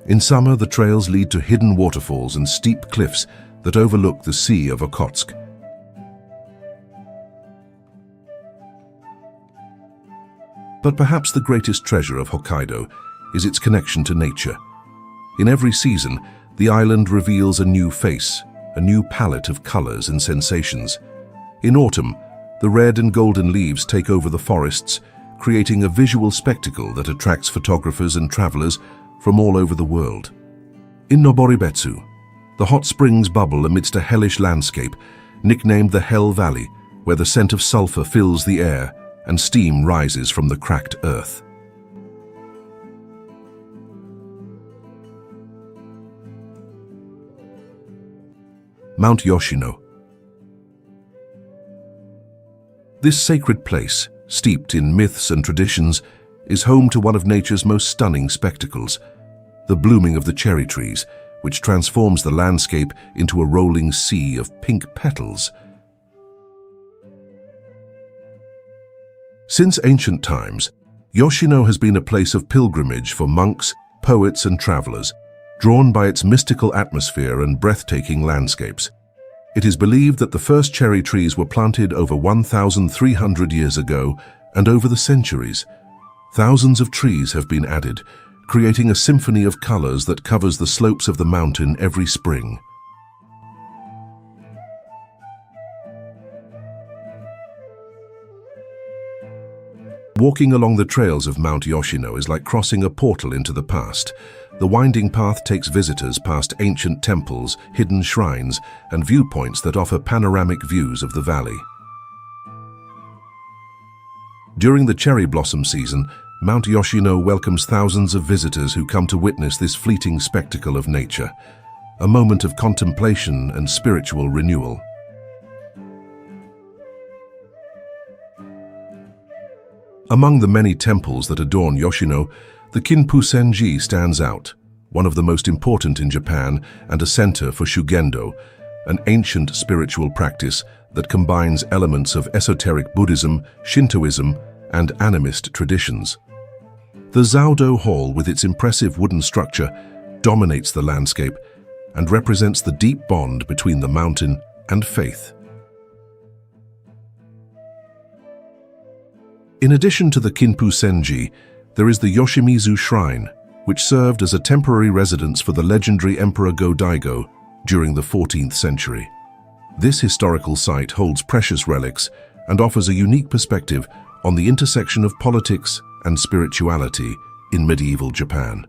In summer, the trails lead to hidden waterfalls and steep cliffs that overlook the Sea of Okhotsk. But perhaps the greatest treasure of Hokkaido is its connection to nature. In every season, the island reveals a new face, a new palette of colors and sensations. In autumn, the red and golden leaves take over the forests, creating a visual spectacle that attracts photographers and travelers from all over the world. In Noboribetsu, the hot springs bubble amidst a hellish landscape, nicknamed the Hell Valley, where the scent of sulfur fills the air and steam rises from the cracked earth. Mount Yoshino. This sacred place, steeped in myths and traditions, is home to one of nature's most stunning spectacles, the blooming of the cherry trees, which transforms the landscape into a rolling sea of pink petals. Since ancient times, Yoshino has been a place of pilgrimage for monks, poets, and travelers, drawn by its mystical atmosphere and breathtaking landscapes. It is believed that the first cherry trees were planted over 1,300 years ago, and over the centuries, thousands of trees have been added, creating a symphony of colors that covers the slopes of the mountain every spring. Walking along the trails of Mount Yoshino is like crossing a portal into the past. The winding path takes visitors past ancient temples, hidden shrines, and viewpoints that offer panoramic views of the valley. During the cherry blossom season, Mount Yoshino welcomes thousands of visitors who come to witness this fleeting spectacle of nature, a moment of contemplation and spiritual renewal. Among the many temples that adorn Yoshino, the Kinpu-senji stands out, one of the most important in Japan and a center for Shugendo, an ancient spiritual practice that combines elements of esoteric Buddhism, Shintoism, and animist traditions. The Zaodo Hall, with its impressive wooden structure, dominates the landscape and represents the deep bond between the mountain and faith. In addition to the Kinpu-senji, there is the Yoshimizu Shrine, which served as a temporary residence for the legendary Emperor Go-Daigo during the 14th century. This historical site holds precious relics and offers a unique perspective on the intersection of politics and spirituality in medieval Japan.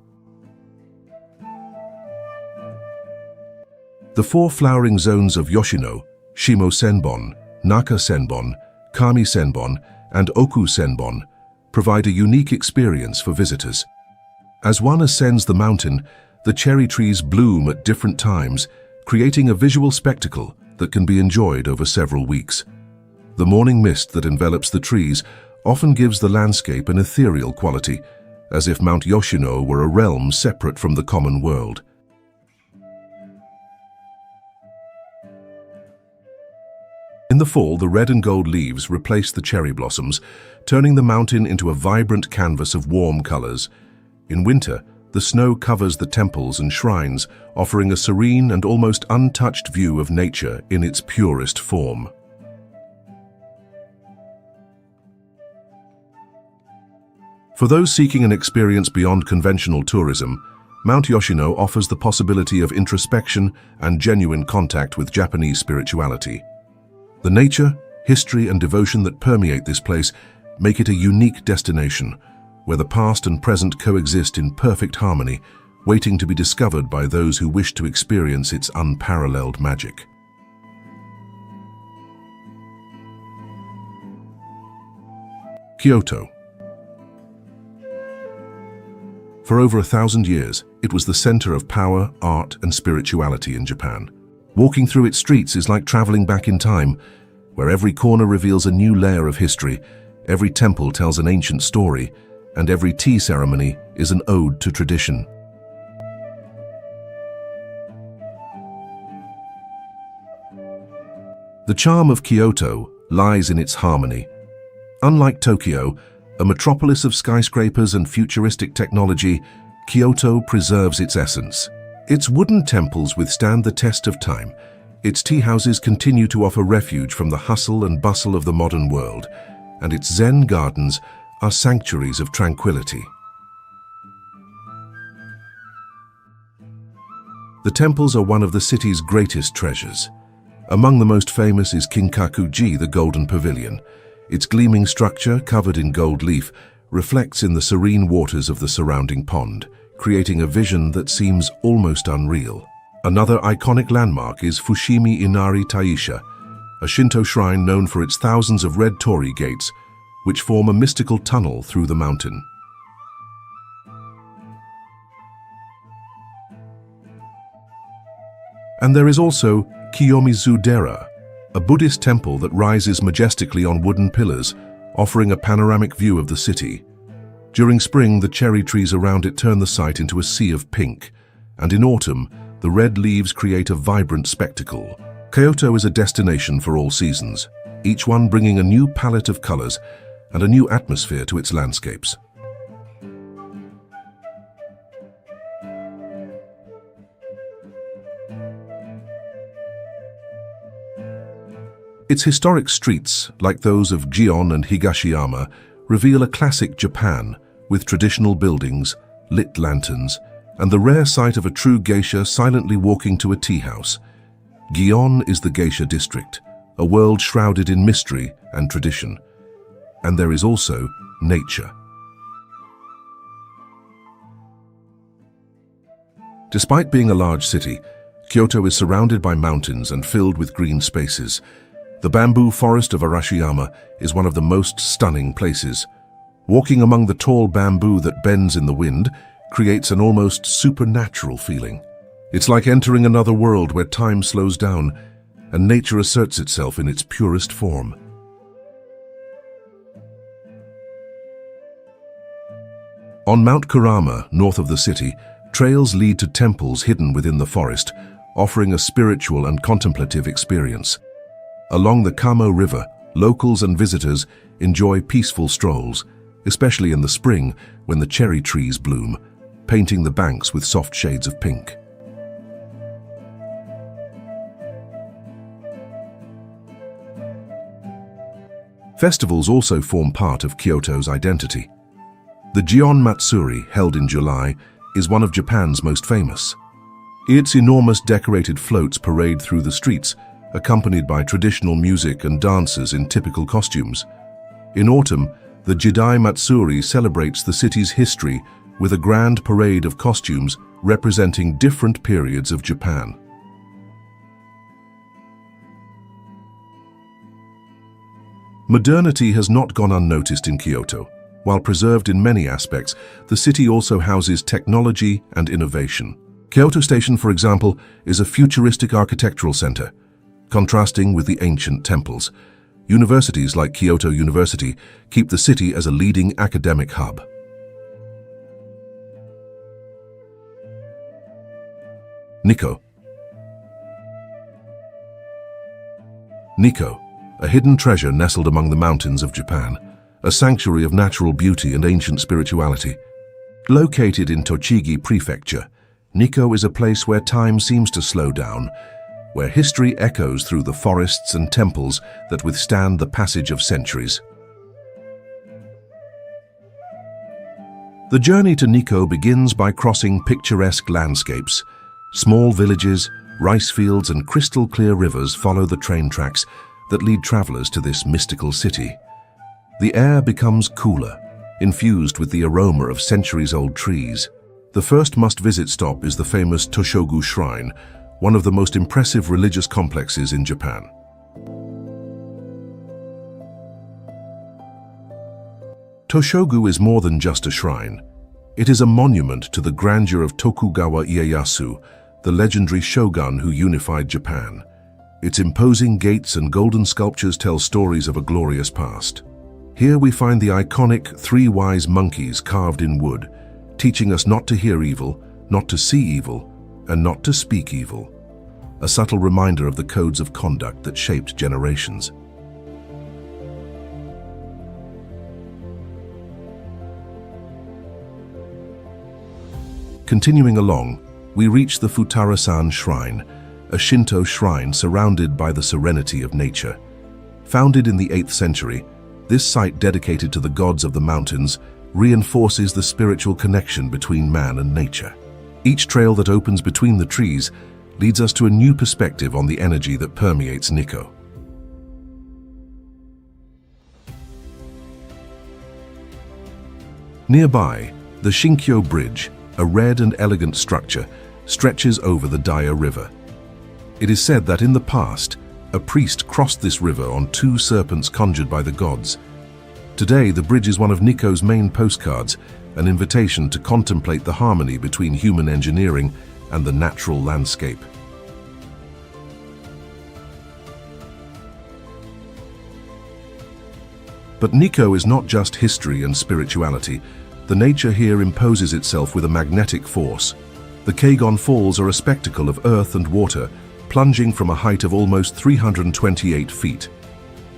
The four flowering zones of Yoshino, Shimo Senbon, Naka Senbon, Kami Senbon, and Oku Senbon, provide a unique experience for visitors. As one ascends the mountain, the cherry trees bloom at different times, creating a visual spectacle that can be enjoyed over several weeks. The morning mist that envelops the trees often gives the landscape an ethereal quality, as if Mount Yoshino were a realm separate from the common world. In the fall, the red and gold leaves replace the cherry blossoms, turning the mountain into a vibrant canvas of warm colors. In winter, the snow covers the temples and shrines, offering a serene and almost untouched view of nature in its purest form. For those seeking an experience beyond conventional tourism, Mount Yoshino offers the possibility of introspection and genuine contact with Japanese spirituality. The nature, history, and devotion that permeate this place make it a unique destination, where the past and present coexist in perfect harmony, waiting to be discovered by those who wish to experience its unparalleled magic. Kyoto. For over 1,000 years, it was the center of power, art, and spirituality in Japan. Walking through its streets is like traveling back in time, where every corner reveals a new layer of history, every temple tells an ancient story, and every tea ceremony is an ode to tradition. The charm of Kyoto lies in its harmony. Unlike Tokyo, a metropolis of skyscrapers and futuristic technology, Kyoto preserves its essence. Its wooden temples withstand the test of time. Its tea houses continue to offer refuge from the hustle and bustle of the modern world, and its Zen gardens are sanctuaries of tranquility. The temples are one of the city's greatest treasures. Among the most famous is Kinkaku-ji, the Golden Pavilion. Its gleaming structure, covered in gold leaf, reflects in the serene waters of the surrounding pond, creating a vision that seems almost unreal. Another iconic landmark is Fushimi Inari Taisha, a Shinto shrine known for its thousands of red torii gates, which form a mystical tunnel through the mountain. And there is also Kiyomizu-dera, a Buddhist temple that rises majestically on wooden pillars, offering a panoramic view of the city. During spring, the cherry trees around it turn the site into a sea of pink, and in autumn, the red leaves create a vibrant spectacle. Kyoto is a destination for all seasons, each one bringing a new palette of colors and a new atmosphere to its landscapes. Its historic streets, like those of Gion and Higashiyama, reveal a classic Japan with traditional buildings, lit lanterns, and the rare sight of a true geisha silently walking to a tea house. Gion is the geisha district, a world shrouded in mystery and tradition. And there is also nature. Despite being a large city, Kyoto is surrounded by mountains and filled with green spaces. The bamboo forest of Arashiyama is one of the most stunning places. Walking among the tall bamboo that bends in the wind creates an almost supernatural feeling. It's like entering another world where time slows down and nature asserts itself in its purest form. On Mount Kurama, north of the city, trails lead to temples hidden within the forest, offering a spiritual and contemplative experience. Along the Kamo River, locals and visitors enjoy peaceful strolls, especially in the spring when the cherry trees bloom, painting the banks with soft shades of pink. Festivals also form part of Kyoto's identity. The Gion Matsuri, held in July, is one of Japan's most famous. Its enormous decorated floats parade through the streets, accompanied by traditional music and dancers in typical costumes. In autumn, the Jidai Matsuri celebrates the city's history with a grand parade of costumes representing different periods of Japan. Modernity has not gone unnoticed in Kyoto. While preserved in many aspects, the city also houses technology and innovation. Kyoto Station, for example, is a futuristic architectural center, contrasting with the ancient temples. Universities like Kyoto University keep the city as a leading academic hub. Nikko. Nikko, a hidden treasure nestled among the mountains of Japan, a sanctuary of natural beauty and ancient spirituality. Located in Tochigi Prefecture, Nikko is a place where time seems to slow down, where history echoes through the forests and temples that withstand the passage of centuries. The journey to Nikko begins by crossing picturesque landscapes. Small villages, rice fields, and crystal-clear rivers follow the train tracks that lead travelers to this mystical city. The air becomes cooler, infused with the aroma of centuries-old trees. The first must-visit stop is the famous Toshogu Shrine, one of the most impressive religious complexes in Japan. Toshogu is more than just a shrine. It is a monument to the grandeur of Tokugawa Ieyasu, the legendary shogun who unified Japan. Its imposing gates and golden sculptures tell stories of a glorious past. Here we find the iconic three wise monkeys carved in wood, teaching us not to hear evil, not to see evil, and not to speak evil. A subtle reminder of the codes of conduct that shaped generations. Continuing along, we reach the Futarasan Shrine, a Shinto shrine surrounded by the serenity of nature. Founded in the 8th century, this site dedicated to the gods of the mountains reinforces the spiritual connection between man and nature. Each trail that opens between the trees leads us to a new perspective on the energy that permeates Nikko. Nearby, the Shinkyo Bridge, a red and elegant structure, stretches over the Daya River. It is said that in the past, a priest crossed this river on 2 serpents conjured by the gods. Today, the bridge is one of Nikko's main postcards, an invitation to contemplate the harmony between human engineering and the natural landscape. But Nikko is not just history and spirituality. The nature here imposes itself with a magnetic force. The Keigon Falls are a spectacle of earth and water, plunging from a height of almost 328 feet.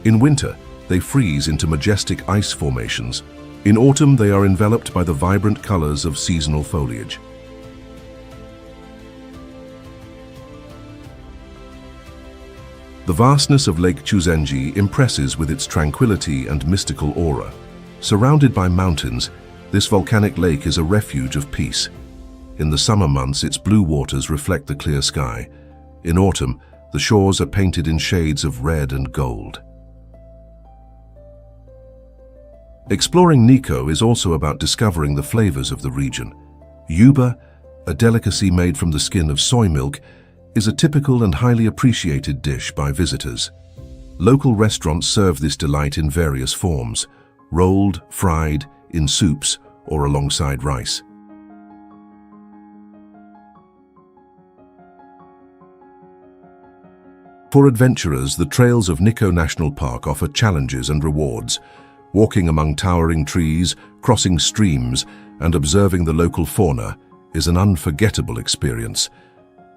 In winter, they freeze into majestic ice formations. In autumn, they are enveloped by the vibrant colors of seasonal foliage. The vastness of Lake Chuzenji impresses with its tranquility and mystical aura. Surrounded by mountains, this volcanic lake is a refuge of peace. In the summer months, its blue waters reflect the clear sky. In autumn, the shores are painted in shades of red and gold. Exploring Nikko is also about discovering the flavors of the region. Yuba, a delicacy made from the skin of soy milk, is a typical and highly appreciated dish by visitors. Local restaurants serve this delight in various forms: rolled, fried, in soups, or alongside rice. For adventurers, the trails of Nikko National Park offer challenges and rewards. Walking among towering trees, crossing streams, and observing the local fauna is an unforgettable experience.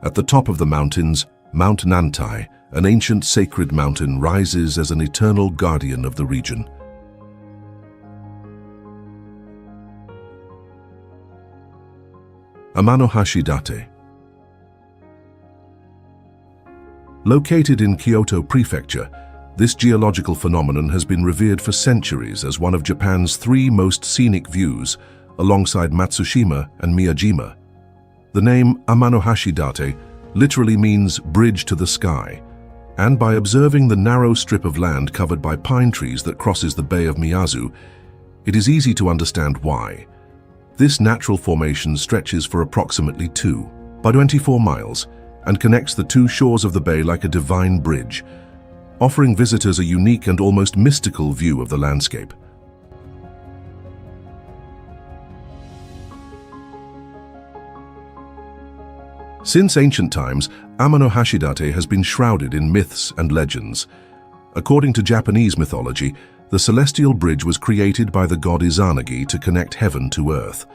At the top of the mountains, Mount Nantai, an ancient sacred mountain, rises as an eternal guardian of the region. Amanohashi Date. Located in Kyoto Prefecture, this geological phenomenon has been revered for centuries as one of Japan's three most scenic views, alongside Matsushima and Miyajima. The name Amanohashi Date literally means bridge to the sky, and by observing the narrow strip of land covered by pine trees that crosses the Bay of Miyazu, it is easy to understand why. This natural formation stretches for approximately 2.24 miles and connects the two shores of the bay like a divine bridge, offering visitors a unique and almost mystical view of the landscape. Since ancient times, Amanohashi Date has been shrouded in myths and legends. According to Japanese mythology, the celestial bridge was created by the god Izanagi to connect heaven to earth.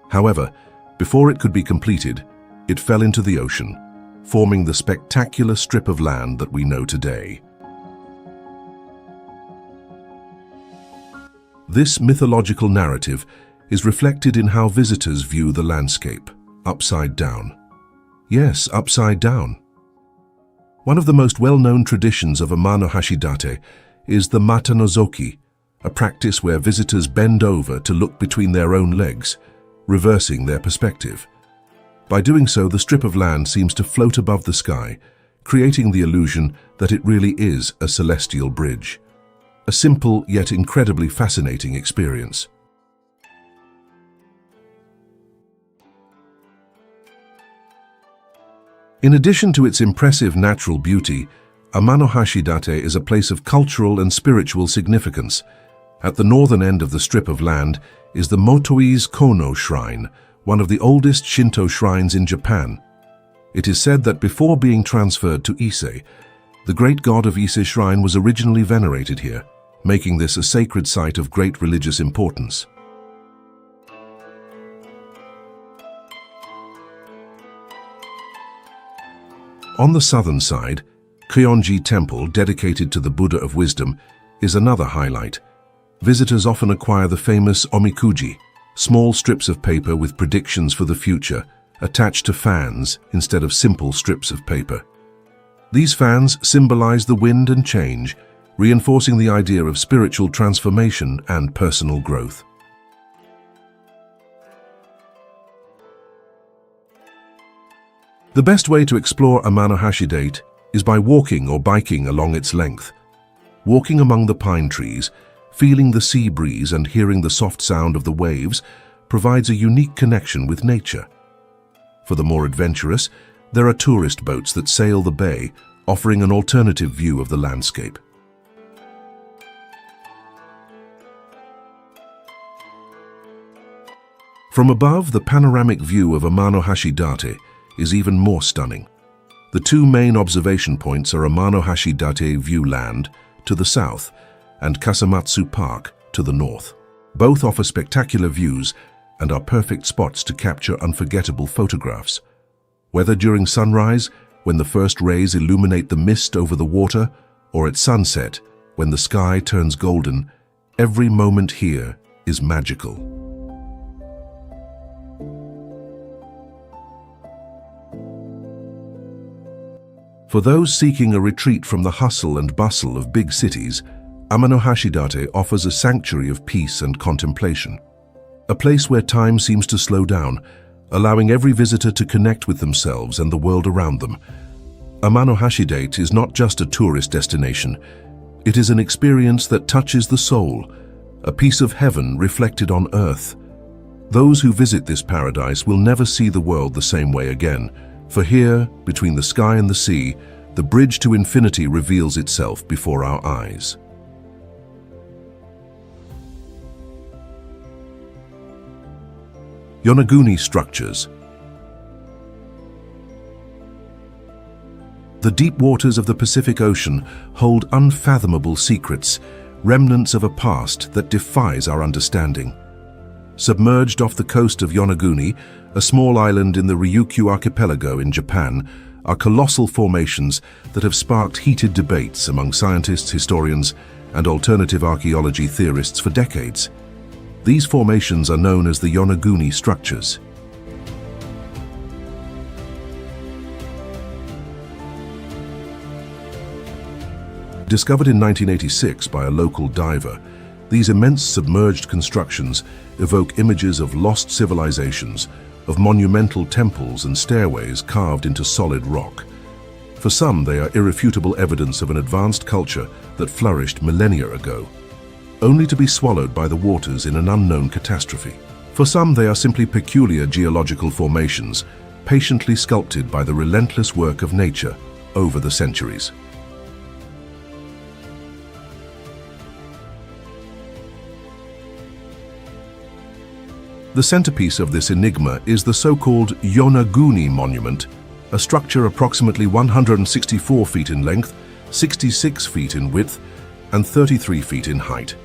However, before it could be completed, it fell into the ocean, forming the spectacular strip of land that we know today. This mythological narrative is reflected in how visitors view the landscape, upside down. Yes, upside down. One of the most well-known traditions of Amanohashi Date is the Matanozoki, a practice where visitors bend over to look between their own legs, reversing their perspective. By doing so, the strip of land seems to float above the sky, creating the illusion that it really is a celestial bridge. A simple yet incredibly fascinating experience. In addition to its impressive natural beauty, Amanohashi Date is a place of cultural and spiritual significance. At the northern end of the strip of land is the Motoi's Kono Shrine, one of the oldest Shinto shrines in Japan. It is said that before being transferred to Ise, the great god of Ise Shrine was originally venerated here, making this a sacred site of great religious importance. On the southern side, Kyeonji Temple, dedicated to the Buddha of Wisdom, is another highlight. Visitors often acquire the famous omikuji, small strips of paper with predictions for the future, attached to fans instead of simple strips of paper. These fans symbolize the wind and change, reinforcing the idea of spiritual transformation and personal growth. The best way to explore Amanohashi Date is by walking or biking along its length. Walking among the pine trees, feeling the sea breeze and hearing the soft sound of the waves provides a unique connection with nature. For the more adventurous, there are tourist boats that sail the bay, offering an alternative view of the landscape. From above, the panoramic view of Amanohashi Date is even more stunning. The two main observation points are Amanohashi Date View Land to the south and Kasamatsu Park to the north. Both offer spectacular views and are perfect spots to capture unforgettable photographs. Whether during sunrise, when the first rays illuminate the mist over the water, or at sunset, when the sky turns golden, every moment here is magical. For those seeking a retreat from the hustle and bustle of big cities, Amanohashi Date offers a sanctuary of peace and contemplation. A place where time seems to slow down, allowing every visitor to connect with themselves and the world around them. Amanohashi Date is not just a tourist destination. It is an experience that touches the soul, a piece of heaven reflected on earth. Those who visit this paradise will never see the world the same way again. For here, between the sky and the sea, the bridge to infinity reveals itself before our eyes. Yonaguni structures. The deep waters of the Pacific Ocean hold unfathomable secrets, remnants of a past that defies our understanding. Submerged off the coast of Yonaguni, a small island in the Ryukyu archipelago in Japan, are colossal formations that have sparked heated debates among scientists, historians, and alternative archaeology theorists for decades. These formations are known as the Yonaguni structures. Discovered in 1986 by a local diver, these immense submerged constructions evoke images of lost civilizations, of monumental temples and stairways carved into solid rock. For some, they are irrefutable evidence of an advanced culture that flourished millennia ago, only to be swallowed by the waters in an unknown catastrophe. For some, they are simply peculiar geological formations, patiently sculpted by the relentless work of nature over the centuries. The centerpiece of this enigma is the so-called Yonaguni monument, a structure approximately 164 feet in length, 66 feet in width, and 33 feet in height.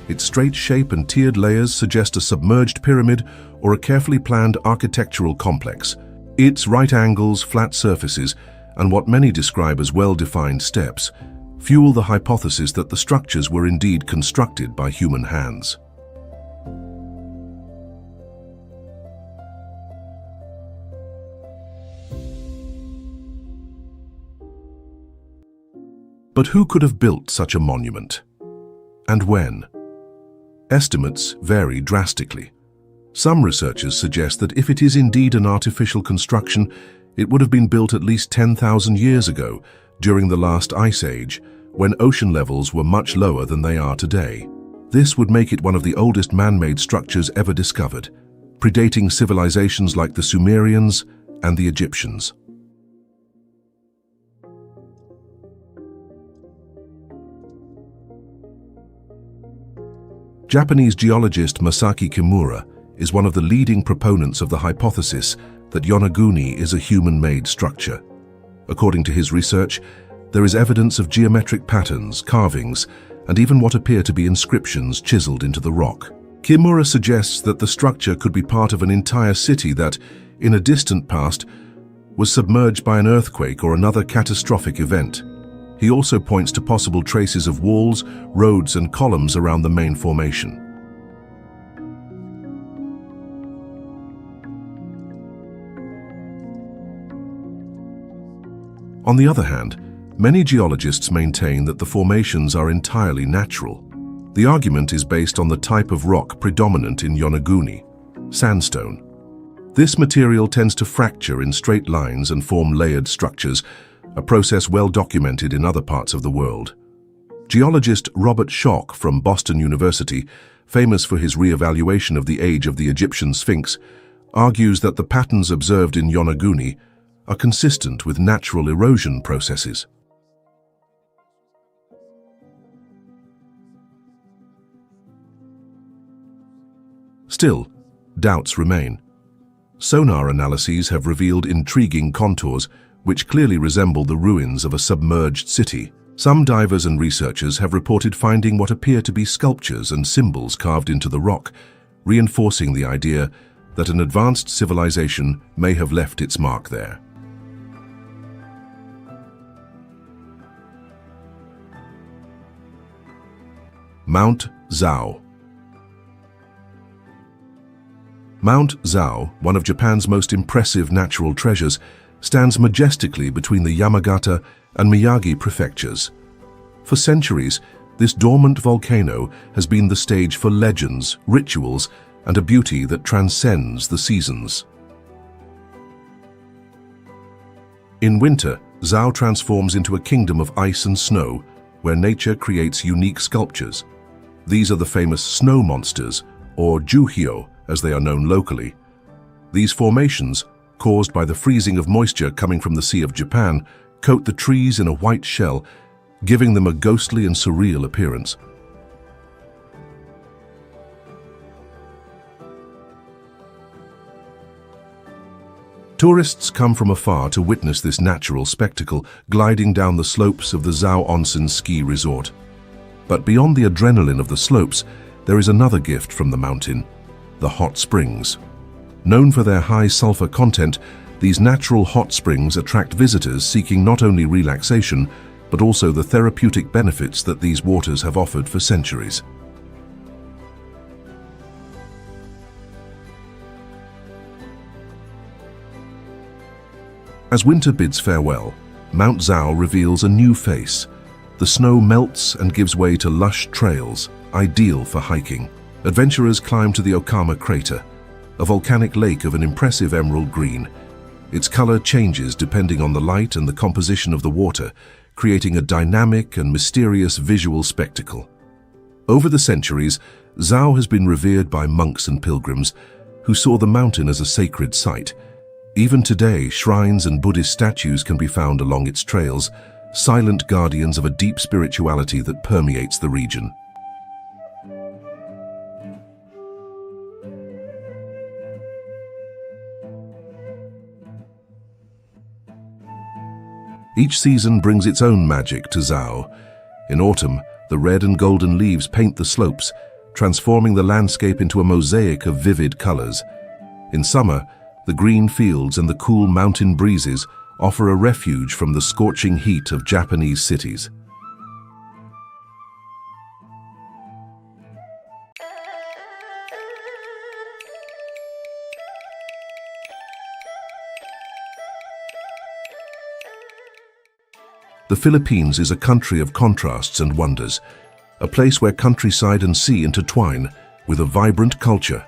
Its straight shape and tiered layers suggest a submerged pyramid or a carefully planned architectural complex. Its right angles, flat surfaces, and what many describe as well-defined steps fuel the hypothesis that the structures were indeed constructed by human hands. But who could have built such a monument? And when? Estimates vary drastically. Some researchers suggest that if it is indeed an artificial construction, it would have been built at least 10,000 years ago, during the last ice age, when ocean levels were much lower than they are today. This would make it one of the oldest man-made structures ever discovered, predating civilizations like the Sumerians and the Egyptians. Japanese geologist Masaki Kimura is one of the leading proponents of the hypothesis that Yonaguni is a human-made structure. According to his research, there is evidence of geometric patterns, carvings, and even what appear to be inscriptions chiseled into the rock. Kimura suggests that the structure could be part of an entire city that, in a distant past, was submerged by an earthquake or another catastrophic event. He also points to possible traces of walls, roads, and columns around the main formation. On the other hand, many geologists maintain that the formations are entirely natural. The argument is based on the type of rock predominant in Yonaguni, sandstone. This material tends to fracture in straight lines and form layered structures, a process well documented in other parts of the world. Geologist Robert Schoch from Boston University, famous for his re-evaluation of the age of the Egyptian Sphinx, argues that the patterns observed in Yonaguni are consistent with natural erosion processes. Still, doubts remain. Sonar analyses have revealed intriguing contours which clearly resemble the ruins of a submerged city. Some divers and researchers have reported finding what appear to be sculptures and symbols carved into the rock, reinforcing the idea that an advanced civilization may have left its mark there. Mount Zhao. Mount Zhao, one of Japan's most impressive natural treasures, stands majestically between the Yamagata and Miyagi prefectures. For centuries, this dormant volcano has been the stage for legends, rituals, and a beauty that transcends the seasons. In winter, Zhao transforms into a kingdom of ice and snow, where nature creates unique sculptures. These are the famous snow monsters, or Juhyo, as they are known locally. These formations, caused by the freezing of moisture coming from the Sea of Japan, coat the trees in a white shell, giving them a ghostly and surreal appearance. Tourists come from afar to witness this natural spectacle, gliding down the slopes of the Zhao Onsen ski resort. But beyond the adrenaline of the slopes, there is another gift from the mountain: the hot springs. Known for their high sulfur content, these natural hot springs attract visitors seeking not only relaxation, but also the therapeutic benefits that these waters have offered for centuries. As winter bids farewell, Mount Zhao reveals a new face. The snow melts and gives way to lush trails, ideal for hiking. Adventurers climb to the Okama crater, a volcanic lake of an impressive emerald green. Its color changes depending on the light and the composition of the water, creating a dynamic and mysterious visual spectacle. Over the centuries, Zhao has been revered by monks and pilgrims who saw the mountain as a sacred site. Even today, shrines and Buddhist statues can be found along its trails, silent guardians of a deep spirituality that permeates the region. Each season brings its own magic to Zhao. In autumn, the red and golden leaves paint the slopes, transforming the landscape into a mosaic of vivid colors. In summer, the green fields and the cool mountain breezes offer a refuge from the scorching heat of Japanese cities. The Philippines is a country of contrasts and wonders, a place where countryside and sea intertwine with a vibrant culture,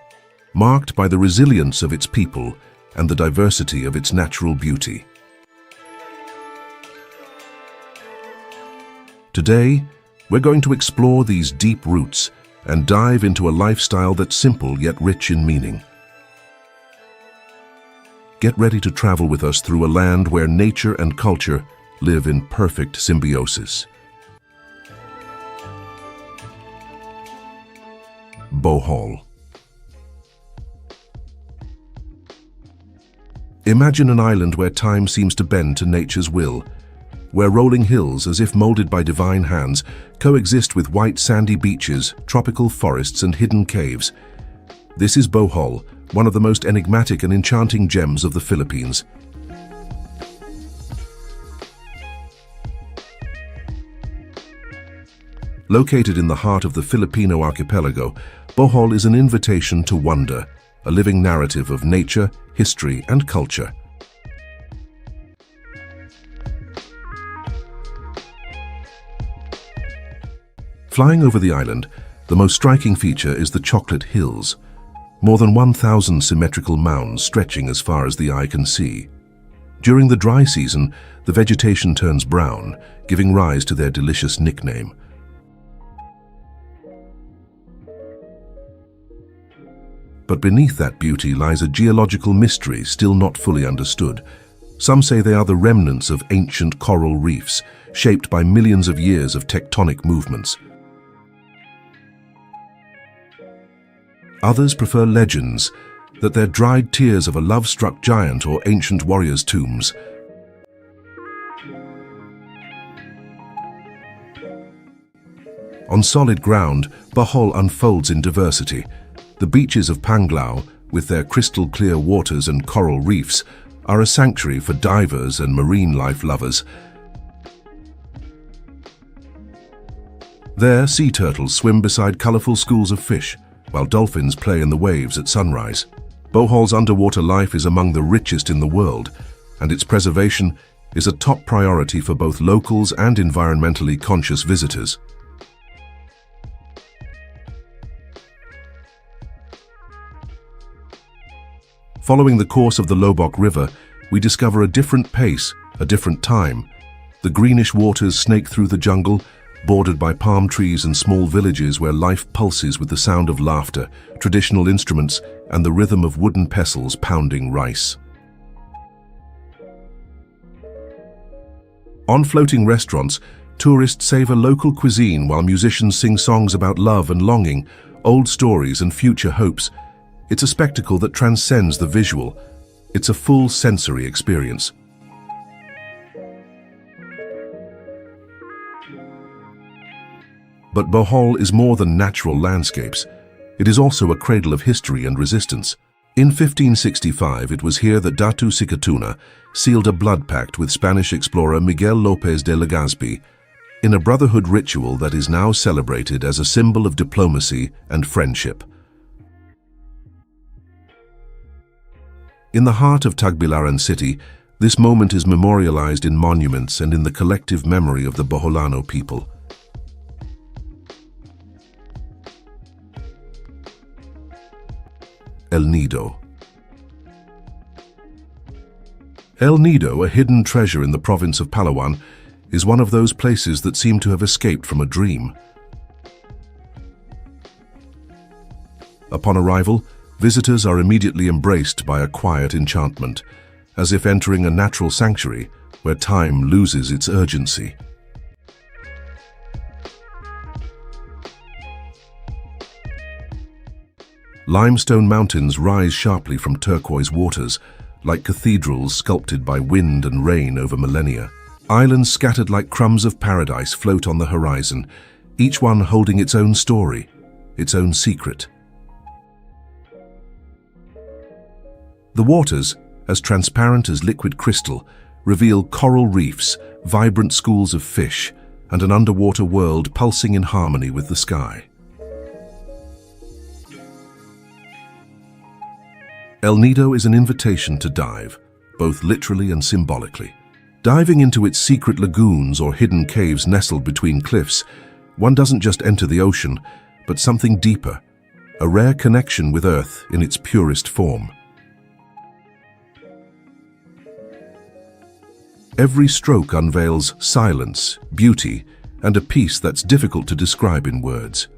marked by the resilience of its people and the diversity of its natural beauty. Today, we're going to explore these deep roots and dive into a lifestyle that's simple yet rich in meaning. Get ready to travel with us through a land where nature and culture live in perfect symbiosis. Bohol. Imagine an island where time seems to bend to nature's will, where rolling hills, as if molded by divine hands, coexist with white sandy beaches, tropical forests, and hidden caves. This is Bohol, one of the most enigmatic and enchanting gems of the Philippines. Located in the heart of the Filipino archipelago, Bohol is an invitation to wonder, a living narrative of nature, history, and culture. Flying over the island, the most striking feature is the Chocolate Hills, more than 1,000 symmetrical mounds stretching as far as the eye can see. During the dry season, the vegetation turns brown, giving rise to their delicious nickname. But beneath that beauty lies a geological mystery still not fully understood. Some say they are the remnants of ancient coral reefs, shaped by millions of years of tectonic movements. Others prefer legends, that they're dried tears of a love-struck giant or ancient warriors' tombs. On solid ground, Bohol unfolds in diversity. The beaches of Panglao, with their crystal-clear waters and coral reefs, are a sanctuary for divers and marine life lovers. There, sea turtles swim beside colorful schools of fish, while dolphins play in the waves at sunrise. Bohol's underwater life is among the richest in the world, and its preservation is a top priority for both locals and environmentally conscious visitors. Following the course of the Lobok River, we discover a different pace, a different time. The greenish waters snake through the jungle, bordered by palm trees and small villages where life pulses with the sound of laughter, traditional instruments, and the rhythm of wooden pestles pounding rice. On floating restaurants, tourists savor local cuisine while musicians sing songs about love and longing, old stories and future hopes. It's a spectacle that transcends the visual, It's a full sensory experience. But Bohol is more than natural landscapes. It is also a cradle of history and resistance. In 1565, it was here that Datu Sikatuna sealed a blood pact with Spanish explorer Miguel López de Legazpi in a brotherhood ritual that is now celebrated as a symbol of diplomacy and friendship. In the heart of Tagbilaran city, this moment is memorialized in monuments and in the collective memory of the Boholano people. El Nido. El Nido, a hidden treasure in the province of Palawan, is one of those places that seem to have escaped from a dream. Upon arrival, visitors are immediately embraced by a quiet enchantment, as if entering a natural sanctuary where time loses its urgency. Limestone mountains rise sharply from turquoise waters, like cathedrals sculpted by wind and rain over millennia. Islands scattered like crumbs of paradise float on the horizon, each one holding its own story, its own secret. The waters, as transparent as liquid crystal, reveal coral reefs, vibrant schools of fish, and an underwater world pulsing in harmony with the sky. El Nido is an invitation to dive, both literally and symbolically. Diving into its secret lagoons or hidden caves nestled between cliffs, one doesn't just enter the ocean, but something deeper, a rare connection with Earth in its purest form. Every stroke unveils silence, beauty, and a peace that's difficult to describe in words.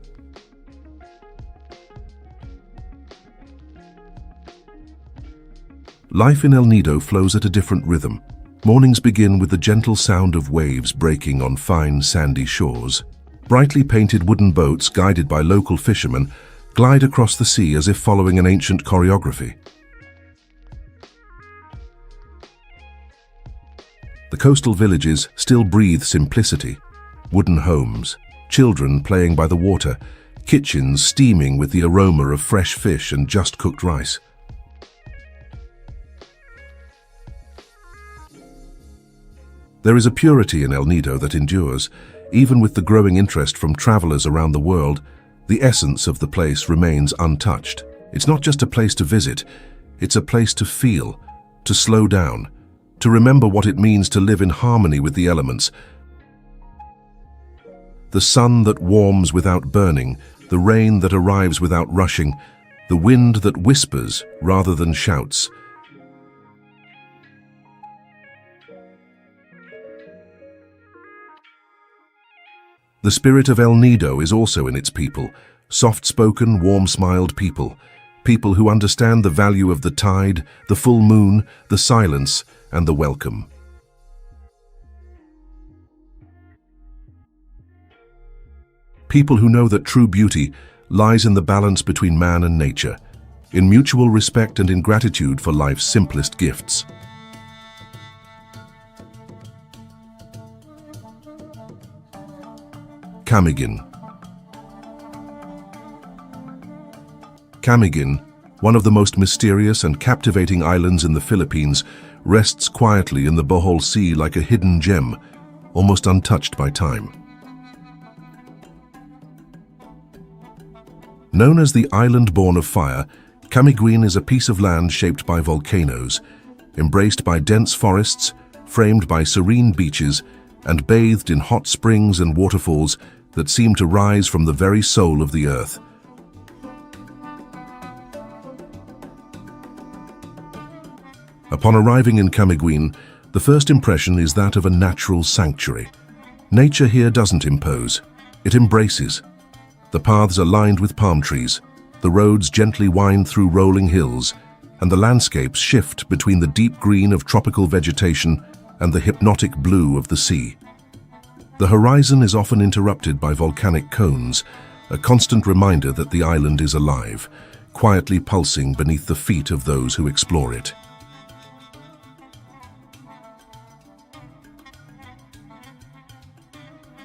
Life in El Nido flows at a different rhythm. Mornings begin with the gentle sound of waves breaking on fine, sandy shores. Brightly painted wooden boats, guided by local fishermen, glide across the sea as if following an ancient choreography. The coastal villages still breathe simplicity. Wooden homes, children playing by the water, kitchens steaming with the aroma of fresh fish and just cooked rice. There is a purity in El Nido that endures. Even with the growing interest from travelers around the world, the essence of the place remains untouched. It's not just a place to visit, it's a place to feel, to slow down, to remember what it means to live in harmony with the elements. The sun that warms without burning, the rain that arrives without rushing, the wind that whispers rather than shouts. The spirit of El Nido is also in its people, soft-spoken, warm-smiled people, people who understand the value of the tide, the full moon, the silence, and the welcome. People who know that true beauty lies in the balance between man and nature, in mutual respect and in gratitude for life's simplest gifts. Camiguin. Camiguin, one of the most mysterious and captivating islands in the Philippines, rests quietly in the Bohol Sea like a hidden gem, almost untouched by time. Known as the island born of fire, Camiguin is a piece of land shaped by volcanoes, embraced by dense forests, framed by serene beaches, and bathed in hot springs and waterfalls that seem to rise from the very soul of the earth. Upon arriving in Camiguin, the first impression is that of a natural sanctuary. Nature here doesn't impose, it embraces. The paths are lined with palm trees, the roads gently wind through rolling hills, and the landscapes shift between the deep green of tropical vegetation and the hypnotic blue of the sea. The horizon is often interrupted by volcanic cones, a constant reminder that the island is alive, quietly pulsing beneath the feet of those who explore it.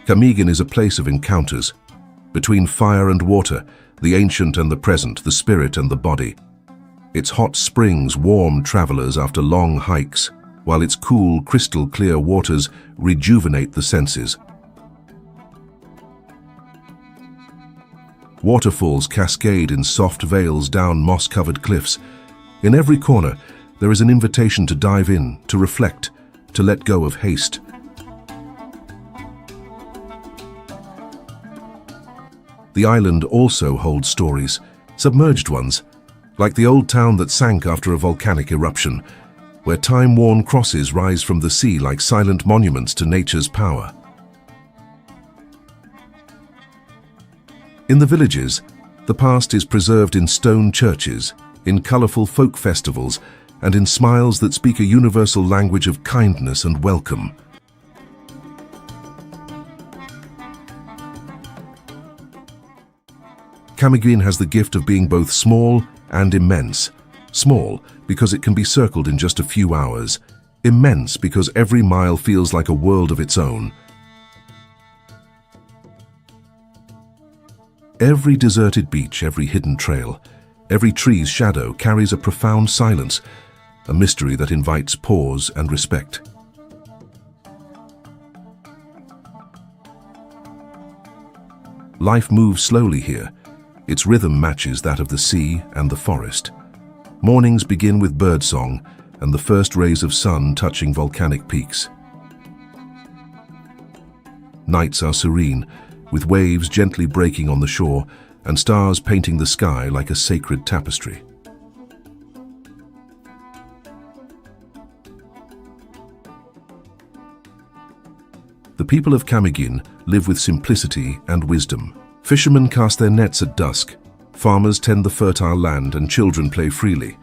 Camiguin is a place of encounters. Between fire and water, the ancient and the present, the spirit and the body. Its hot springs warm travelers after long hikes, while its cool, crystal-clear waters rejuvenate the senses. Waterfalls cascade in soft veils down moss-covered cliffs. In every corner, there is an invitation to dive in, to reflect, to let go of haste. The island also holds stories, submerged ones, like the old town that sank after a volcanic eruption, where time-worn crosses rise from the sea like silent monuments to nature's power. In the villages, the past is preserved in stone churches, in colorful folk festivals, and in smiles that speak a universal language of kindness and welcome. Camiguin has the gift of being both small and immense. Small because it can be circled in just a few hours. Immense because every mile feels like a world of its own. Every deserted beach, every hidden trail, every tree's shadow carries a profound silence, a mystery that invites pause and respect. Life moves slowly here. Its rhythm matches that of the sea and the forest. Mornings begin with birdsong and the first rays of sun touching volcanic peaks. Nights are serene, with waves gently breaking on the shore and stars painting the sky like a sacred tapestry. The people of Camiguin live with simplicity and wisdom. Fishermen cast their nets at dusk, farmers tend the fertile land, and children play freely.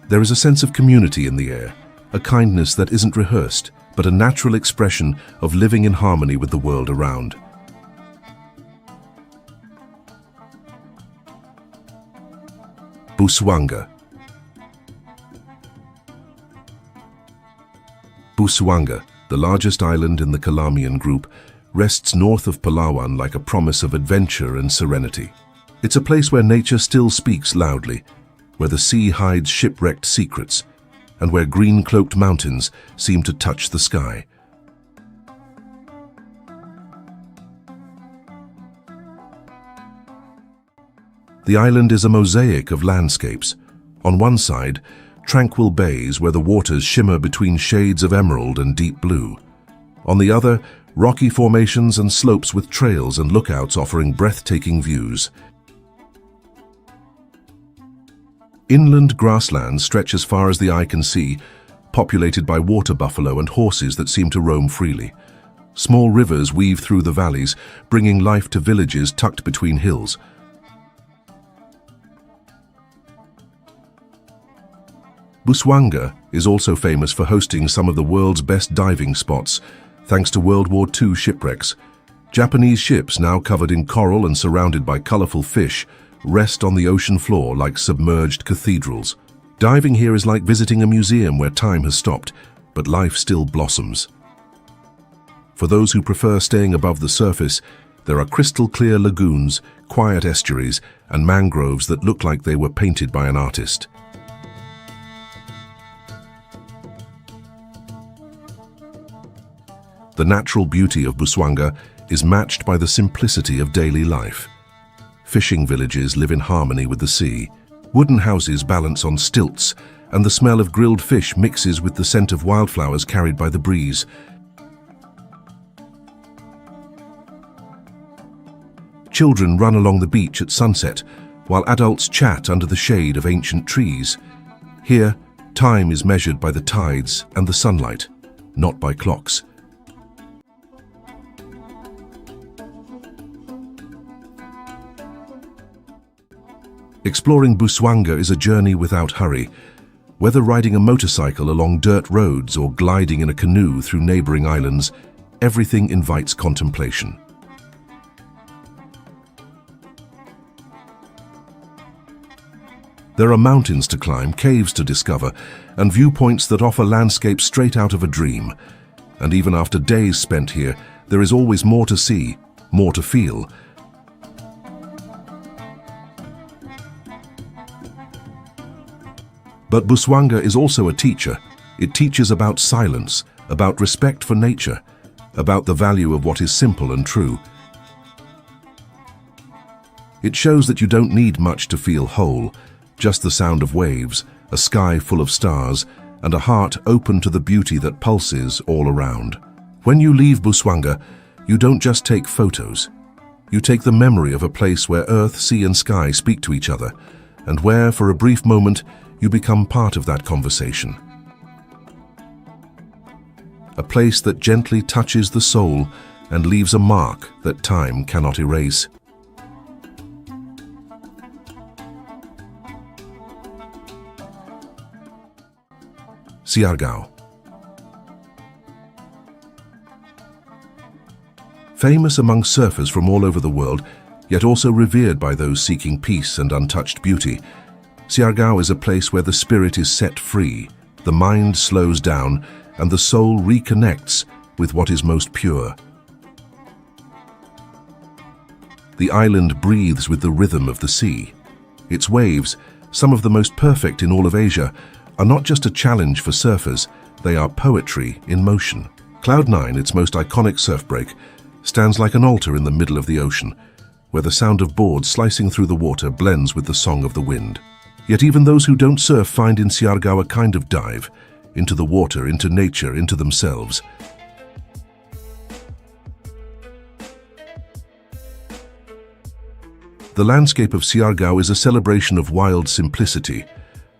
There is a sense of community in the air, a kindness that isn't rehearsed, but a natural expression of living in harmony with the world around. Busuanga. Busuanga, the largest island in the Calamian group, rests north of Palawan like a promise of adventure and serenity. It's a place where nature still speaks loudly, where the sea hides shipwrecked secrets, and where green-cloaked mountains seem to touch the sky. The island is a mosaic of landscapes. On one side, tranquil bays where the waters shimmer between shades of emerald and deep blue. On the other, rocky formations and slopes with trails and lookouts offering breathtaking views. Inland grasslands stretch as far as the eye can see, populated by water buffalo and horses that seem to roam freely. Small rivers weave through the valleys, bringing life to villages tucked between hills. Busuanga is also famous for hosting some of the world's best diving spots, thanks to World War II shipwrecks. Japanese ships, now covered in coral and surrounded by colorful fish, rest on the ocean floor like submerged cathedrals. Diving here is like visiting a museum where time has stopped, but life still blossoms. For those who prefer staying above the surface, there are crystal-clear lagoons, quiet estuaries, and mangroves that look like they were painted by an artist. The natural beauty of Busuanga is matched by the simplicity of daily life. Fishing villages live in harmony with the sea. Wooden houses balance on stilts, and the smell of grilled fish mixes with the scent of wildflowers carried by the breeze. Children run along the beach at sunset, while adults chat under the shade of ancient trees. Here, time is measured by the tides and the sunlight, not by clocks. Exploring Busuanga is a journey without hurry. Whether riding a motorcycle along dirt roads or gliding in a canoe through neighboring islands, everything invites contemplation. There are mountains to climb, caves to discover, and viewpoints that offer landscapes straight out of a dream. And even after days spent here, there is always more to see, more to feel. But Busuanga is also a teacher. It teaches about silence, about respect for nature, about the value of what is simple and true. It shows that you don't need much to feel whole, just the sound of waves, a sky full of stars, and a heart open to the beauty that pulses all around. When you leave Busuanga, you don't just take photos. You take the memory of a place where earth, sea, and sky speak to each other, and where, for a brief moment, you become part of that conversation. A place that gently touches the soul and leaves a mark that time cannot erase. Siargao. Famous among surfers from all over the world, yet also revered by those seeking peace and untouched beauty, Siargao is a place where the spirit is set free, the mind slows down, and the soul reconnects with what is most pure. The island breathes with the rhythm of the sea. Its waves, some of the most perfect in all of Asia, are not just a challenge for surfers, they are poetry in motion. Cloud 9, its most iconic surf break, stands like an altar in the middle of the ocean, where the sound of boards slicing through the water blends with the song of the wind. Yet even those who don't surf find in Siargao a kind of dive, into the water, into nature, into themselves. The landscape of Siargao is a celebration of wild simplicity.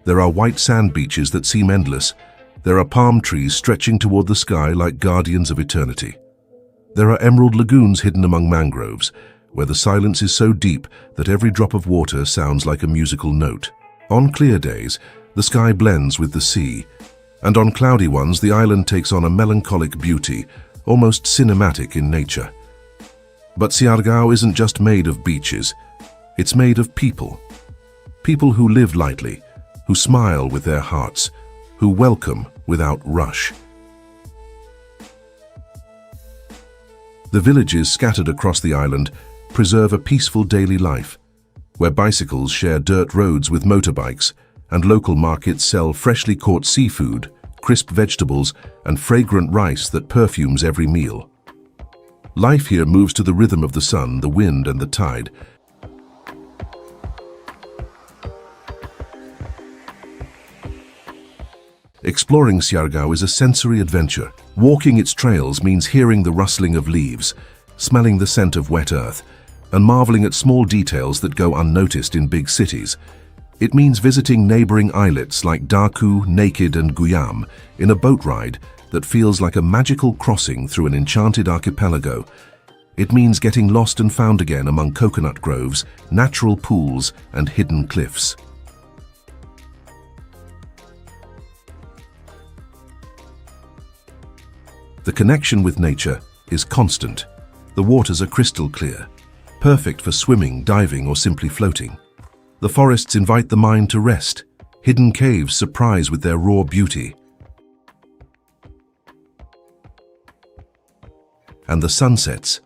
There are white sand beaches that seem endless. There are palm trees stretching toward the sky like guardians of eternity. There are emerald lagoons hidden among mangroves, where the silence is so deep that every drop of water sounds like a musical note. On clear days, the sky blends with the sea, and on cloudy ones, the island takes on a melancholic beauty, almost cinematic in nature. But Siargao isn't just made of beaches. It's made of people. People who live lightly, who smile with their hearts, who welcome without rush. The villages scattered across the island preserve a peaceful daily life, where bicycles share dirt roads with motorbikes, and local markets sell freshly caught seafood, crisp vegetables, and fragrant rice that perfumes every meal. Life here moves to the rhythm of the sun, the wind, and the tide. Exploring Siargao is a sensory adventure. Walking its trails means hearing the rustling of leaves, smelling the scent of wet earth, and marveling at small details that go unnoticed in big cities. It means visiting neighboring islets like Daku, Naked, and Guyam in a boat ride that feels like a magical crossing through an enchanted archipelago. It means getting lost and found again among coconut groves, natural pools, and hidden cliffs. The connection with nature is constant. The waters are crystal clear, perfect for swimming, diving, or simply floating. The forests invite the mind to rest. Hidden caves surprise with their raw beauty. And the sunsets.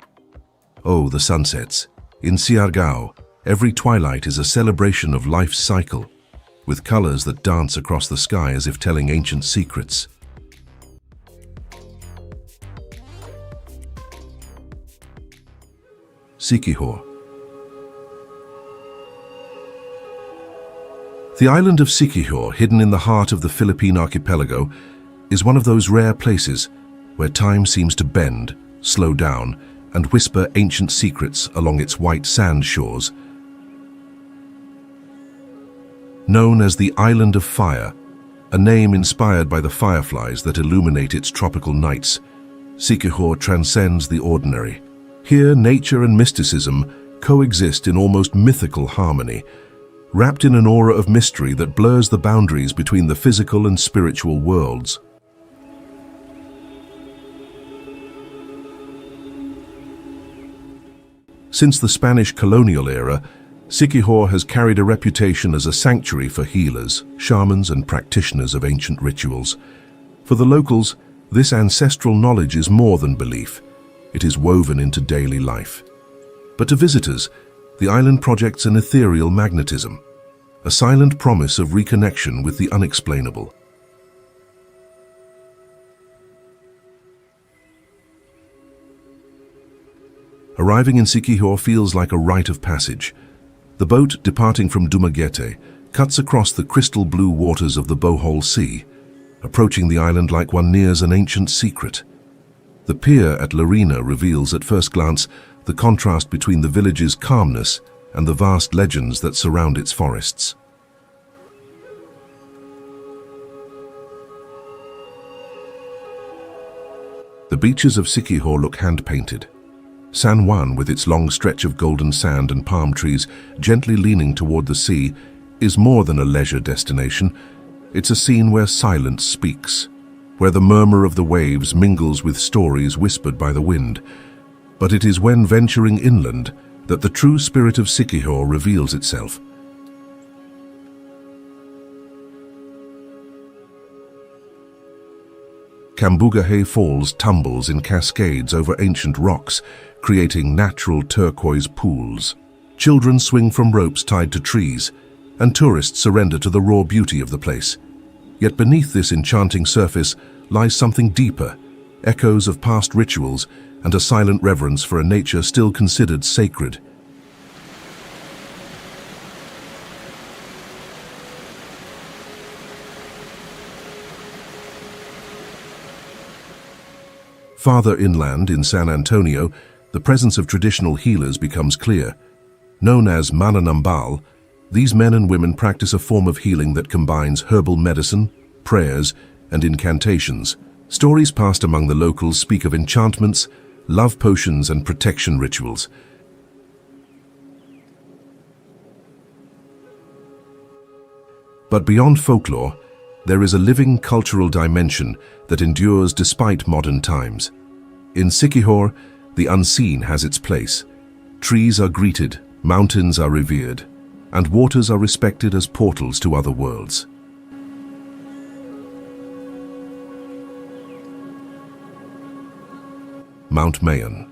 Oh, the sunsets. In Siargao, every twilight is a celebration of life's cycle, with colors that dance across the sky as if telling ancient secrets. Siquijor. The island of Siquijor, hidden in the heart of the Philippine archipelago, is one of those rare places where time seems to bend, slow down, and whisper ancient secrets along its white sand shores. Known as the Island of Fire, a name inspired by the fireflies that illuminate its tropical nights, Siquijor transcends the ordinary. Here, nature and mysticism coexist in almost mythical harmony, wrapped in an aura of mystery that blurs the boundaries between the physical and spiritual worlds. Since the Spanish colonial era, Sikihor has carried a reputation as a sanctuary for healers, shamans, and practitioners of ancient rituals. For the locals, this ancestral knowledge is more than belief. It is woven into daily life. But to visitors, the island projects an ethereal magnetism, a silent promise of reconnection with the unexplainable. Arriving in Sikihor feels like a rite of passage. The boat, departing from Dumaguete, cuts across the crystal blue waters of the Bohol Sea, approaching the island like one nears an ancient secret. The pier at Larina reveals at first glance the contrast between the village's calmness and the vast legends that surround its forests. The beaches of Sikihor look hand-painted. San Juan, with its long stretch of golden sand and palm trees gently leaning toward the sea, is more than a leisure destination. It's a scene where silence speaks, where the murmur of the waves mingles with stories whispered by the wind. But it is when venturing inland that the true spirit of Sikihor reveals itself. Cambugahe Falls tumbles in cascades over ancient rocks, creating natural turquoise pools. Children swing from ropes tied to trees, and tourists surrender to the raw beauty of the place. Yet beneath this enchanting surface lies something deeper, echoes of past rituals and a silent reverence for a nature still considered sacred. Farther inland in San Antonio, the presence of traditional healers becomes clear. Known as mananambal, these men and women practice a form of healing that combines herbal medicine, prayers, and incantations. Stories passed among the locals speak of enchantments, love potions, and protection rituals. But beyond folklore, there is a living cultural dimension that endures despite modern times. In Sikihor, the unseen has its place. Trees are greeted, mountains are revered, and waters are respected as portals to other worlds. Mount Mayon.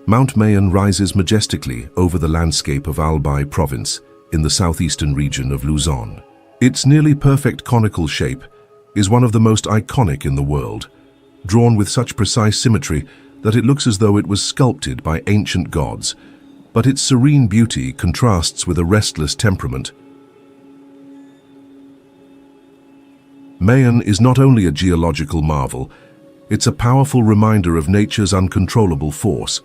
Mount Mayon rises majestically over the landscape of Albay province in the southeastern region of Luzon. Its nearly perfect conical shape is one of the most iconic in the world, drawn with such precise symmetry that it looks as though it was sculpted by ancient gods, but its serene beauty contrasts with a restless temperament. Mayon is not only a geological marvel, it's a powerful reminder of nature's uncontrollable force.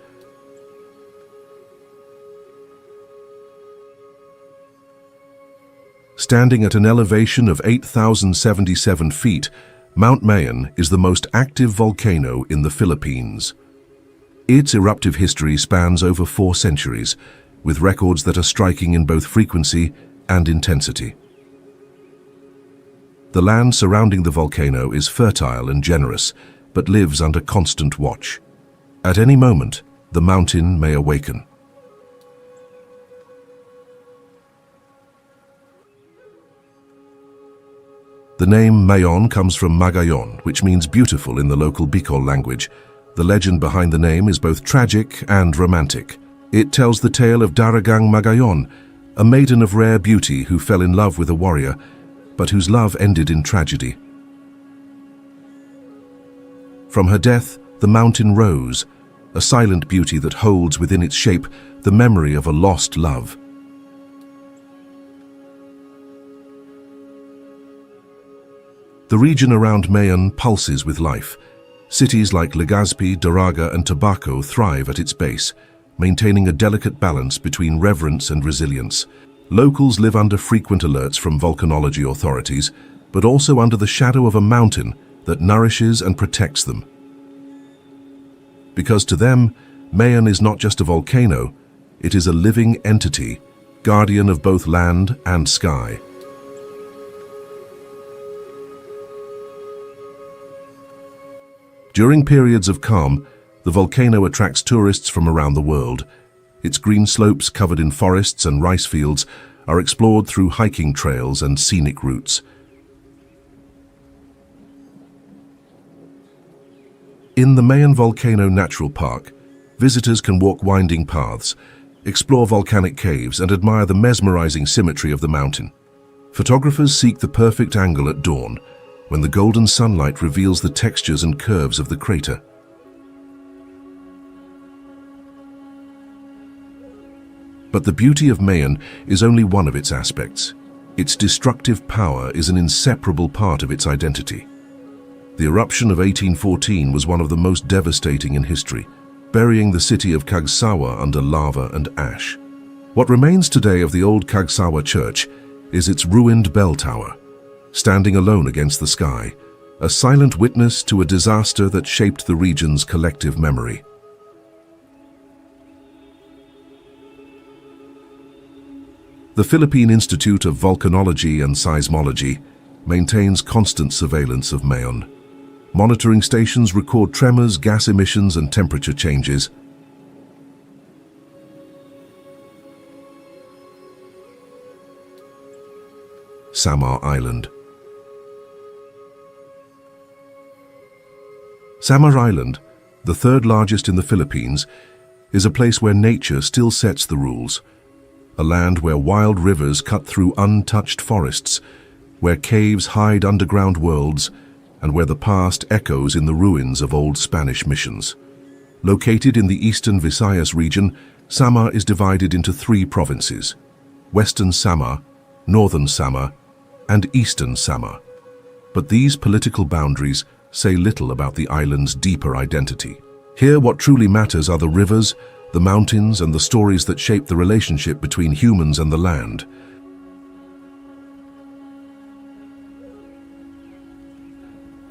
Standing at an elevation of 8,077 feet, Mount Mayon is the most active volcano in the Philippines. Its eruptive history spans over 4 centuries, with records that are striking in both frequency and intensity. The land surrounding the volcano is fertile and generous, but lives under constant watch. At any moment, the mountain may awaken. The name Mayon comes from Magayon, which means beautiful in the local Bicol language. The legend behind the name is both tragic and romantic. It tells the tale of Daragang Magayon, a maiden of rare beauty who fell in love with a warrior, but whose love ended in tragedy. From her death, the mountain rose, a silent beauty that holds within its shape the memory of a lost love. The region around Mayon pulses with life. Cities like Legazpi, Daraga, and Tabaco thrive at its base, maintaining a delicate balance between reverence and resilience. Locals live under frequent alerts from volcanology authorities, but also under the shadow of a mountain that nourishes and protects them. Because to them, Mayon is not just a volcano, it is a living entity, guardian of both land and sky. During periods of calm, The volcano attracts tourists from around the world. Its green slopes covered in forests and rice fields are explored through hiking trails and scenic routes. In the Mayon Volcano Natural Park, visitors can walk winding paths, explore volcanic caves, and admire the mesmerizing symmetry of the mountain. Photographers seek the perfect angle at dawn, when the golden sunlight reveals the textures and curves of the crater. But the beauty of Mayon is only one of its aspects. Its destructive power is an inseparable part of its identity. The eruption of 1814 was one of the most devastating in history, burying the city of Kagsawa under lava and ash. What remains today of the old Kagsawa church is its ruined bell tower, standing alone against the sky, a silent witness to a disaster that shaped the region's collective memory. The Philippine Institute of Volcanology and Seismology maintains constant surveillance of Mayon. Monitoring stations record tremors, gas emissions, and temperature changes. Samar Island. Samar Island, the third largest in the Philippines, is a place where nature still sets the rules. A land where wild rivers cut through untouched forests, where caves hide underground worlds, and where the past echoes in the ruins of old Spanish missions. Located in the eastern Visayas region, Samar is divided into three provinces: Western Samar, Northern Samar, and Eastern Samar. But these political boundaries say little about the island's deeper identity. Here, what truly matters are the rivers, the mountains, and the stories that shape the relationship between humans and the land.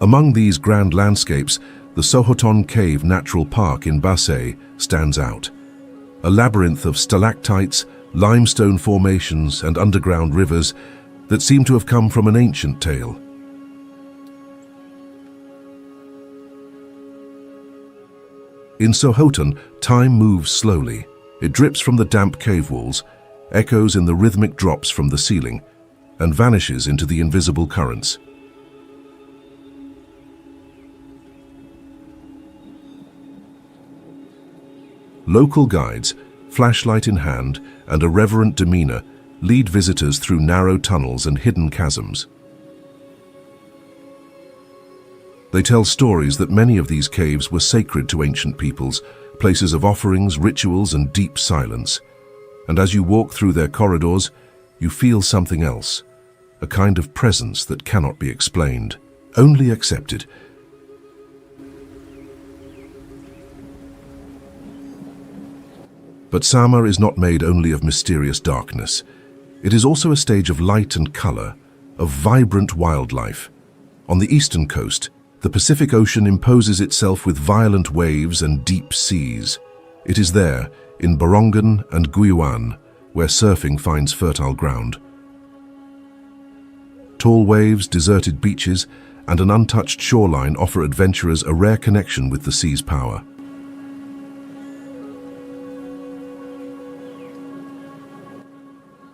Among these grand landscapes, the Sohoton Cave Natural Park in Basay stands out. A labyrinth of stalactites, limestone formations, and underground rivers that seem to have come from an ancient tale. In Sohoton, time moves slowly. It drips from the damp cave walls, echoes in the rhythmic drops from the ceiling, and vanishes into the invisible currents. Local guides, flashlight in hand and a reverent demeanor, lead visitors through narrow tunnels and hidden chasms. They tell stories that many of these caves were sacred to ancient peoples, places of offerings, rituals, and deep silence. And as you walk through their corridors, you feel something else, a kind of presence that cannot be explained, only accepted. But Samar is not made only of mysterious darkness. It is also a stage of light and color, of vibrant wildlife. On the eastern coast, the Pacific Ocean imposes itself with violent waves and deep seas. It is there, in Borongan and Guyuan, where surfing finds fertile ground. Tall waves, deserted beaches, and an untouched shoreline offer adventurers a rare connection with the sea's power.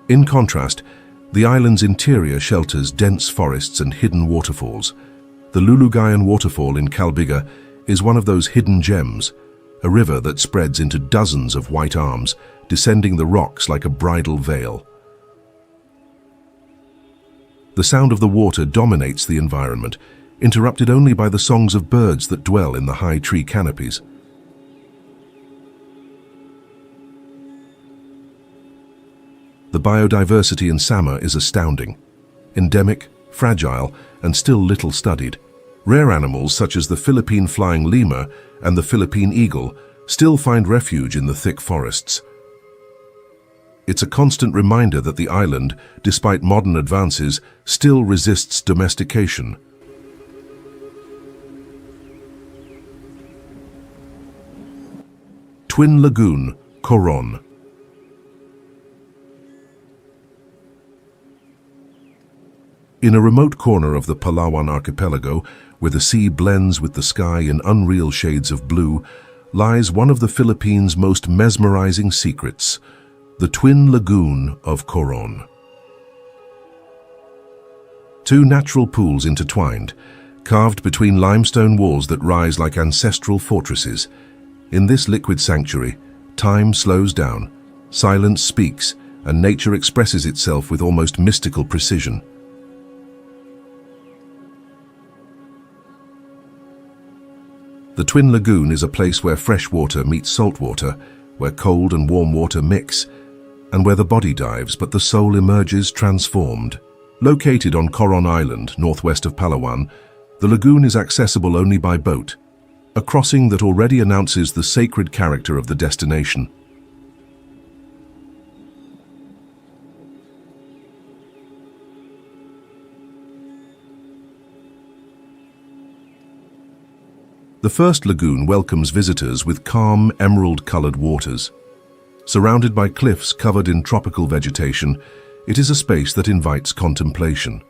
In contrast, the island's interior shelters dense forests and hidden waterfalls. The Lulugayan waterfall in Calbiga is one of those hidden gems, a river that spreads into dozens of white arms, descending the rocks like a bridal veil. The sound of the water dominates the environment, interrupted only by the songs of birds that dwell in the high tree canopies. The biodiversity in Samar is astounding. Endemic, fragile, and still little studied. Rare animals such as the Philippine flying lemur and the Philippine eagle still find refuge in the thick forests. It's a constant reminder that the island, despite modern advances, still resists domestication. Twin Lagoon, Coron. In a remote corner of the Palawan archipelago, where the sea blends with the sky in unreal shades of blue, lies one of the Philippines' most mesmerizing secrets, the twin lagoon of Coron. Two natural pools intertwined, carved between limestone walls that rise like ancestral fortresses. In this liquid sanctuary, time slows down, silence speaks, and nature expresses itself with almost mystical precision. The Twin Lagoon is a place where fresh water meets salt water, where cold and warm water mix, and where the body dives but the soul emerges transformed. Located on Coron Island, northwest of Palawan, the lagoon is accessible only by boat, a crossing that already announces the sacred character of the destination. The first lagoon welcomes visitors with calm, emerald-colored waters. Surrounded by cliffs covered in tropical vegetation, it is a space that invites contemplation.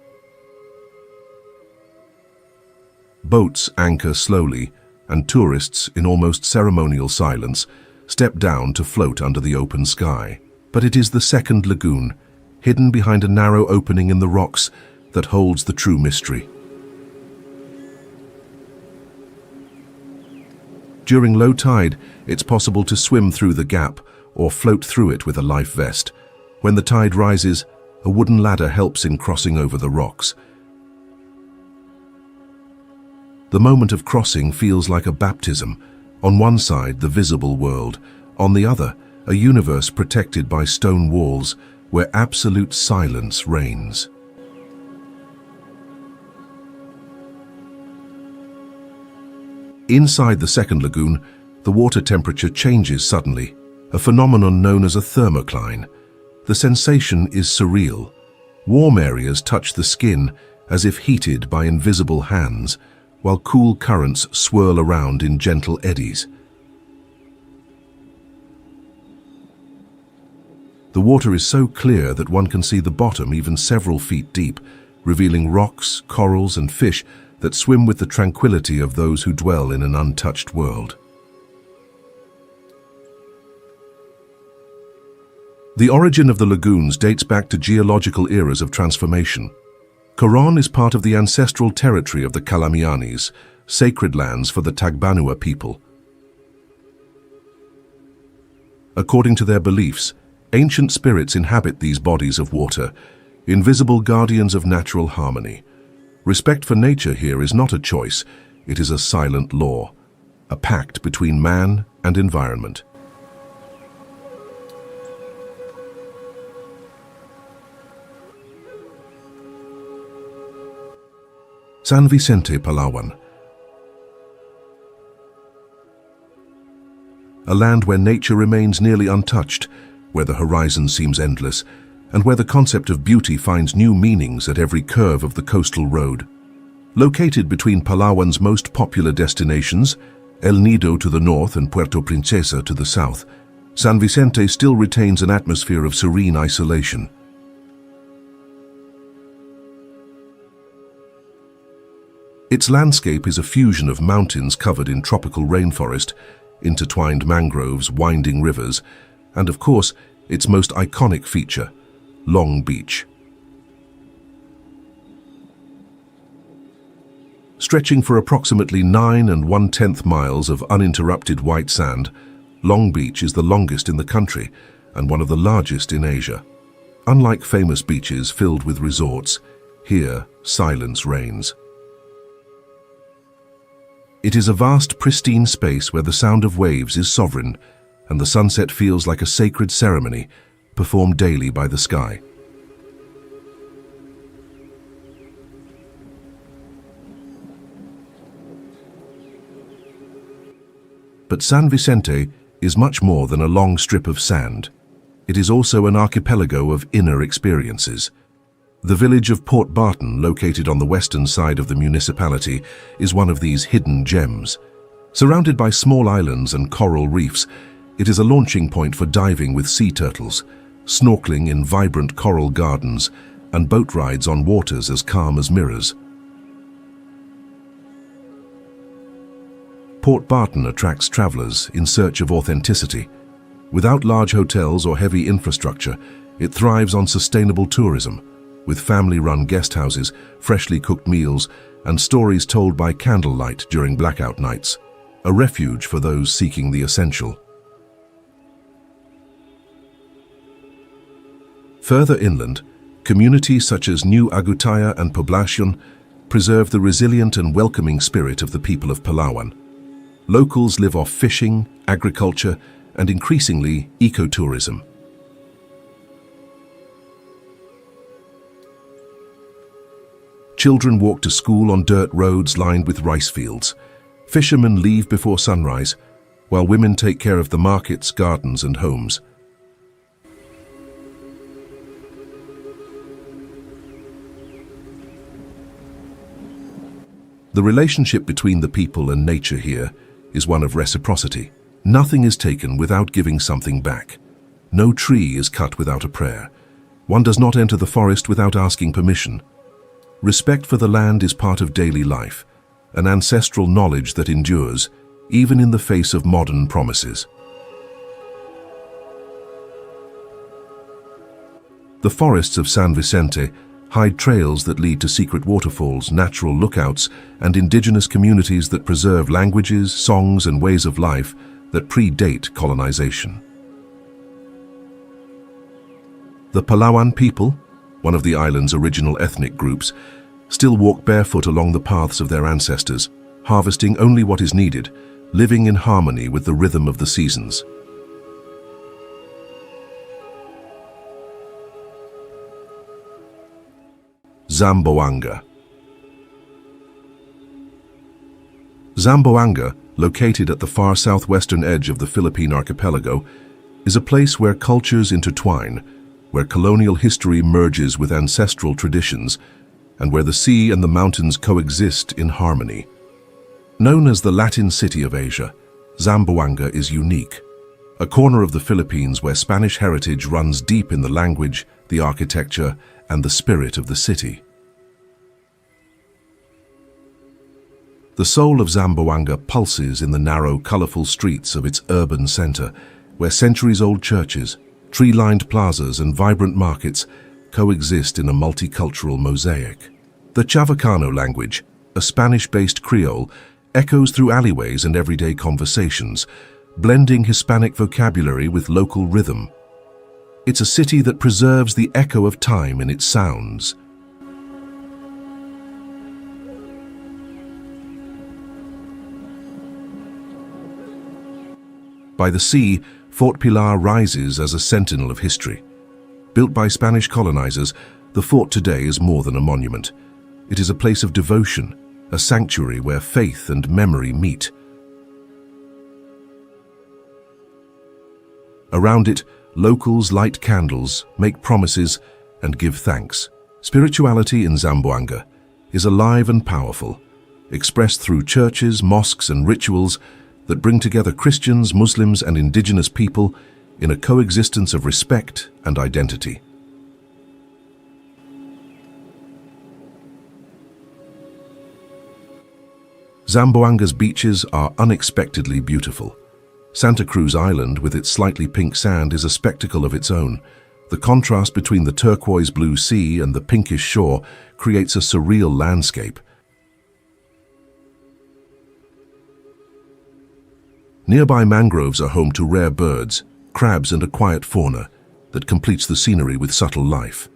Boats anchor slowly, and tourists, in almost ceremonial silence, step down to float under the open sky. But it is the second lagoon, hidden behind a narrow opening in the rocks, that holds the true mystery. During low tide, it's possible to swim through the gap or float through it with a life vest. When the tide rises, a wooden ladder helps in crossing over the rocks. The moment of crossing feels like a baptism. On one side, the visible world. On the other, a universe protected by stone walls where absolute silence reigns. Inside the second lagoon, the water temperature changes suddenly, a phenomenon known as a thermocline. The sensation is surreal. Warm areas touch the skin as if heated by invisible hands, while cool currents swirl around in gentle eddies. The water is so clear that one can see the bottom even several feet deep, revealing rocks, corals, and fish that swim with the tranquility of those who dwell in an untouched world. The origin of the lagoons dates back to geological eras of transformation. Coron is part of the ancestral territory of the Calamianes, sacred lands for the Tagbanua people. According to their beliefs, ancient spirits inhabit these bodies of water, invisible guardians of natural harmony. Respect for nature here is not a choice, it is a silent law, a pact between man and environment. San Vicente, Palawan. A land where nature remains nearly untouched, where the horizon seems endless, and where the concept of beauty finds new meanings at every curve of the coastal road. Located between Palawan's most popular destinations, El Nido to the north and Puerto Princesa to the south, San Vicente still retains an atmosphere of serene isolation. Its landscape is a fusion of mountains covered in tropical rainforest, intertwined mangroves, winding rivers, and of course, its most iconic feature, Long Beach. Stretching for approximately 9 1/10 miles of uninterrupted white sand, Long Beach is the longest in the country and one of the largest in Asia. Unlike famous beaches filled with resorts, here silence reigns. It is a vast, pristine space where the sound of waves is sovereign and the sunset feels like a sacred ceremony performed daily by the sky. But San Vicente is much more than a long strip of sand. It is also an archipelago of inner experiences. The village of Port Barton, located on the western side of the municipality, is one of these hidden gems. Surrounded by small islands and coral reefs, it is a launching point for diving with sea turtles, snorkeling in vibrant coral gardens, and boat rides on waters as calm as mirrors. Port Barton attracts travelers in search of authenticity. Without large hotels or heavy infrastructure, it thrives on sustainable tourism, with family-run guest houses, freshly cooked meals, and stories told by candlelight during blackout nights, a refuge for those seeking the essential. Further inland, communities such as New Agutaya and Poblacion preserve the resilient and welcoming spirit of the people of Palawan. Locals live off fishing, agriculture, and increasingly ecotourism. Children walk to school on dirt roads lined with rice fields. Fishermen leave before sunrise, while women take care of the markets, gardens, and homes. The relationship between the people and nature here is one of reciprocity. Nothing is taken without giving something back. No tree is cut without a prayer. One does not enter the forest without asking permission. Respect for the land is part of daily life, an ancestral knowledge that endures, even in the face of modern promises. The forests of San Vicente hide trails that lead to secret waterfalls, natural lookouts, and indigenous communities that preserve languages, songs, and ways of life that predate colonization. The Palawan people, one of the island's original ethnic groups, still walk barefoot along the paths of their ancestors, harvesting only what is needed, living in harmony with the rhythm of the seasons. Zamboanga. Zamboanga, located at the far southwestern edge of the Philippine archipelago, is a place where cultures intertwine, where colonial history merges with ancestral traditions, and where the sea and the mountains coexist in harmony. Known as the Latin City of Asia, Zamboanga is unique, a corner of the Philippines where Spanish heritage runs deep in the language, the architecture, and the spirit of the city. The soul of Zamboanga pulses in the narrow, colorful streets of its urban center, where centuries-old churches, tree-lined plazas, and vibrant markets coexist in a multicultural mosaic. The Chavacano language, a Spanish-based Creole, echoes through alleyways and everyday conversations, blending Hispanic vocabulary with local rhythm. It's a city that preserves the echo of time in its sounds. By the sea, Fort Pilar rises as a sentinel of history. Built by Spanish colonizers, the fort today is more than a monument. It is a place of devotion, a sanctuary where faith and memory meet. Around it, locals light candles, make promises, and give thanks. Spirituality in Zamboanga is alive and powerful, expressed through churches, mosques, and rituals that bring together Christians, Muslims, and indigenous people in a coexistence of respect and identity. Zamboanga's beaches are unexpectedly beautiful. Santa Cruz Island, with its slightly pink sand, is a spectacle of its own. The contrast between the turquoise blue sea and the pinkish shore creates a surreal landscape. Nearby mangroves are home to rare birds, crabs, and a quiet fauna that completes the scenery with subtle life.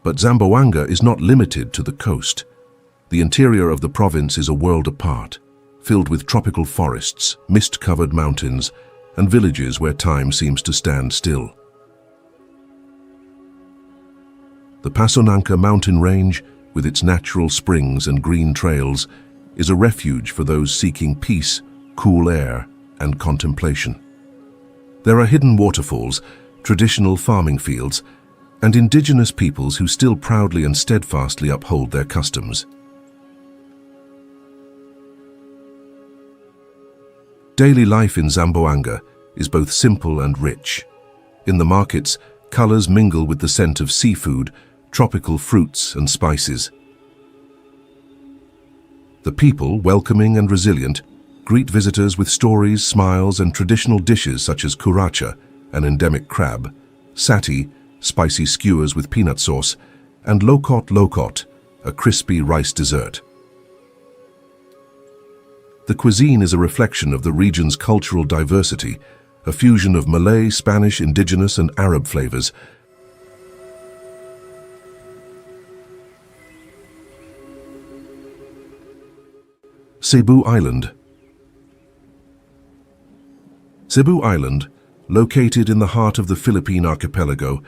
But Zamboanga is not limited to the coast. The interior of the province is a world apart, filled with tropical forests, mist-covered mountains, and villages where time seems to stand still. The Pasonanca mountain range, with its natural springs and green trails, is a refuge for those seeking peace, cool air, and contemplation. There are hidden waterfalls, traditional farming fields, and indigenous peoples who still proudly and steadfastly uphold their customs. Daily life in Zamboanga is both simple and rich. In the markets, Colors mingle with the scent of seafood, tropical fruits and spices. The people, welcoming and resilient, greet visitors with stories, smiles and traditional dishes such as kuracha, an endemic crab, sati, spicy skewers with peanut sauce, and lokot, a crispy rice dessert. The cuisine is a reflection of the region's cultural diversity, a fusion of Malay, Spanish, indigenous and Arab flavors. Cebu Island. Cebu Island, located in the heart of the Philippine archipelago,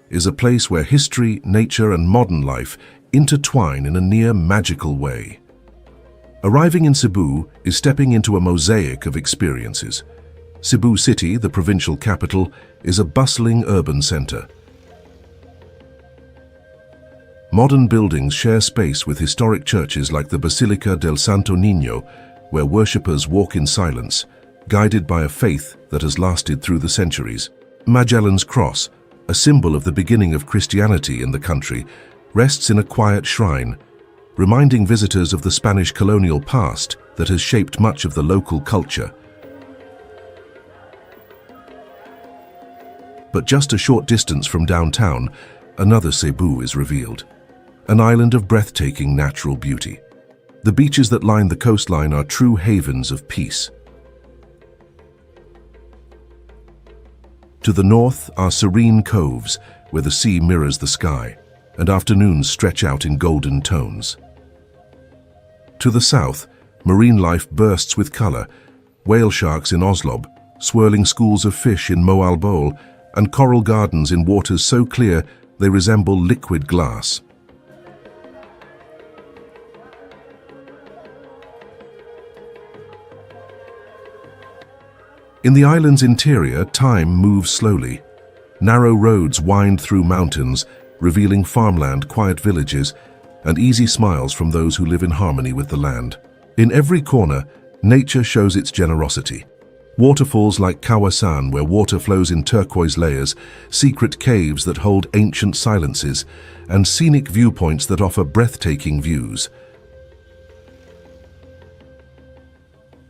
is a place where history, nature and modern life intertwine in a near magical way. Arriving in Cebu is stepping into a mosaic of experiences. Cebu City, the provincial capital, is a bustling urban center. Modern buildings share space with historic churches like the Basilica del Santo Niño, where worshippers walk in silence, guided by a faith that has lasted through the centuries. Magellan's Cross, a symbol of the beginning of Christianity in the country, rests in a quiet shrine, reminding visitors of the Spanish colonial past that has shaped much of the local culture. But just a short distance from downtown, another Cebu is revealed, an island of breathtaking natural beauty. The beaches that line the coastline are true havens of peace. To the north are serene coves where the sea mirrors the sky, and afternoons stretch out in golden tones. To the south, marine life bursts with color, whale sharks in Oslob, swirling schools of fish in Moalboal, and coral gardens in waters so clear they resemble liquid glass. In the island's interior, time moves slowly. Narrow roads wind through mountains, revealing farmland, quiet villages, and easy smiles from those who live in harmony with the land. In every corner, nature shows its generosity. Waterfalls like Kawasan, where water flows in turquoise layers, secret caves that hold ancient silences, and scenic viewpoints that offer breathtaking views.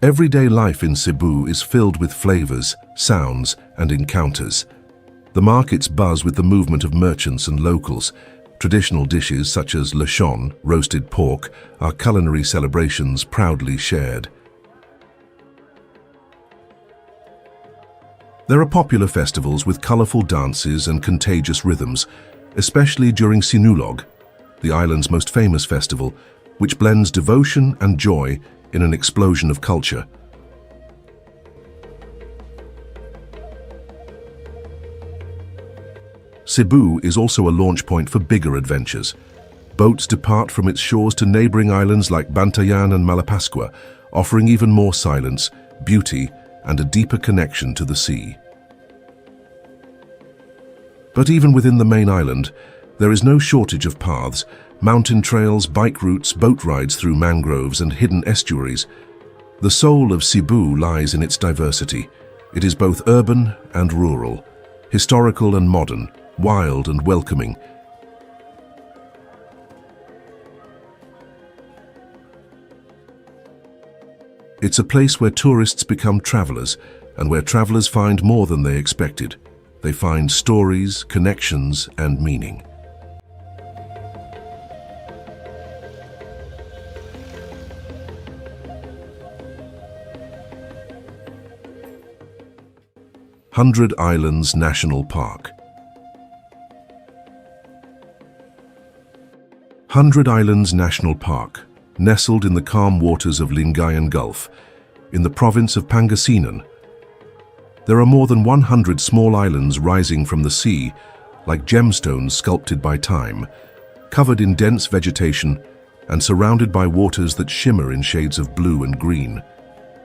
Everyday life in Cebu is filled with flavors, sounds, and encounters. The markets buzz with the movement of merchants and locals. Traditional dishes such as lechon, roasted pork, are culinary celebrations proudly shared. There are popular festivals with colorful dances and contagious rhythms, especially during Sinulog, the island's most famous festival, which blends devotion and joy in an explosion of culture. Cebu is also a launch point for bigger adventures. Boats depart from its shores to neighboring islands like Bantayan and Malapascua, offering even more silence, beauty, and a deeper connection to the sea. But even within the main island, there is no shortage of paths, mountain trails, bike routes, boat rides through mangroves and hidden estuaries. The soul of Cebu lies in its diversity. It is both urban and rural, historical and modern, wild and welcoming. It's a place where tourists become travelers, and where travelers find more than they expected. They find stories, connections, and meaning. Hundred Islands National Park. Hundred Islands National Park, nestled in the calm waters of Lingayen Gulf, in the province of Pangasinan. There are more than 100 small islands rising from the sea, like gemstones sculpted by time, covered in dense vegetation and surrounded by waters that shimmer in shades of blue and green.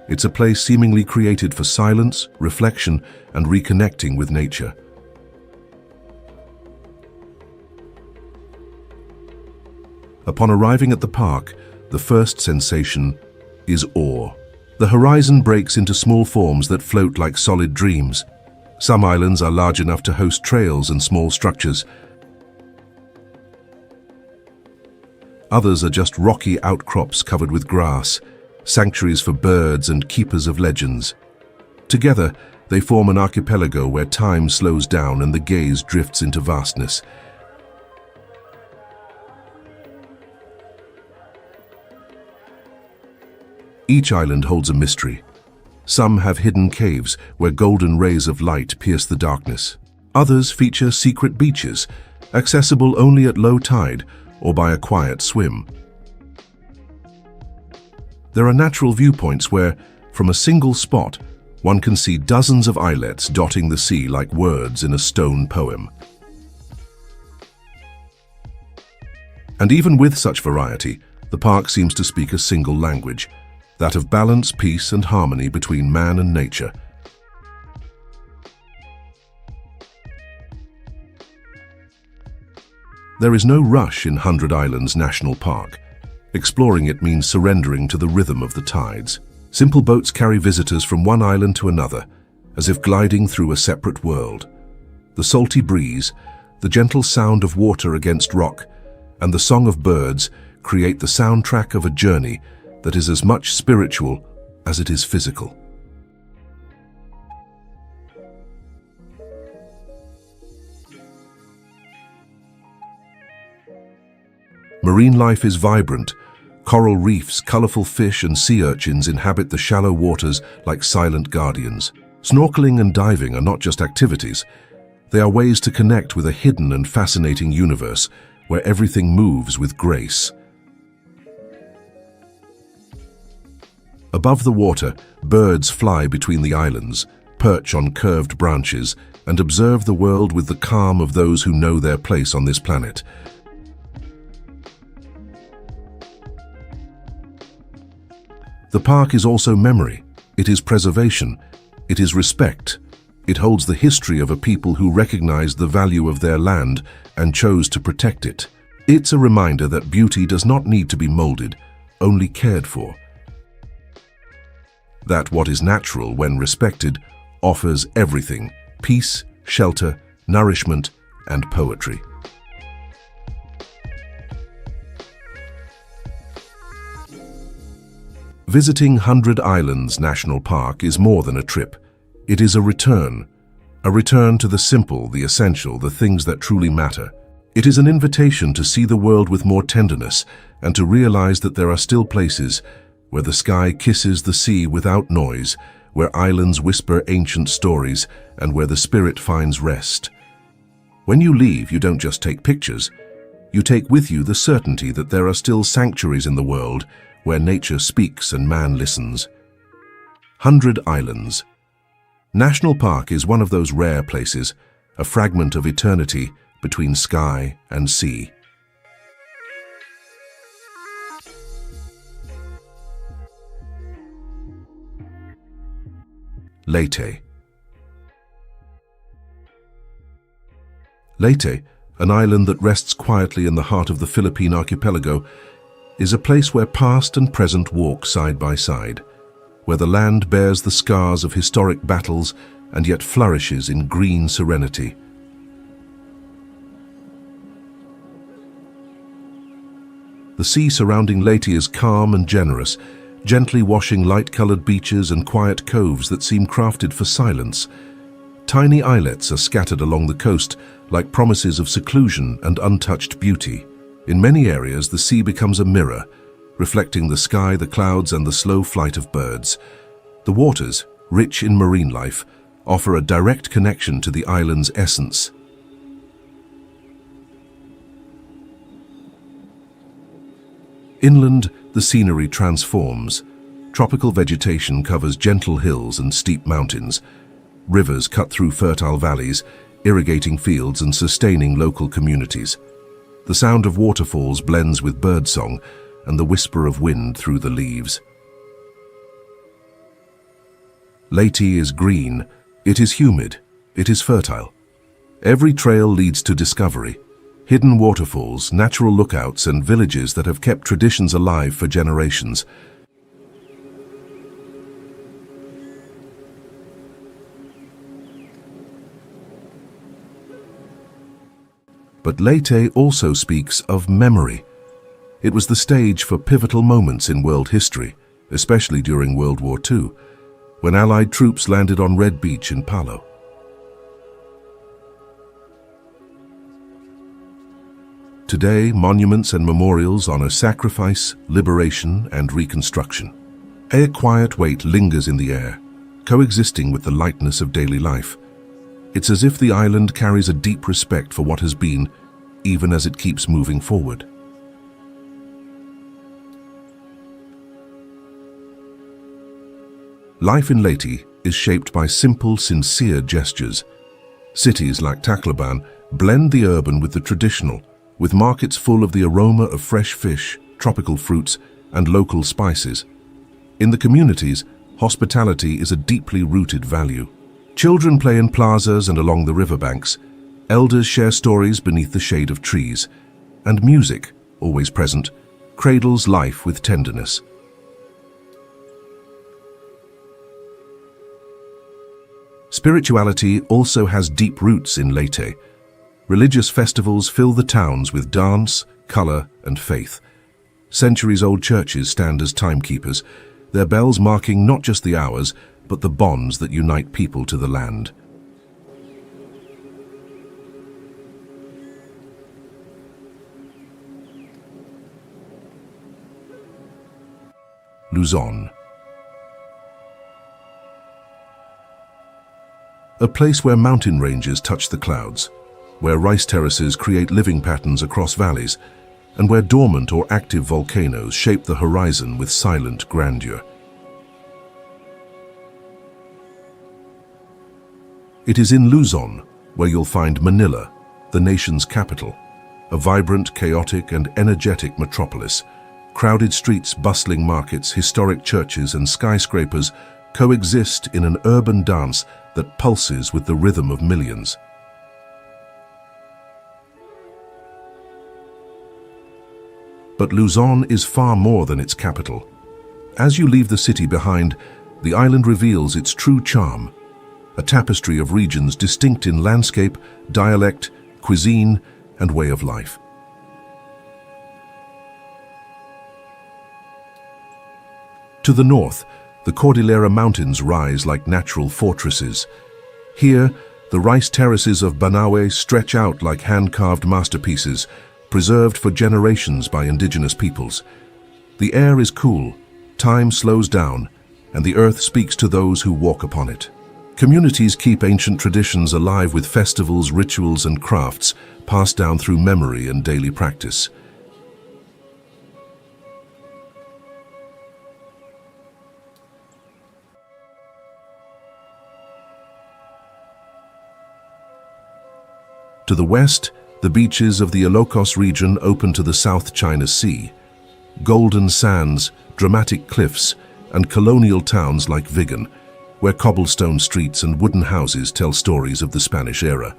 It's a place seemingly created for silence, reflection, and reconnecting with nature. Upon arriving at the park, the first sensation is awe. The horizon breaks into small forms that float like solid dreams. Some islands are large enough to host trails and small structures. Others are just rocky outcrops covered with grass, sanctuaries for birds and keepers of legends. Together, they form an archipelago where time slows down and the gaze drifts into vastness. Each island holds a mystery. Some have hidden caves where golden rays of light pierce the darkness. Others feature secret beaches, accessible only at low tide or by a quiet swim. There are natural viewpoints where, from a single spot, one can see dozens of islets dotting the sea like words in a stone poem. And even with such variety, the park seems to speak a single language, that of balance, peace, and harmony between man and nature. There is no rush in 100 Islands National Park. Exploring it means surrendering to the rhythm of the tides. Simple boats carry visitors from one island to another, as if gliding through a separate world. The salty breeze, the gentle sound of water against rock, and the song of birds create the soundtrack of a journey that is as much spiritual as it is physical. Marine life is vibrant. Coral reefs, colorful fish, and sea urchins inhabit the shallow waters like silent guardians. Snorkeling and diving are not just activities. They are ways to connect with a hidden and fascinating universe where everything moves with grace. Above the water, birds fly between the islands, perch on curved branches, and observe the world with the calm of those who know their place on this planet. The park is also memory. It is preservation. It is respect. It holds the history of a people who recognized the value of their land and chose to protect it. It's a reminder that beauty does not need to be molded, only cared for. That what is natural, when respected, offers everything: peace, shelter, nourishment, and poetry. Visiting 100 Islands National Park is more than a trip. It is a return to the simple, the essential, the things that truly matter. It is an invitation to see the world with more tenderness and to realize that there are still places where the sky kisses the sea without noise, where islands whisper ancient stories, and where the spirit finds rest. When you leave, you don't just take pictures. You take with you the certainty that there are still sanctuaries in the world where nature speaks and man listens. 100 Islands. National Park is one of those rare places, a fragment of eternity between sky and sea. Leyte. Leyte, an island that rests quietly in the heart of the Philippine archipelago, is a place where past and present walk side by side, where the land bears the scars of historic battles and yet flourishes in green serenity. The sea surrounding Leyte is calm and generous, gently washing light-colored beaches and quiet coves that seem crafted for silence. Tiny islets are scattered along the coast like promises of seclusion and untouched beauty. In many areas, the sea becomes a mirror, reflecting the sky, the clouds, and the slow flight of birds. The waters, rich in marine life, offer a direct connection to the island's essence. Inland, the scenery transforms. Tropical vegetation covers gentle hills and steep mountains. Rivers cut through fertile valleys, irrigating fields and sustaining local communities. The sound of waterfalls blends with birdsong and the whisper of wind through the leaves. Leyte is green, it is humid, it is fertile. Every trail leads to discovery. Hidden waterfalls, natural lookouts, and villages that have kept traditions alive for generations. But Leyte also speaks of memory. It was the stage for pivotal moments in world history, especially during World War II, when Allied troops landed on Red Beach in Palau. Today, monuments and memorials honor sacrifice, liberation, and reconstruction. A quiet weight lingers in the air, coexisting with the lightness of daily life. It's as if the island carries a deep respect for what has been, even as it keeps moving forward. Life in Leyte is shaped by simple, sincere gestures. Cities like Tacloban blend the urban with the traditional, with markets full of the aroma of fresh fish, tropical fruits, and local spices. In the communities, hospitality is a deeply rooted value. Children play in plazas and along the riverbanks. Elders share stories beneath the shade of trees. And music, always present, cradles life with tenderness. Spirituality also has deep roots in Leyte. Religious festivals fill the towns with dance, color, and faith. Centuries-old churches stand as timekeepers, their bells marking not just the hours, but the bonds that unite people to the land. Luzon. A place where mountain ranges touch the clouds, where rice terraces create living patterns across valleys, and where dormant or active volcanoes shape the horizon with silent grandeur. It is in Luzon where you'll find Manila, the nation's capital, a vibrant, chaotic, and energetic metropolis. Crowded streets, bustling markets, historic churches, and skyscrapers coexist in an urban dance that pulses with the rhythm of millions. But Luzon is far more than its capital. As you leave the city behind, the island reveals its true charm, a tapestry of regions distinct in landscape, dialect, cuisine, and way of life. To the north, the Cordillera Mountains rise like natural fortresses. Here, the rice terraces of Banawe stretch out like hand-carved masterpieces, preserved for generations by indigenous peoples. The air is cool, time slows down, and the earth speaks to those who walk upon it. Communities keep ancient traditions alive with festivals, rituals, and crafts passed down through memory and daily practice. To the west, the beaches of the Ilocos region open to the South China Sea. Golden sands, dramatic cliffs, and colonial towns like Vigan, where cobblestone streets and wooden houses tell stories of the Spanish era.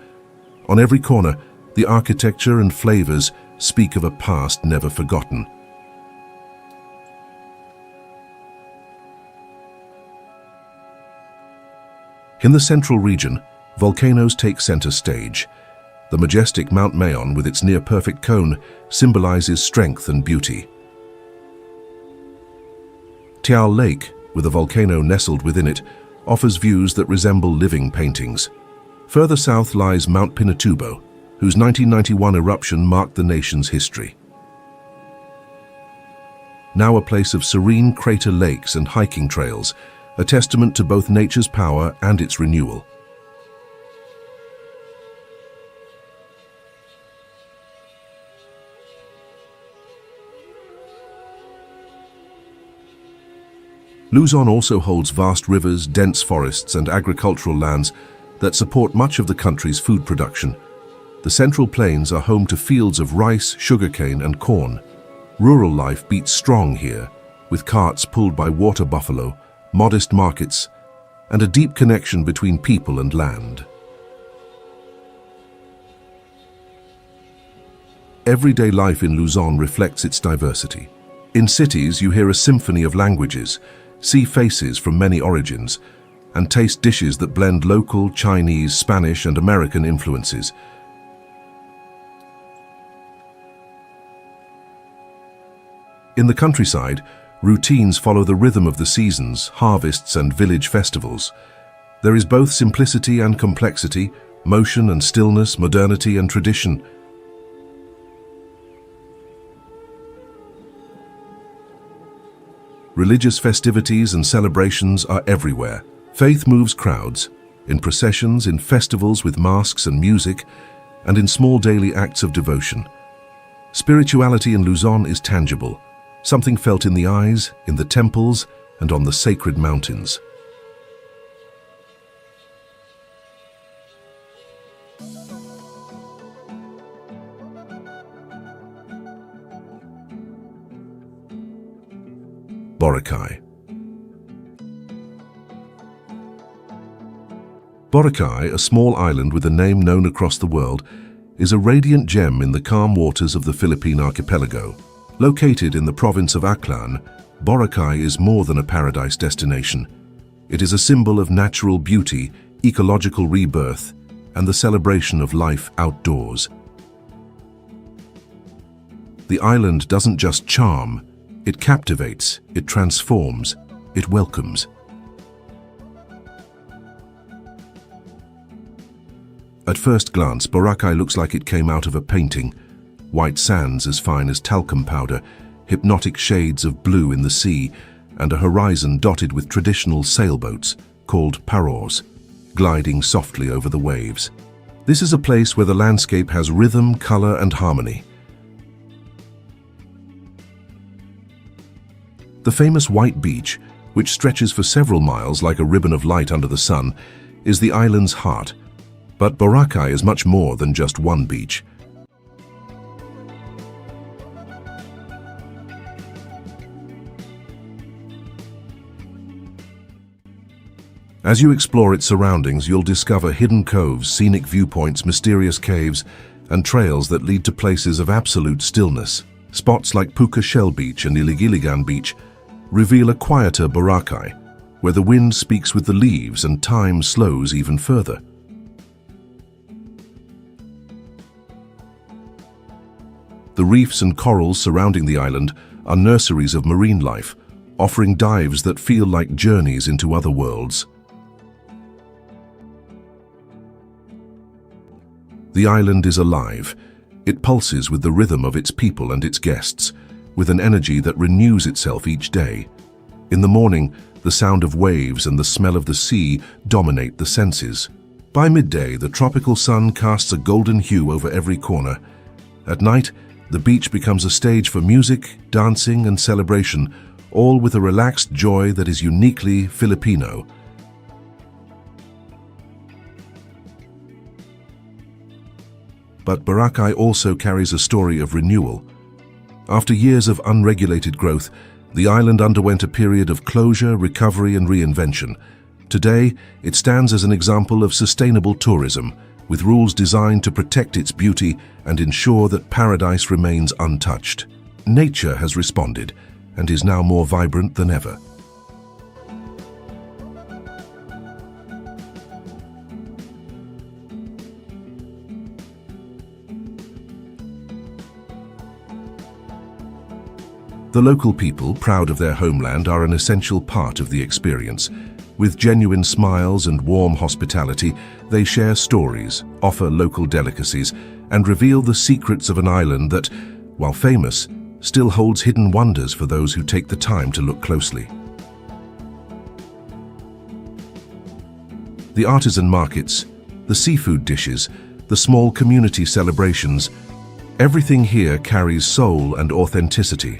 On every corner, the architecture and flavors speak of a past never forgotten. In the central region, volcanoes take center stage. The majestic Mount Mayon, with its near-perfect cone, symbolizes strength and beauty. Tiao Lake, with a volcano nestled within it, offers views that resemble living paintings. Further south lies Mount Pinatubo, whose 1991 eruption marked the nation's history. Now a place of serene crater lakes and hiking trails, a testament to both nature's power and its renewal. Luzon also holds vast rivers, dense forests, and agricultural lands that support much of the country's food production. The Central Plains are home to fields of rice, sugarcane, and corn. Rural life beats strong here, with carts pulled by water buffalo, modest markets, and a deep connection between people and land. Everyday life in Luzon reflects its diversity. In cities, you hear a symphony of languages, see faces from many origins, and taste dishes that blend local, Chinese, Spanish, and American influences. In the countryside, routines follow the rhythm of the seasons, harvests and village festivals. There is both simplicity and complexity, motion and stillness, modernity and tradition. Religious festivities and celebrations are everywhere. Faith moves crowds, in processions, in festivals with masks and music, and in small daily acts of devotion. Spirituality in Luzon is tangible, something felt in the eyes, in the temples, and on the sacred mountains. Boracay. Boracay, a small island with a name known across the world, is a radiant gem in the calm waters of the Philippine archipelago. Located in the province of Aklan, Boracay is more than a paradise destination. It is a symbol of natural beauty, ecological rebirth, and the celebration of life outdoors. The island doesn't just charm, it captivates, it transforms, it welcomes. At first glance, Boracay looks like it came out of a painting. White sands as fine as talcum powder, hypnotic shades of blue in the sea, and a horizon dotted with traditional sailboats, called paros, gliding softly over the waves. This is a place where the landscape has rhythm, color, and harmony. The famous White Beach, which stretches for several miles like a ribbon of light under the sun, is the island's heart. But Boracay is much more than just one beach. As you explore its surroundings, you'll discover hidden coves, scenic viewpoints, mysterious caves, and trails that lead to places of absolute stillness. Spots like Puka Shell Beach and Iligiligan Beach reveal a quieter Boracay, where the wind speaks with the leaves and time slows even further. The reefs and corals surrounding the island are nurseries of marine life, offering dives that feel like journeys into other worlds. The island is alive. It pulses with the rhythm of its people and its guests, with an energy that renews itself each day. In the morning, the sound of waves and the smell of the sea dominate the senses. By midday, the tropical sun casts a golden hue over every corner. At night, the beach becomes a stage for music, dancing, and celebration, all with a relaxed joy that is uniquely Filipino. But Boracay also carries a story of renewal. After years of unregulated growth, the island underwent a period of closure, recovery, and reinvention. Today, it stands as an example of sustainable tourism, with rules designed to protect its beauty and ensure that paradise remains untouched. Nature has responded and is now more vibrant than ever. The local people, proud of their homeland, are an essential part of the experience. With genuine smiles and warm hospitality, they share stories, offer local delicacies, and reveal the secrets of an island that, while famous, still holds hidden wonders for those who take the time to look closely. The artisan markets, the seafood dishes, the small community celebrations, everything here carries soul and authenticity.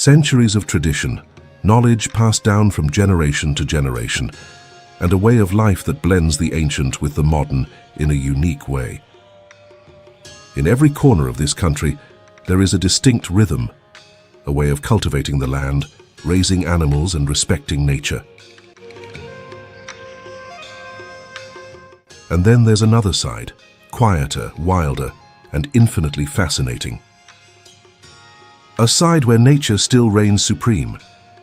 Centuries of tradition, knowledge passed down from generation to generation, and a way of life that blends the ancient with the modern in a unique way. In every corner of this country, there is a distinct rhythm, a way of cultivating the land, raising animals and respecting nature. And then there's another side, quieter, wilder, and infinitely fascinating. A side where nature still reigns supreme,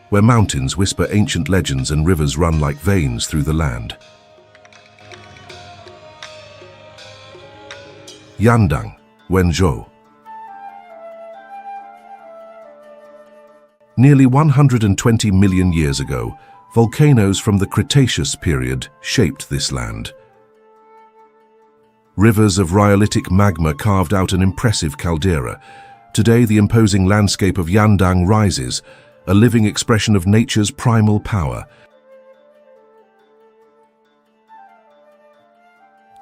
where mountains whisper ancient legends and rivers run like veins through the land. Yandang, Wenzhou. Nearly 120 million years ago, volcanoes from the Cretaceous period shaped this land. Rivers of rhyolitic magma carved out an impressive caldera. Today, the imposing landscape of Yandang rises, a living expression of nature's primal power.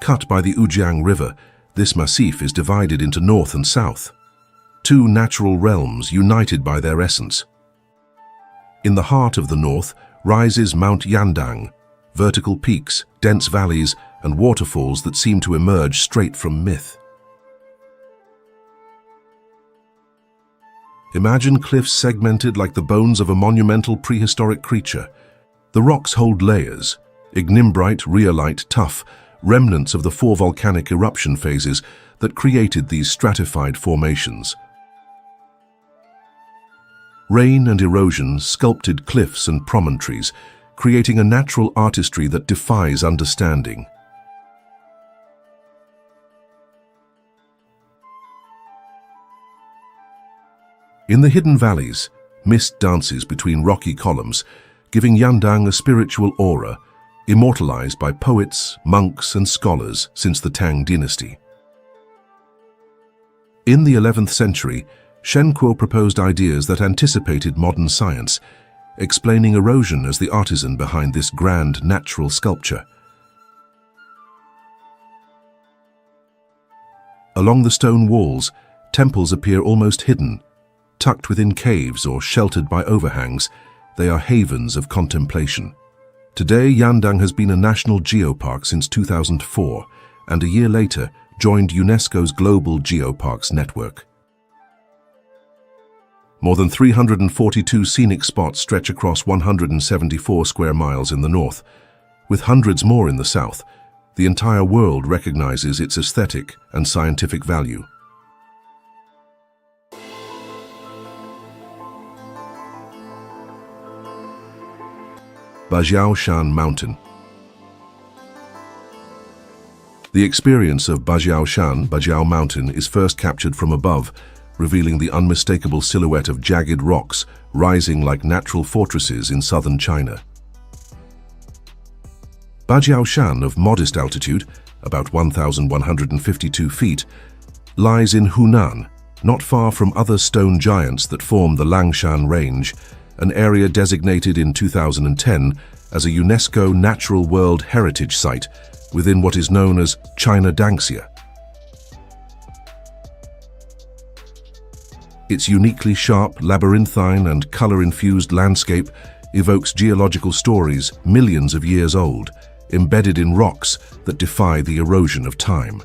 Cut by the Ujiang River, this massif is divided into north and south, two natural realms united by their essence. In the heart of the north rises Mount Yandang, vertical peaks, dense valleys, and waterfalls that seem to emerge straight from myth. Imagine cliffs segmented like the bones of a monumental prehistoric creature. The rocks hold layers, ignimbrite, rhyolite, tuff, remnants of the four volcanic eruption phases that created these stratified formations. Rain and erosion sculpted cliffs and promontories, creating a natural artistry that defies understanding. In the hidden valleys, mist dances between rocky columns, giving Yandang a spiritual aura, immortalized by poets, monks, and scholars since the Tang dynasty. In the 11th century, Shen Kuo proposed ideas that anticipated modern science, explaining erosion as the artisan behind this grand natural sculpture. Along the stone walls, temples appear almost hidden. Tucked within caves or sheltered by overhangs, they are havens of contemplation. Today, Yandang has been a national geopark since 2004, and a year later joined UNESCO's Global Geoparks network. More than 342 scenic spots stretch across 174 square miles in the north, with hundreds more in the south. The entire world recognizes its aesthetic and scientific value. Bajiaoshan Mountain. The experience of Bajiao Mountain is first captured from above, revealing the unmistakable silhouette of jagged rocks rising like natural fortresses in southern China. Bajiaoshan, of modest altitude, about 1,152 feet, lies in Hunan, not far from other stone giants that form the Langshan Range, an area designated in 2010 as a UNESCO Natural World Heritage Site within what is known as China Dangxia. Its uniquely sharp, labyrinthine and color-infused landscape evokes geological stories millions of years old, embedded in rocks that defy the erosion of time.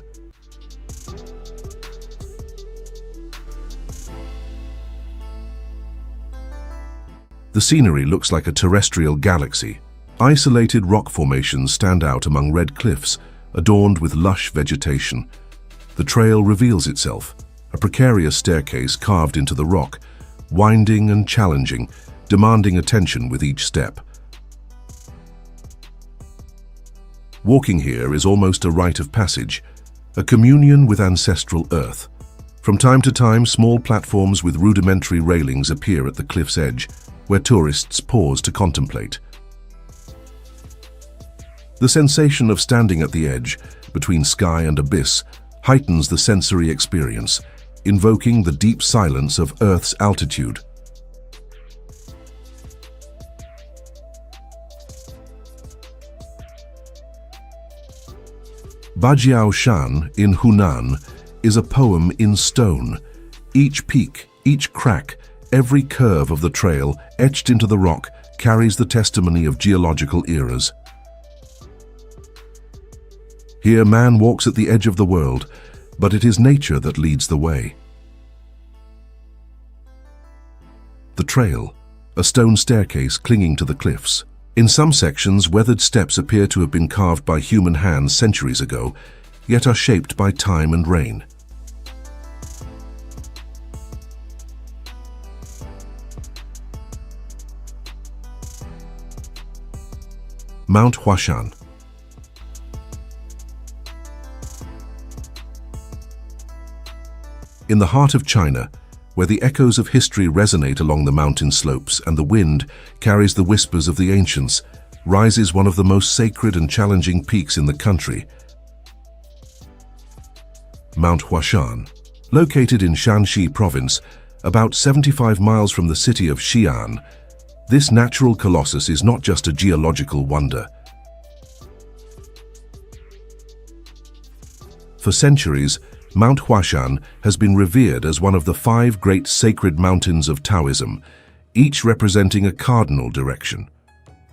The scenery looks like a terrestrial galaxy. Isolated rock formations stand out among red cliffs, adorned with lush vegetation. The trail reveals itself, a precarious staircase carved into the rock, winding and challenging, demanding attention with each step. Walking here is almost a rite of passage, a communion with ancestral earth. From time to time, small platforms with rudimentary railings appear at the cliff's edge, where tourists pause to contemplate. The sensation of standing at the edge, between sky and abyss, heightens the sensory experience, invoking the deep silence of Earth's altitude. Bajiaoshan in Hunan is a poem in stone. Each peak, each crack, every curve of the trail, etched into the rock, carries the testimony of geological eras. Here man walks at the edge of the world, but it is nature that leads the way. The trail, a stone staircase clinging to the cliffs. In some sections, weathered steps appear to have been carved by human hands centuries ago, yet are shaped by time and rain. Mount Huashan. In the heart of China, where the echoes of history resonate along the mountain slopes and the wind carries the whispers of the ancients, rises one of the most sacred and challenging peaks in the country, Mount Huashan. Located in Shanxi province, about 75 miles from the city of Xi'an, this natural colossus is not just a geological wonder. For centuries, Mount Huashan has been revered as one of the 5 great sacred mountains of Taoism, each representing a cardinal direction.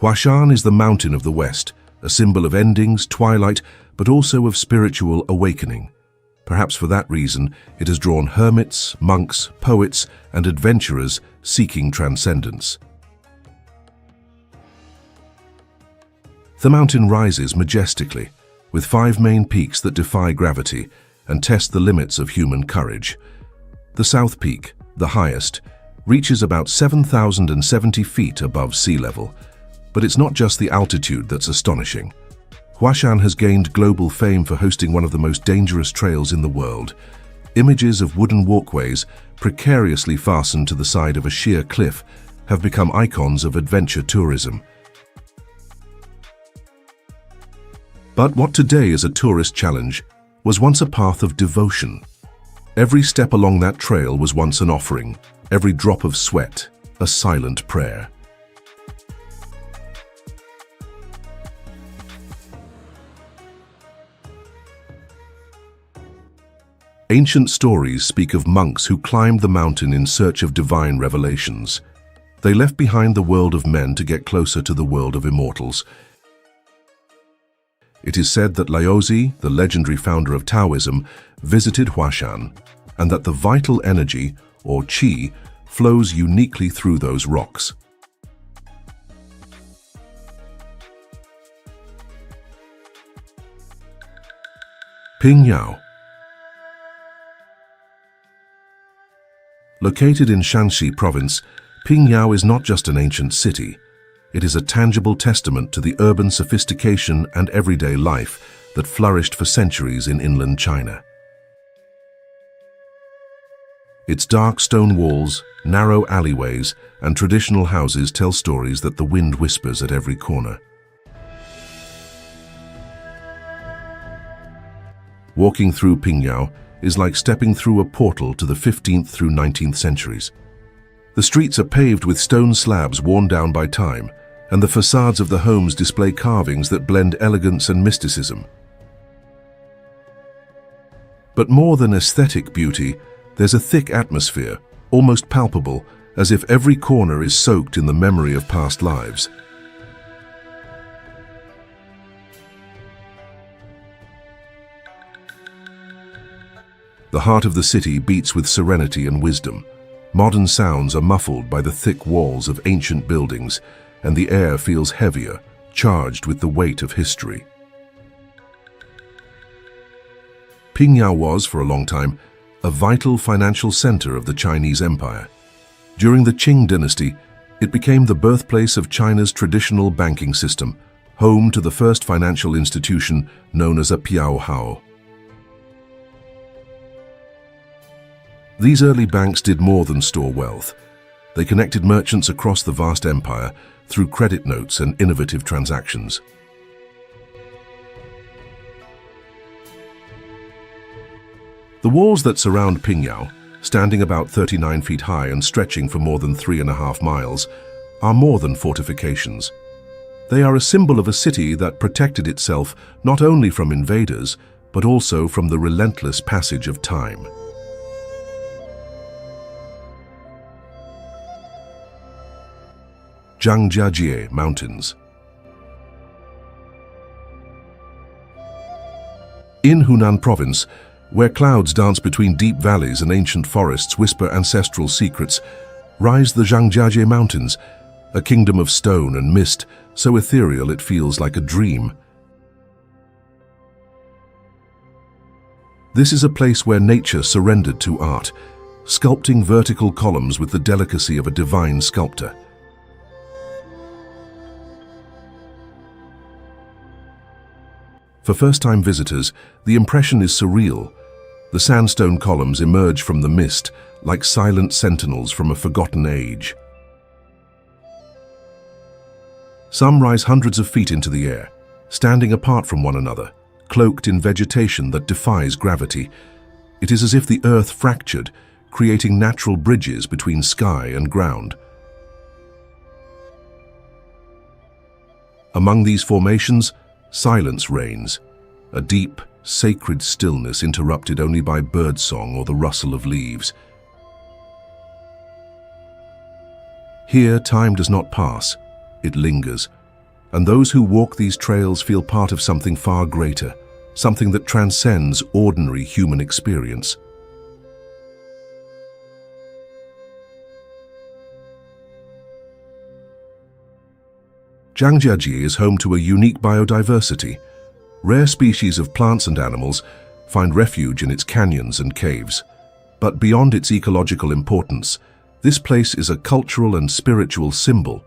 Huashan is the mountain of the West, a symbol of endings, twilight, but also of spiritual awakening. Perhaps for that reason, it has drawn hermits, monks, poets, and adventurers seeking transcendence. The mountain rises majestically, with 5 main peaks that defy gravity and test the limits of human courage. The South Peak, the highest, reaches about 7,070 feet above sea level. But it's not just the altitude that's astonishing. Huashan has gained global fame for hosting one of the most dangerous trails in the world. Images of wooden walkways, precariously fastened to the side of a sheer cliff, have become icons of adventure tourism. But what today is a tourist challenge was once a path of devotion. Every step along that trail was once an offering, every drop of sweat, a silent prayer. Ancient stories speak of monks who climbed the mountain in search of divine revelations. They left behind the world of men to get closer to the world of immortals. It is said that Laozi, the legendary founder of Taoism, visited Huashan, and that the vital energy, or qi, flows uniquely through those rocks. Pingyao. Located in Shanxi province, Pingyao is not just an ancient city. It is a tangible testament to the urban sophistication and everyday life that flourished for centuries in inland China. Its dark stone walls, narrow alleyways, and traditional houses tell stories that the wind whispers at every corner. Walking through Pingyao is like stepping through a portal to the 15th through 19th centuries. The streets are paved with stone slabs worn down by time, and the facades of the homes display carvings that blend elegance and mysticism. But more than aesthetic beauty, there's a thick atmosphere, almost palpable, as if every corner is soaked in the memory of past lives. The heart of the city beats with serenity and wisdom. Modern sounds are muffled by the thick walls of ancient buildings, and the air feels heavier, charged with the weight of history. Pingyao was, for a long time, a vital financial center of the Chinese Empire. During the Qing dynasty, it became the birthplace of China's traditional banking system, home to the first financial institution known as a piaohao. These early banks did more than store wealth. They connected merchants across the vast empire through credit notes and innovative transactions. The walls that surround Pingyao, standing about 39 feet high and stretching for more than 3.5 miles, are more than fortifications. They are a symbol of a city that protected itself not only from invaders, but also from the relentless passage of time. Zhangjiajie Mountains. In Hunan Province, where clouds dance between deep valleys and ancient forests whisper ancestral secrets, rise the Zhangjiajie Mountains, a kingdom of stone and mist, so ethereal it feels like a dream. This is a place where nature surrendered to art, sculpting vertical columns with the delicacy of a divine sculptor. For first-time visitors, the impression is surreal. The sandstone columns emerge from the mist like silent sentinels from a forgotten age. Some rise hundreds of feet into the air, standing apart from one another, cloaked in vegetation that defies gravity. It is as if the earth fractured, creating natural bridges between sky and ground. Among these formations, silence reigns, a deep, sacred stillness interrupted only by birdsong or the rustle of leaves. Here, time does not pass, it lingers, and those who walk these trails feel part of something far greater, something that transcends ordinary human experience. Zhangjiajie is home to a unique biodiversity. Rare species of plants and animals find refuge in its canyons and caves. But beyond its ecological importance, this place is a cultural and spiritual symbol.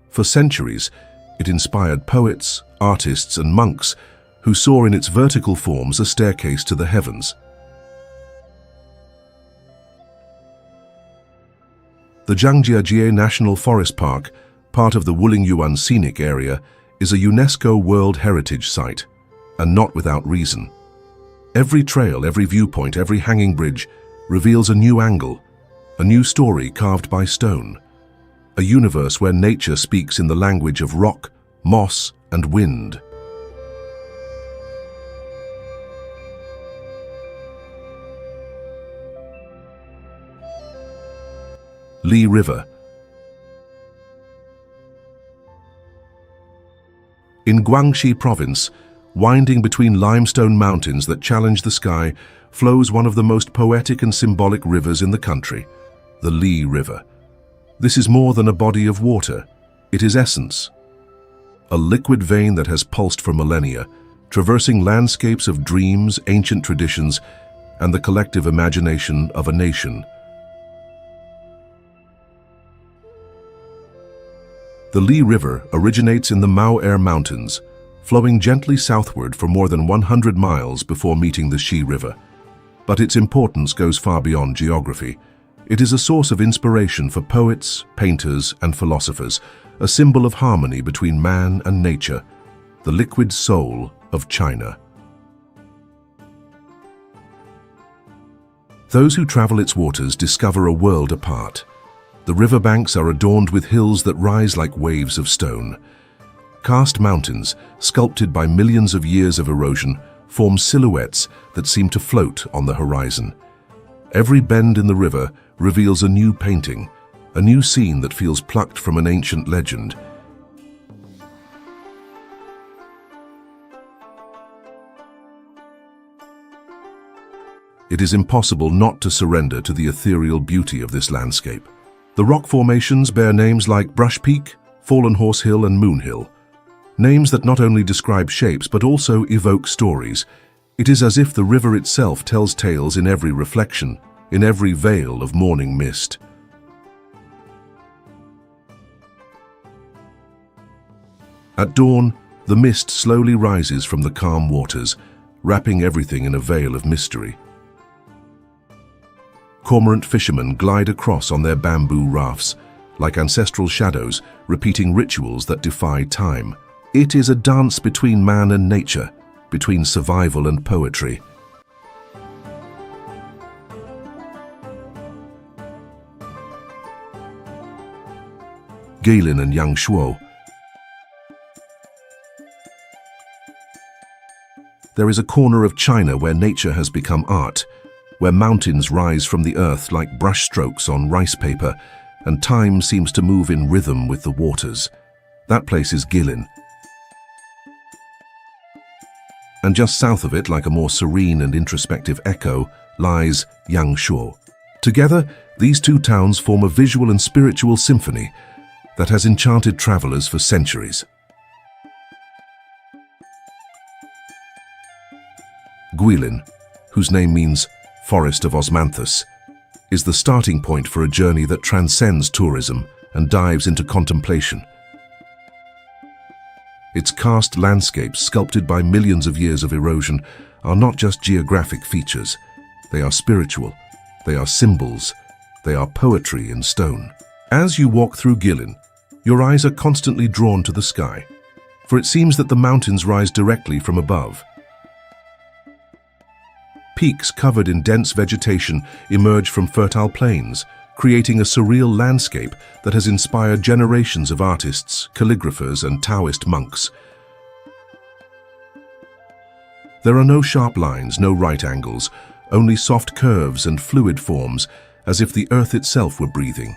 For centuries, it inspired poets, artists, and monks who saw in its vertical forms a staircase to the heavens. The Zhangjiajie National Forest Park, part of the Wulingyuan Scenic Area, is a UNESCO World Heritage Site, and not without reason. Every trail, every viewpoint, every hanging bridge reveals a new angle, a new story carved by stone, a universe where nature speaks in the language of rock, moss, and wind. Li River. In Guangxi Province, winding between limestone mountains that challenge the sky, flows one of the most poetic and symbolic rivers in the country, the Li River. This is more than a body of water. It is essence. A liquid vein that has pulsed for millennia, traversing landscapes of dreams, ancient traditions, and the collective imagination of a nation. The Li River originates in the Mao-Er Mountains, flowing gently southward for more than 100 miles before meeting the Xi River. But its importance goes far beyond geography. It is a source of inspiration for poets, painters, and philosophers, a symbol of harmony between man and nature, the liquid soul of China. Those who travel its waters discover a world apart. The riverbanks are adorned with hills that rise like waves of stone. Karst mountains, sculpted by millions of years of erosion, form silhouettes that seem to float on the horizon. Every bend in the river reveals a new painting, a new scene that feels plucked from an ancient legend. It is impossible not to surrender to the ethereal beauty of this landscape. The rock formations bear names like Brush Peak, Fallen Horse Hill, and Moon Hill. Names that not only describe shapes but also evoke stories. It is as if the river itself tells tales in every reflection, in every veil of morning mist. At dawn, the mist slowly rises from the calm waters, wrapping everything in a veil of mystery. Cormorant fishermen glide across on their bamboo rafts, like ancestral shadows, repeating rituals that defy time. It is a dance between man and nature, between survival and poetry. Gailin and Yangshuo. There is a corner of China where nature has become art, where mountains rise from the earth like brushstrokes on rice paper, and time seems to move in rhythm with the waters. That place is Guilin. And just south of it, like a more serene and introspective echo, lies Yangshuo. Together, these two towns form a visual and spiritual symphony that has enchanted travelers for centuries. Guilin, whose name means Forest of Osmanthus, is the starting point for a journey that transcends tourism and dives into contemplation. Its karst landscapes, sculpted by millions of years of erosion, are not just geographic features. They are spiritual, they are symbols, they are poetry in stone. As you walk through Guilin, your eyes are constantly drawn to the sky, for it seems that the mountains rise directly from above. Peaks covered in dense vegetation emerge from fertile plains, creating a surreal landscape that has inspired generations of artists, calligraphers, and Taoist monks. There are no sharp lines, no right angles, only soft curves and fluid forms, as if the earth itself were breathing.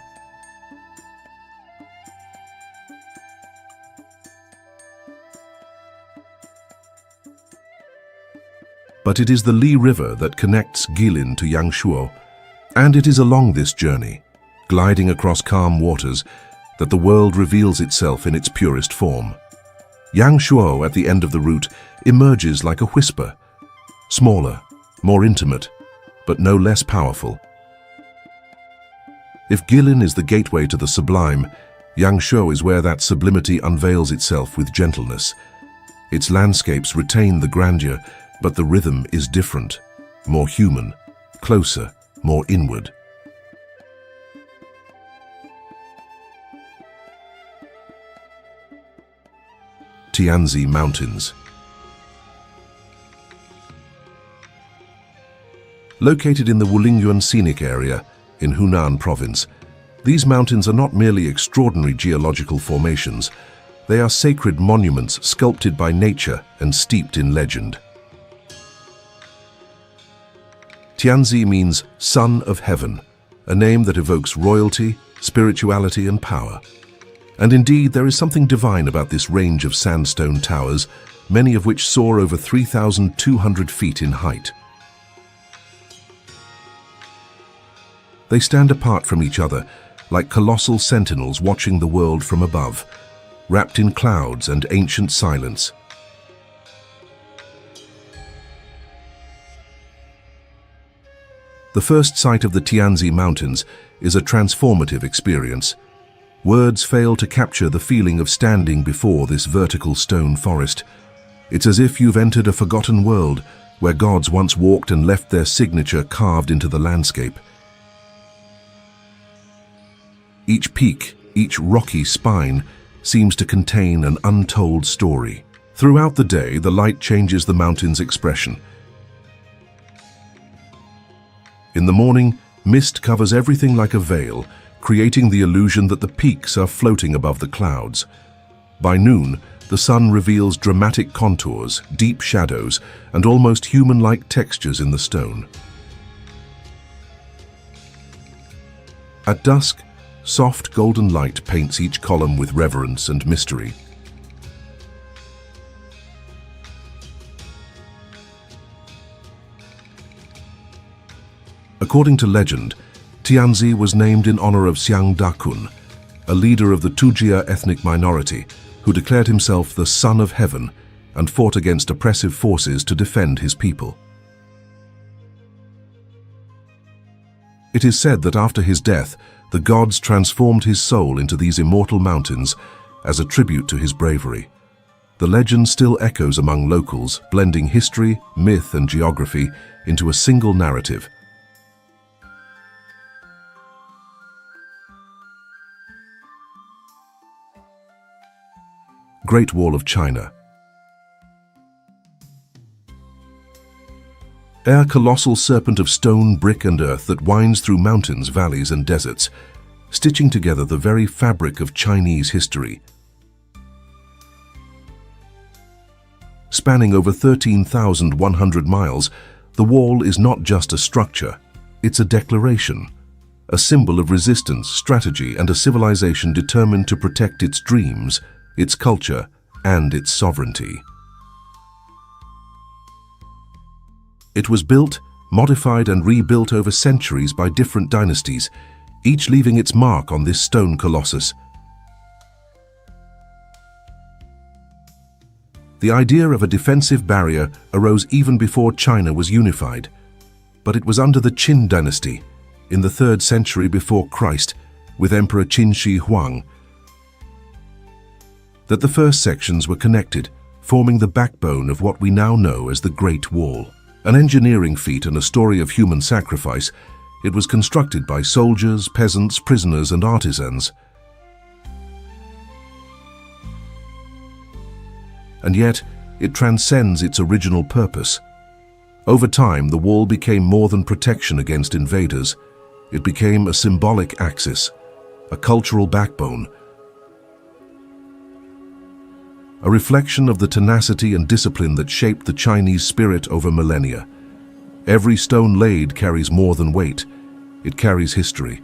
But it is the Li River that connects Guilin to Yangshuo, and it is along this journey, gliding across calm waters, that the world reveals itself in its purest form. Yangshuo, at the end of the route, emerges like a whisper, smaller, more intimate, but no less powerful. If Guilin is the gateway to the sublime, Yangshuo is where that sublimity unveils itself with gentleness. Its landscapes retain the grandeur, but the rhythm is different, more human, closer, more inward. Tianzi Mountains. Located in the Wulingyuan Scenic Area in Hunan Province, these mountains are not merely extraordinary geological formations, they are sacred monuments sculpted by nature and steeped in legend. Tianzi means Son of Heaven, a name that evokes royalty, spirituality, and power. And indeed, there is something divine about this range of sandstone towers, many of which soar over 3,200 feet in height. They stand apart from each other, like colossal sentinels watching the world from above, wrapped in clouds and ancient silence. The first sight of the Tianzi Mountains is a transformative experience. Words fail to capture the feeling of standing before this vertical stone forest. It's as if you've entered a forgotten world where gods once walked and left their signature carved into the landscape. Each peak, each rocky spine, seems to contain an untold story. Throughout the day, the light changes the mountain's expression. In the morning, mist covers everything like a veil, creating the illusion that the peaks are floating above the clouds. By noon, the sun reveals dramatic contours, deep shadows, and almost human-like textures in the stone. At dusk, soft golden light paints each column with reverence and mystery. According to legend, Tianzi was named in honor of Xiang Dakun, a leader of the Tujia ethnic minority who declared himself the Son of Heaven and fought against oppressive forces to defend his people. It is said that after his death, the gods transformed his soul into these immortal mountains as a tribute to his bravery. The legend still echoes among locals, blending history, myth, and geography into a single narrative. Great Wall of China. A colossal serpent of stone, brick, and earth that winds through mountains, valleys, and deserts, stitching together the very fabric of Chinese history. Spanning over 13,100 miles, the wall is not just a structure, it's a declaration. a symbol of resistance, strategy, and a civilization determined to protect its dreams, its culture, and its sovereignty. It was built, modified, and rebuilt over centuries by different dynasties, each leaving its mark on this stone colossus. The idea of a defensive barrier arose even before China was unified, but it was under the Qin dynasty, in the 3rd century before Christ, with Emperor Qin Shi Huang, that the first sections were connected, forming the backbone of what we now know as the Great Wall. An engineering feat and a story of human sacrifice, it was constructed by soldiers, peasants, prisoners, and artisans. And yet, it transcends its original purpose. Over time, the wall became more than protection against invaders. It became a symbolic axis, a cultural backbone, a reflection of the tenacity and discipline that shaped the Chinese spirit over millennia. Every stone laid carries more than weight. It carries history.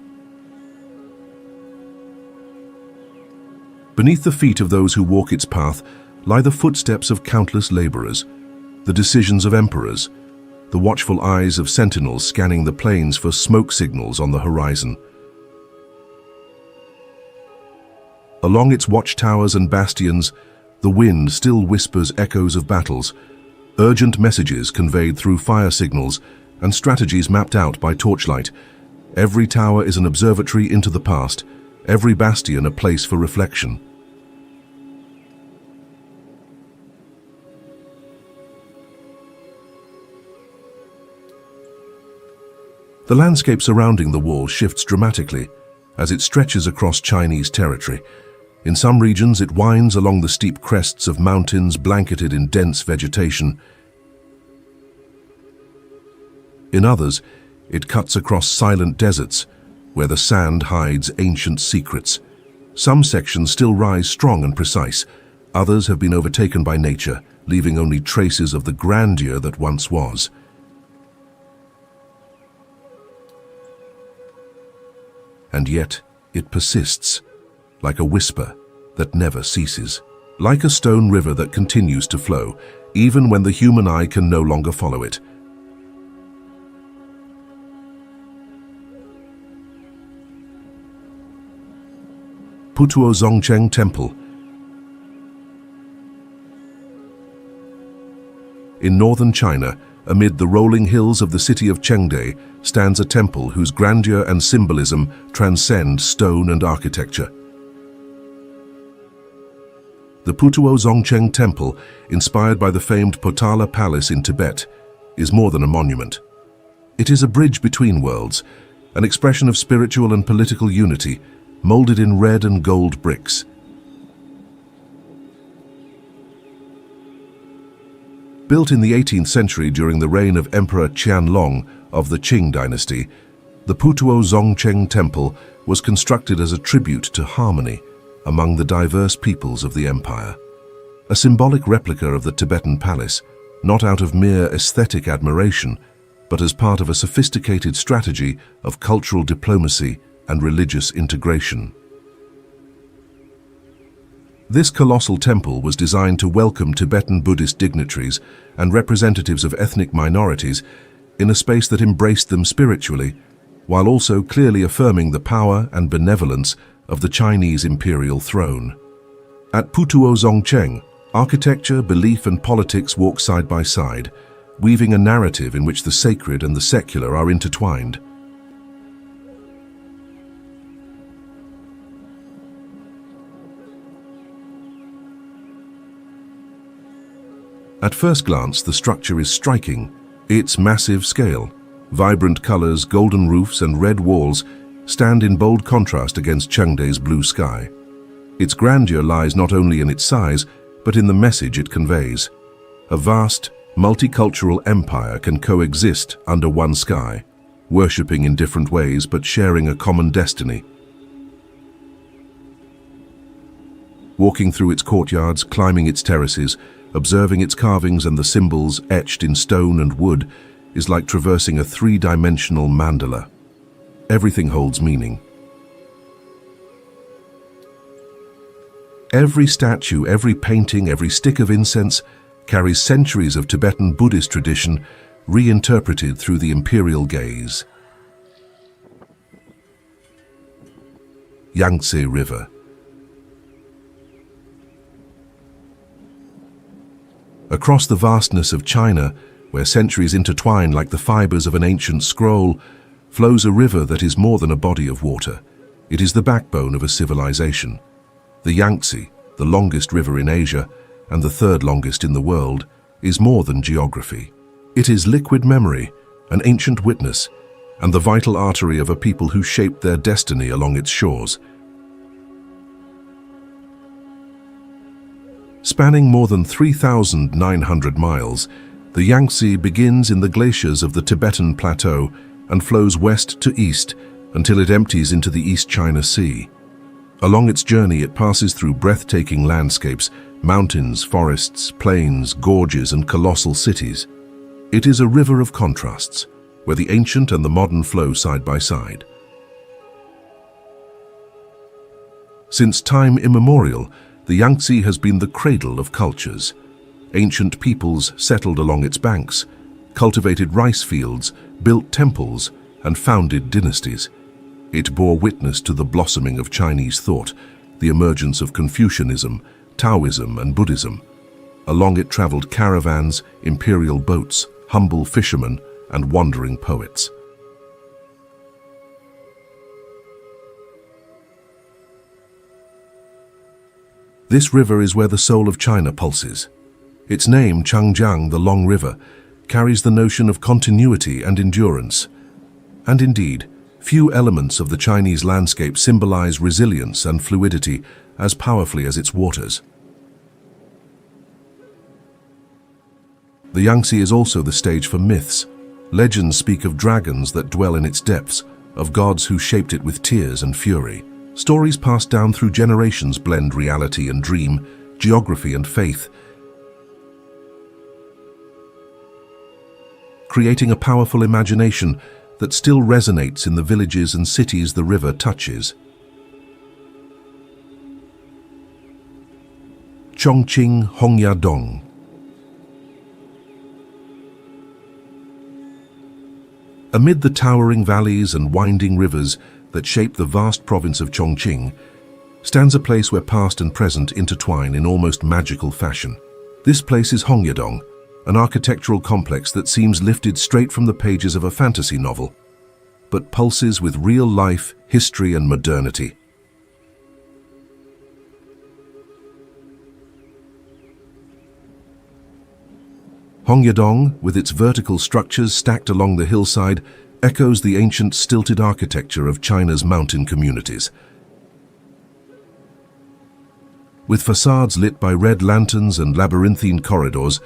Beneath the feet of those who walk its path lie the footsteps of countless laborers, the decisions of emperors, the watchful eyes of sentinels scanning the plains for smoke signals on the horizon. Along its watchtowers and bastions, the wind still whispers echoes of battles, urgent messages conveyed through fire signals, and strategies mapped out by torchlight. Every tower is an observatory into the past, every bastion a place for reflection. The landscape surrounding the wall shifts dramatically as it stretches across Chinese territory. In some regions, it winds along the steep crests of mountains blanketed in dense vegetation. In others, it cuts across silent deserts where the sand hides ancient secrets. Some sections still rise strong and precise. Others have been overtaken by nature, leaving only traces of the grandeur that once was. And yet, it persists, like a whisper that never ceases, like a stone river that continues to flow, even when the human eye can no longer follow it. Putuo Zongcheng Temple. In northern China, amid the rolling hills of the city of Chengde, stands a temple whose grandeur and symbolism transcend stone and architecture. The Putuo Zongcheng Temple, inspired by the famed Potala Palace in Tibet, is more than a monument. It is a bridge between worlds, an expression of spiritual and political unity, molded in red and gold bricks. Built in the 18th century during the reign of Emperor Qianlong of the Qing dynasty, the Putuo Zongcheng Temple was constructed as a tribute to harmony among the diverse peoples of the empire. A symbolic replica of the Tibetan palace, not out of mere aesthetic admiration, but as part of a sophisticated strategy of cultural diplomacy and religious integration. This colossal temple was designed to welcome Tibetan Buddhist dignitaries and representatives of ethnic minorities in a space that embraced them spiritually, while also clearly affirming the power and benevolence of the Chinese imperial throne. At Putuo Zongcheng, architecture, belief, and politics walk side by side, weaving a narrative in which the sacred and the secular are intertwined. At first glance, the structure is striking. Its massive scale, vibrant colors, golden roofs, and red walls stand in bold contrast against Chengde's blue sky. Its grandeur lies not only in its size, but in the message it conveys. A vast, multicultural empire can coexist under one sky, worshipping in different ways but sharing a common destiny. Walking through its courtyards, climbing its terraces, observing its carvings and the symbols etched in stone and wood is like traversing a three-dimensional mandala. Everything holds meaning. Every statue, every painting, every stick of incense carries centuries of Tibetan Buddhist tradition reinterpreted through the imperial gaze. Yangtze River. Across the vastness of China, where centuries intertwine like the fibers of an ancient scroll, flows a river that is more than a body of water. It is the backbone of a civilization. The Yangtze, the longest river in Asia and the third longest in the world, is more than geography. It is liquid memory, an ancient witness, and the vital artery of a people who shaped their destiny along its shores. Spanning more than 3,900 miles, the Yangtze begins in the glaciers of the Tibetan Plateau and flows west to east until it empties into the East China Sea. Along its journey, it passes through breathtaking landscapes, mountains, forests, plains, gorges, and colossal cities. It is a river of contrasts, where the ancient and the modern flow side by side. Since time immemorial, the Yangtze has been the cradle of cultures. Ancient peoples settled along its banks, cultivated rice fields, built temples, and founded dynasties. It bore witness to the blossoming of Chinese thought, the emergence of Confucianism, Taoism, and Buddhism. Along it traveled caravans, imperial boats, humble fishermen, and wandering poets. This river is where the soul of China pulses. Its name, Changjiang, the Long River, carries the notion of continuity and endurance. And indeed, few elements of the Chinese landscape symbolize resilience and fluidity as powerfully as its waters. The Yangtze is also the stage for myths. Legends speak of dragons that dwell in its depths, of gods who shaped it with tears and fury. Stories passed down through generations blend reality and dream, geography and faith, creating a powerful imagination that still resonates in the villages and cities the river touches. Chongqing Hongyadong. Amid the towering valleys and winding rivers that shape the vast province of Chongqing, stands a place where past and present intertwine in almost magical fashion. This place is Hongyadong, an architectural complex that seems lifted straight from the pages of a fantasy novel, but pulses with real life, history, and modernity. Hongyadong, with its vertical structures stacked along the hillside, echoes the ancient stilted architecture of China's mountain communities. With facades lit by red lanterns and labyrinthine corridors,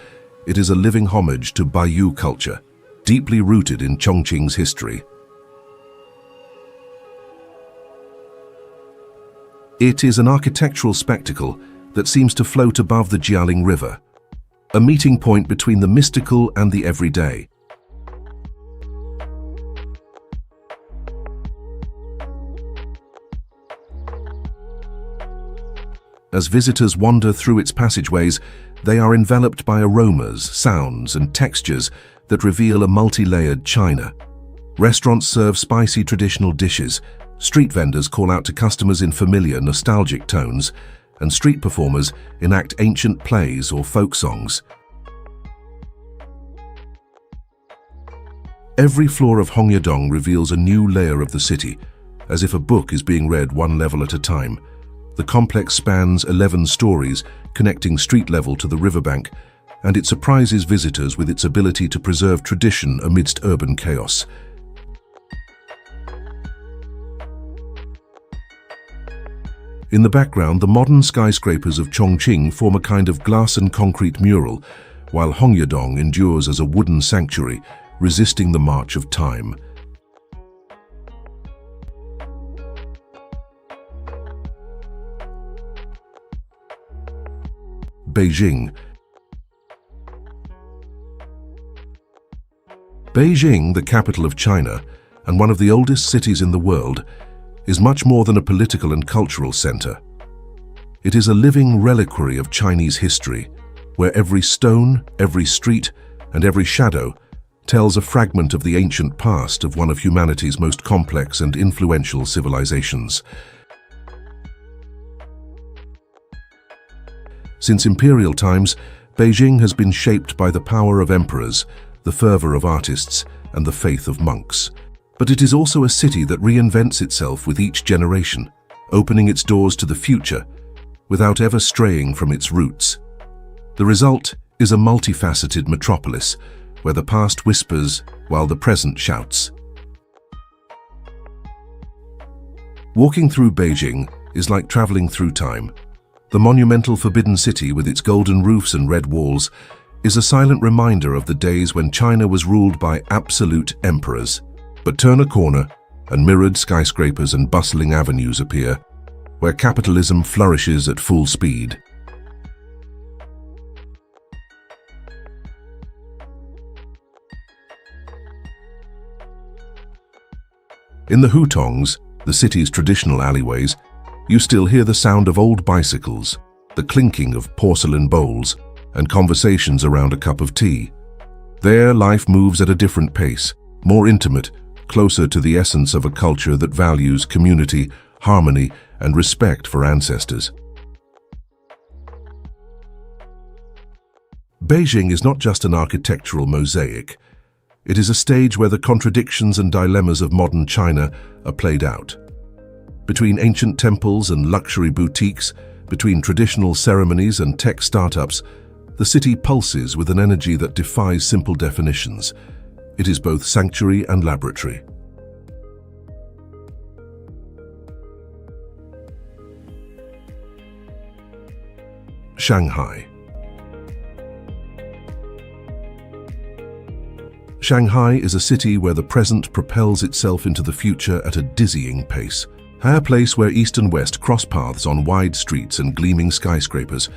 it is a living homage to Bayou culture, deeply rooted in Chongqing's history. It is an architectural spectacle that seems to float above the Jialing River, a meeting point between the mystical and the everyday. As visitors wander through its passageways, they are enveloped by aromas, sounds, and textures that reveal a multi-layered China. Restaurants serve spicy traditional dishes, street vendors call out to customers in familiar, nostalgic tones, and street performers enact ancient plays or folk songs. Every floor of Hongyadong reveals a new layer of the city, as if a book is being read one level at a time. The complex spans 11 stories, connecting street level to the riverbank, and it surprises visitors with its ability to preserve tradition amidst urban chaos. In the background, the modern skyscrapers of Chongqing form a kind of glass and concrete mural, while Hongyadong endures as a wooden sanctuary, resisting the march of time. Beijing. Beijing, the capital of China, and one of the oldest cities in the world, is much more than a political and cultural center. It is a living reliquary of Chinese history, where every stone, every street, and every shadow tells a fragment of the ancient past of one of humanity's most complex and influential civilizations. Since imperial times, Beijing has been shaped by the power of emperors, the fervor of artists, and the faith of monks. But it is also a city that reinvents itself with each generation, opening its doors to the future without ever straying from its roots. The result is a multifaceted metropolis where the past whispers while the present shouts. Walking through Beijing is like traveling through time. The monumental Forbidden City with its golden roofs and red walls is a silent reminder of the days when China was ruled by absolute emperors. But turn a corner and mirrored skyscrapers and bustling avenues appear, where capitalism flourishes at full speed. In the hutongs, the city's traditional alleyways, you still hear the sound of old bicycles, the clinking of porcelain bowls, and conversations around a cup of tea. There, life moves at a different pace, more intimate, closer to the essence of a culture that values community, harmony, and respect for ancestors. Beijing is not just an architectural mosaic. It is a stage where the contradictions and dilemmas of modern China are played out. Between ancient temples and luxury boutiques, between traditional ceremonies and tech startups, the city pulses with an energy that defies simple definitions. It is both sanctuary and laboratory. Shanghai. Shanghai is a city where the present propels itself into the future at a dizzying pace. A place where east and west cross paths on wide streets and gleaming skyscrapers.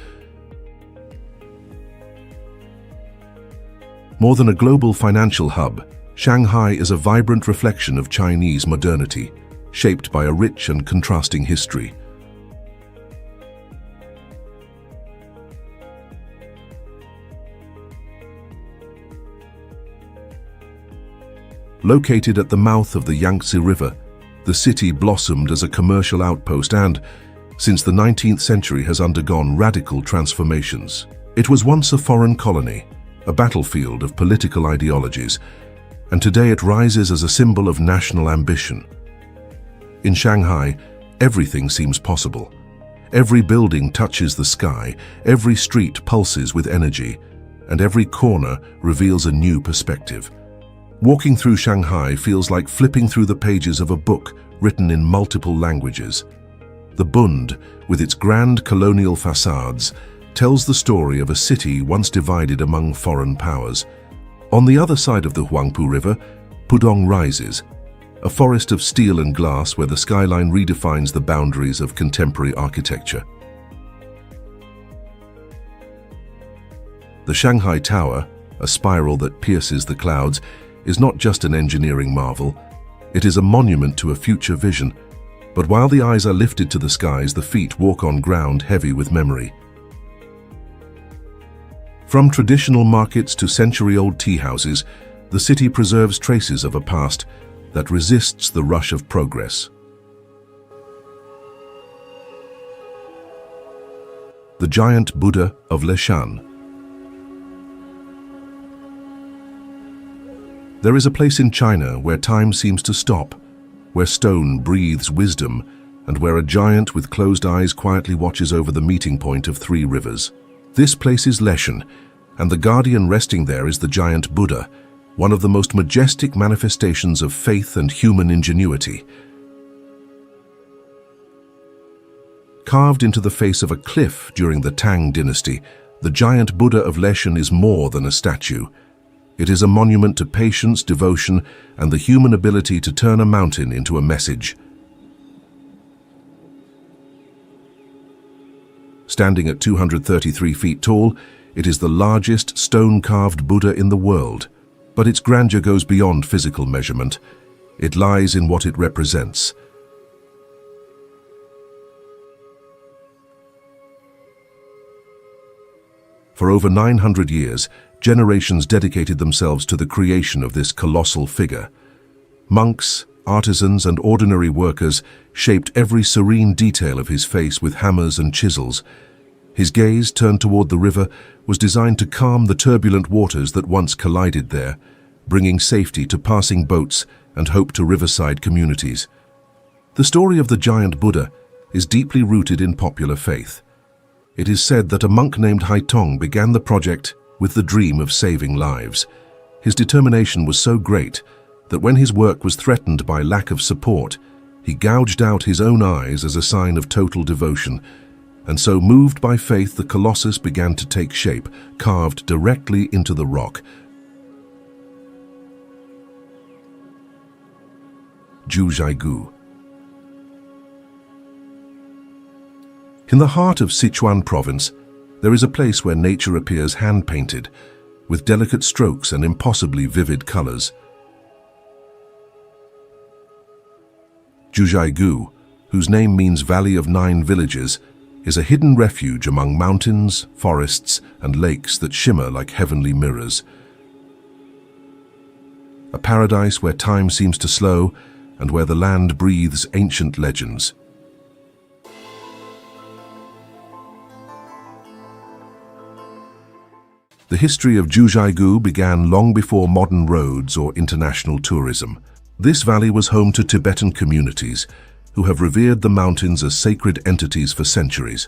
More than a global financial hub, Shanghai is a vibrant reflection of Chinese modernity, shaped by a rich and contrasting history. Located at the mouth of the Yangtze River, the city blossomed as a commercial outpost and, since the 19th century, has undergone radical transformations. It was once a foreign colony, a battlefield of political ideologies, and today it rises as a symbol of national ambition. In Shanghai, everything seems possible. Every building touches the sky, every street pulses with energy, and every corner reveals a new perspective. Walking through Shanghai feels like flipping through the pages of a book written in multiple languages. The Bund, with its grand colonial facades, tells the story of a city once divided among foreign powers. On the other side of the Huangpu River, Pudong rises, a forest of steel and glass where the skyline redefines the boundaries of contemporary architecture. The Shanghai Tower, a spiral that pierces the clouds, is not just an engineering marvel. It is a monument to a future vision. But while the eyes are lifted to the skies, the feet walk on ground heavy with memory. From traditional markets to century-old tea houses, the city preserves traces of a past that resists the rush of progress. The giant Buddha of Leshan. There is a place in China where time seems to stop, where stone breathes wisdom, and where a giant with closed eyes quietly watches over the meeting point of three rivers. This place is Leshan, and the guardian resting there is the giant Buddha, one of the most majestic manifestations of faith and human ingenuity. Carved into the face of a cliff during the Tang dynasty, the giant Buddha of Leshan is more than a statue. It is a monument to patience, devotion, and the human ability to turn a mountain into a message. Standing at 233 feet tall, it is the largest stone-carved Buddha in the world. But its grandeur goes beyond physical measurement. It lies in what it represents. For over 900 years, generations dedicated themselves to the creation of this colossal figure. Monks, artisans, and ordinary workers shaped every serene detail of his face with hammers and chisels. His gaze, turned toward the river, was designed to calm the turbulent waters that once collided there, bringing safety to passing boats and hope to riverside communities. The story of the giant Buddha is deeply rooted in popular faith. It is said that a monk named Haitong began the project with the dream of saving lives. His determination was so great that when his work was threatened by lack of support, he gouged out his own eyes as a sign of total devotion. And so, moved by faith, the colossus began to take shape, carved directly into the rock. Jiuzhaigou. In the heart of Sichuan province, there is a place where nature appears hand-painted, with delicate strokes and impossibly vivid colors. Jiuzhaigou, whose name means Valley of Nine Villages, is a hidden refuge among mountains, forests, and lakes that shimmer like heavenly mirrors. A paradise where time seems to slow and where the land breathes ancient legends. The history of Jiuzhaigou began long before modern roads or international tourism. This valley was home to Tibetan communities who have revered the mountains as sacred entities for centuries.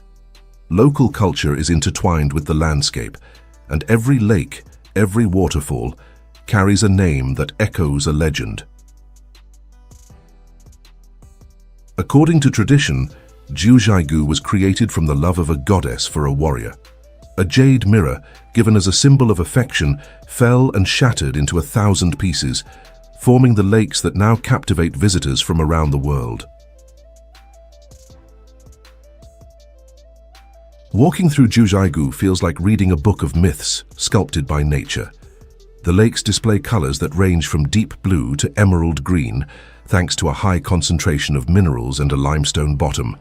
Local culture is intertwined with the landscape, and every lake, every waterfall, carries a name that echoes a legend. According to tradition, Jiuzhaigou was created from the love of a goddess for a warrior. A jade mirror, given as a symbol of affection, fell and shattered into 1,000 pieces, forming the lakes that now captivate visitors from around the world. Walking through Jiuzhaigou feels like reading a book of myths sculpted by nature. The lakes display colors that range from deep blue to emerald green, thanks to a high concentration of minerals and a limestone bottom.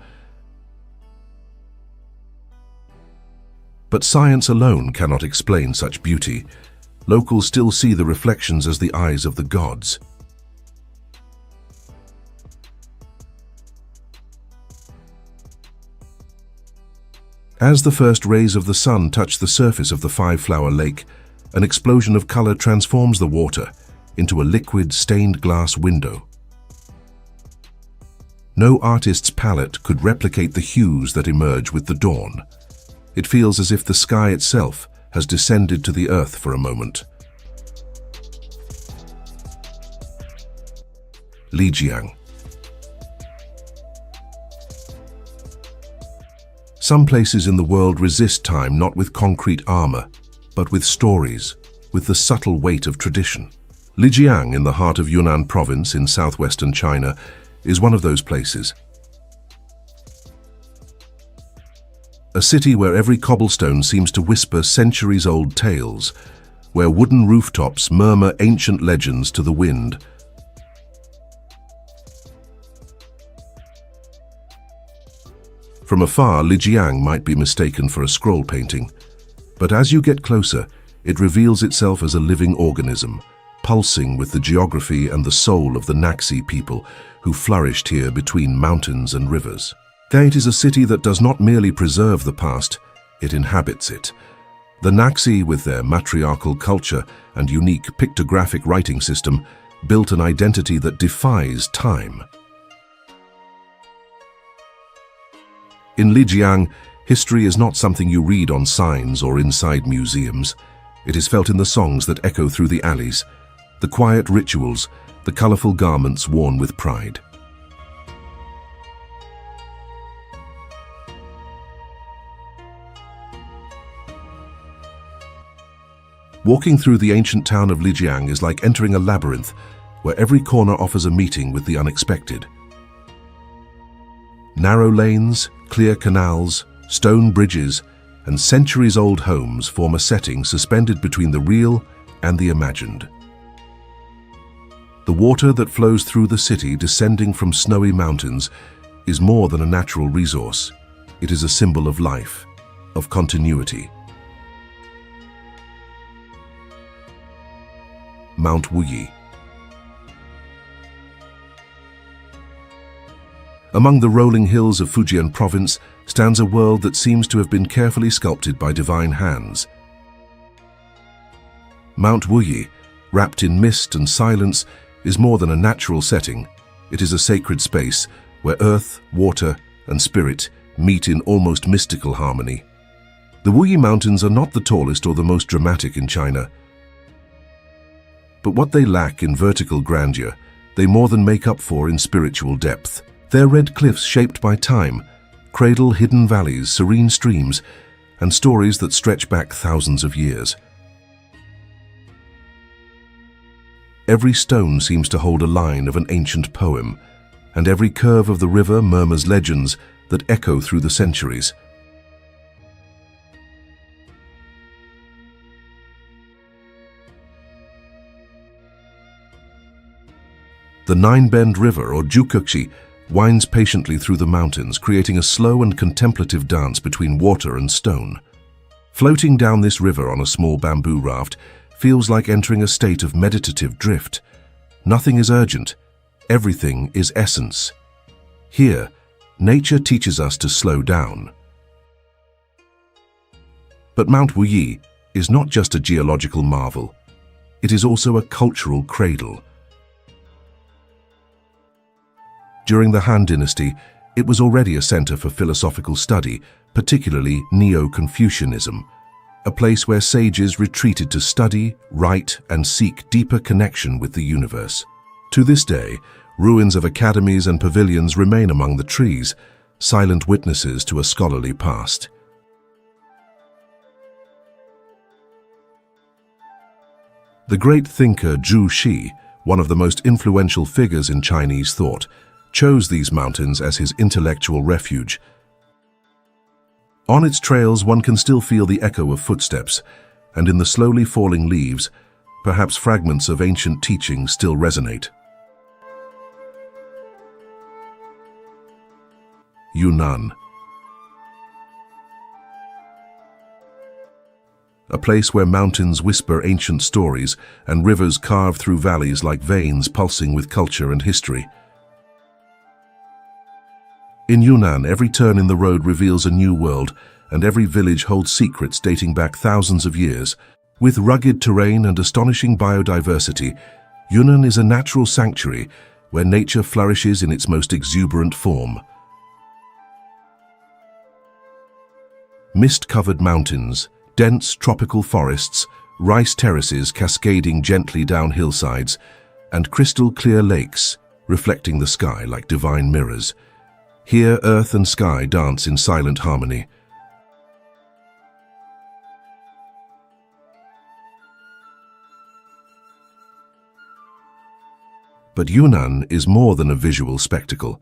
But science alone cannot explain such beauty. Locals still see the reflections as the eyes of the gods. As the first rays of the sun touch the surface of the five-flower lake, an explosion of color transforms the water into a liquid stained glass window. No artist's palette could replicate the hues that emerge with the dawn. It feels as if the sky itself has descended to the earth for a moment. Lijiang. Some places in the world resist time not with concrete armor, but with stories, with the subtle weight of tradition. Lijiang, in the heart of Yunnan province in southwestern China, is one of those places. A city where every cobblestone seems to whisper centuries-old tales, where wooden rooftops murmur ancient legends to the wind. From afar, Lijiang might be mistaken for a scroll painting, but as you get closer, it reveals itself as a living organism, pulsing with the geography and the soul of the Naxi people who flourished here between mountains and rivers. It is a city that does not merely preserve the past, it inhabits it. The Naxi, with their matriarchal culture and unique pictographic writing system, built an identity that defies time. In Lijiang, history is not something you read on signs or inside museums. It is felt in the songs that echo through the alleys, the quiet rituals, the colorful garments worn with pride. Walking through the ancient town of Lijiang is like entering a labyrinth where every corner offers a meeting with the unexpected. Narrow lanes, clear canals, stone bridges, and centuries-old homes form a setting suspended between the real and the imagined. The water that flows through the city, descending from snowy mountains, is more than a natural resource. It is a symbol of life, of continuity. Mount Wuyi. Among the rolling hills of Fujian province stands a world that seems to have been carefully sculpted by divine hands. Mount Wuyi, wrapped in mist and silence, is more than a natural setting. It is a sacred space where earth, water, and spirit meet in almost mystical harmony. The Wuyi Mountains are not the tallest or the most dramatic in China, but what they lack in vertical grandeur, they more than make up for in spiritual depth. Their red cliffs shaped by time cradle hidden valleys, serene streams, and stories that stretch back thousands of years. Every stone seems to hold a line of an ancient poem, and every curve of the river murmurs legends that echo through the centuries. The Nine-Bend River, or Jukukshi, winds patiently through the mountains, creating a slow and contemplative dance between water and stone. Floating down this river on a small bamboo raft feels like entering a state of meditative drift. Nothing is urgent. Everything is essence. Here, nature teaches us to slow down. But Mount Wuyi is not just a geological marvel. It is also a cultural cradle. During the Han Dynasty, it was already a center for philosophical study, particularly Neo-Confucianism, a place where sages retreated to study, write, and seek deeper connection with the universe. To this day, ruins of academies and pavilions remain among the trees, silent witnesses to a scholarly past. The great thinker Zhu Xi, one of the most influential figures in Chinese thought, chose these mountains as his intellectual refuge. On its trails, one can still feel the echo of footsteps, and in the slowly falling leaves, perhaps fragments of ancient teachings still resonate. Yunnan. A place where mountains whisper ancient stories and rivers carve through valleys like veins pulsing with culture and history. In Yunnan, every turn in the road reveals a new world, and every village holds secrets dating back thousands of years. With rugged terrain and astonishing biodiversity, Yunnan is a natural sanctuary where nature flourishes in its most exuberant form. Mist-covered mountains, dense tropical forests, rice terraces cascading gently down hillsides, and crystal-clear lakes reflecting the sky like divine mirrors. Here, earth and sky dance in silent harmony. But Yunnan is more than a visual spectacle.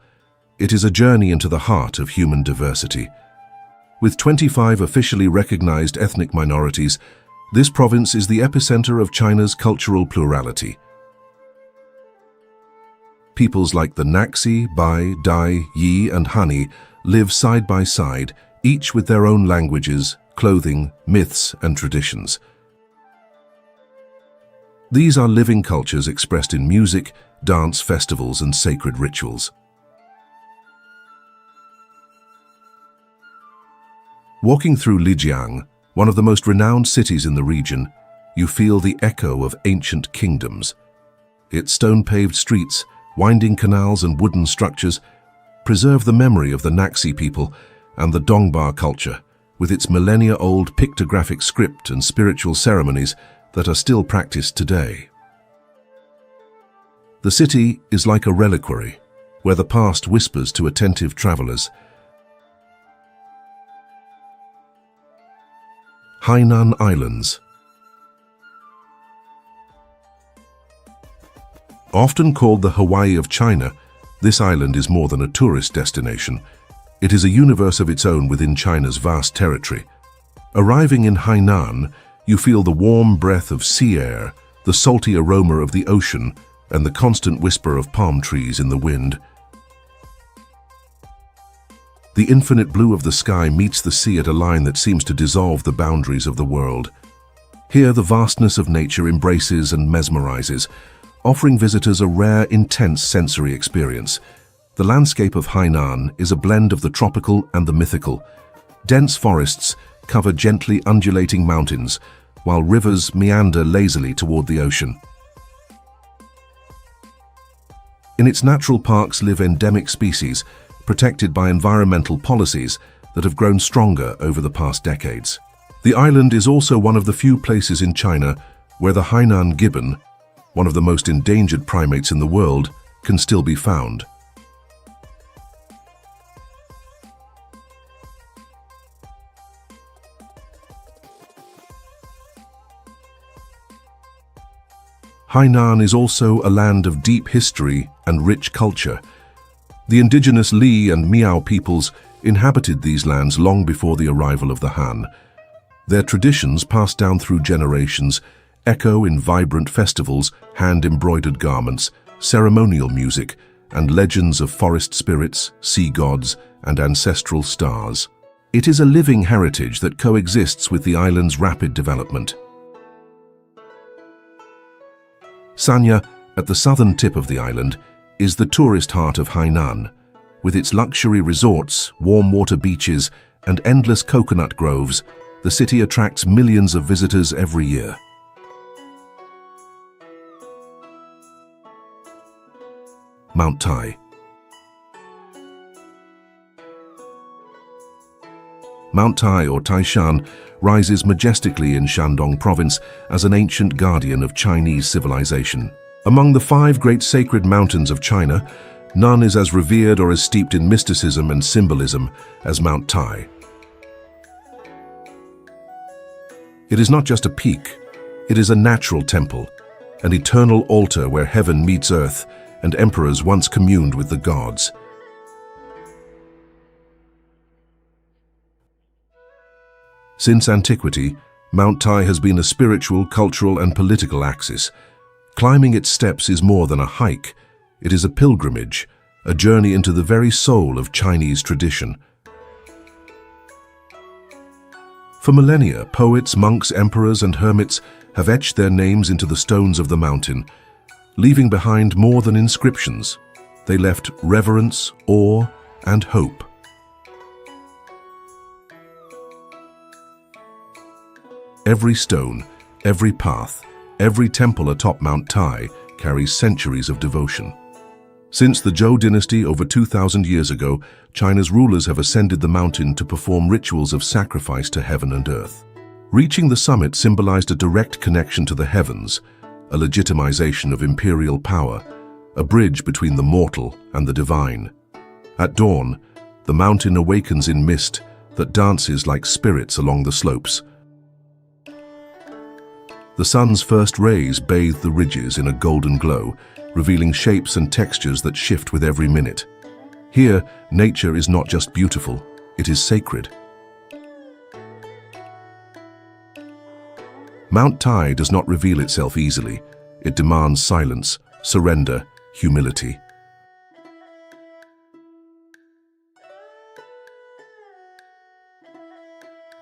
It is a journey into the heart of human diversity. With 25 officially recognized ethnic minorities, this province is the epicenter of China's cultural plurality. Peoples like the Naxi, Bai, Dai, Yi, and Hani live side by side, each with their own languages, clothing, myths, and traditions. These are living cultures expressed in music, dance, festivals, and sacred rituals. Walking through Lijiang, one of the most renowned cities in the region, you feel the echo of ancient kingdoms. Its stone-paved streets, winding canals, and wooden structures preserve the memory of the Naxi people and the Dongba culture, with its millennia-old pictographic script and spiritual ceremonies that are still practiced today. The city is like a reliquary, where the past whispers to attentive travelers. Hainan Islands. Often called the Hawaii of China, this island is more than a tourist destination. It is a universe of its own within China's vast territory. Arriving in Hainan, you feel the warm breath of sea air, the salty aroma of the ocean, and the constant whisper of palm trees in the wind. The infinite blue of the sky meets the sea at a line that seems to dissolve the boundaries of the world. Here, the vastness of nature embraces and mesmerizes, offering visitors a rare, intense sensory experience. The landscape of Hainan is a blend of the tropical and the mythical. Dense forests cover gently undulating mountains, while rivers meander lazily toward the ocean. In its natural parks live endemic species, protected by environmental policies that have grown stronger over the past decades. The island is also one of the few places in China where the Hainan gibbon, one of the most endangered primates in the world, can still be found. Hainan is also a land of deep history and rich culture. The indigenous Li and Miao peoples inhabited these lands long before the arrival of the Han. Their traditions, passed down through generations, echo in vibrant festivals, hand-embroidered garments, ceremonial music, and legends of forest spirits, sea gods, and ancestral stars. It is a living heritage that coexists with the island's rapid development. Sanya, at the southern tip of the island, is the tourist heart of Hainan. With its luxury resorts, warm water beaches, and endless coconut groves, the city attracts millions of visitors every year. Mount Tai. Mount Tai, or Taishan, rises majestically in Shandong province as an ancient guardian of Chinese civilization. Among the 5 great sacred mountains of China, none is as revered or as steeped in mysticism and symbolism as Mount Tai. It is not just a peak, it is a natural temple, an eternal altar where heaven meets earth and emperors once communed with the gods. Since antiquity, Mount Tai has been a spiritual, cultural, and political axis. Climbing its steps is more than a hike. It is a pilgrimage, a journey into the very soul of Chinese tradition. For millennia, poets, monks, emperors, and hermits have etched their names into the stones of the mountain, leaving behind more than inscriptions. They left reverence, awe, and hope. Every stone, every path, every temple atop Mount Tai carries centuries of devotion. Since the Zhou dynasty over 2,000 years ago, China's rulers have ascended the mountain to perform rituals of sacrifice to heaven and earth. Reaching the summit symbolized a direct connection to the heavens, a legitimization of imperial power, a bridge between the mortal and the divine. At dawn, the mountain awakens in mist that dances like spirits along the slopes. The sun's first rays bathe the ridges in a golden glow, revealing shapes and textures that shift with every minute. Here, nature is not just beautiful, it is sacred. Mount Tai does not reveal itself easily. It demands silence, surrender, humility.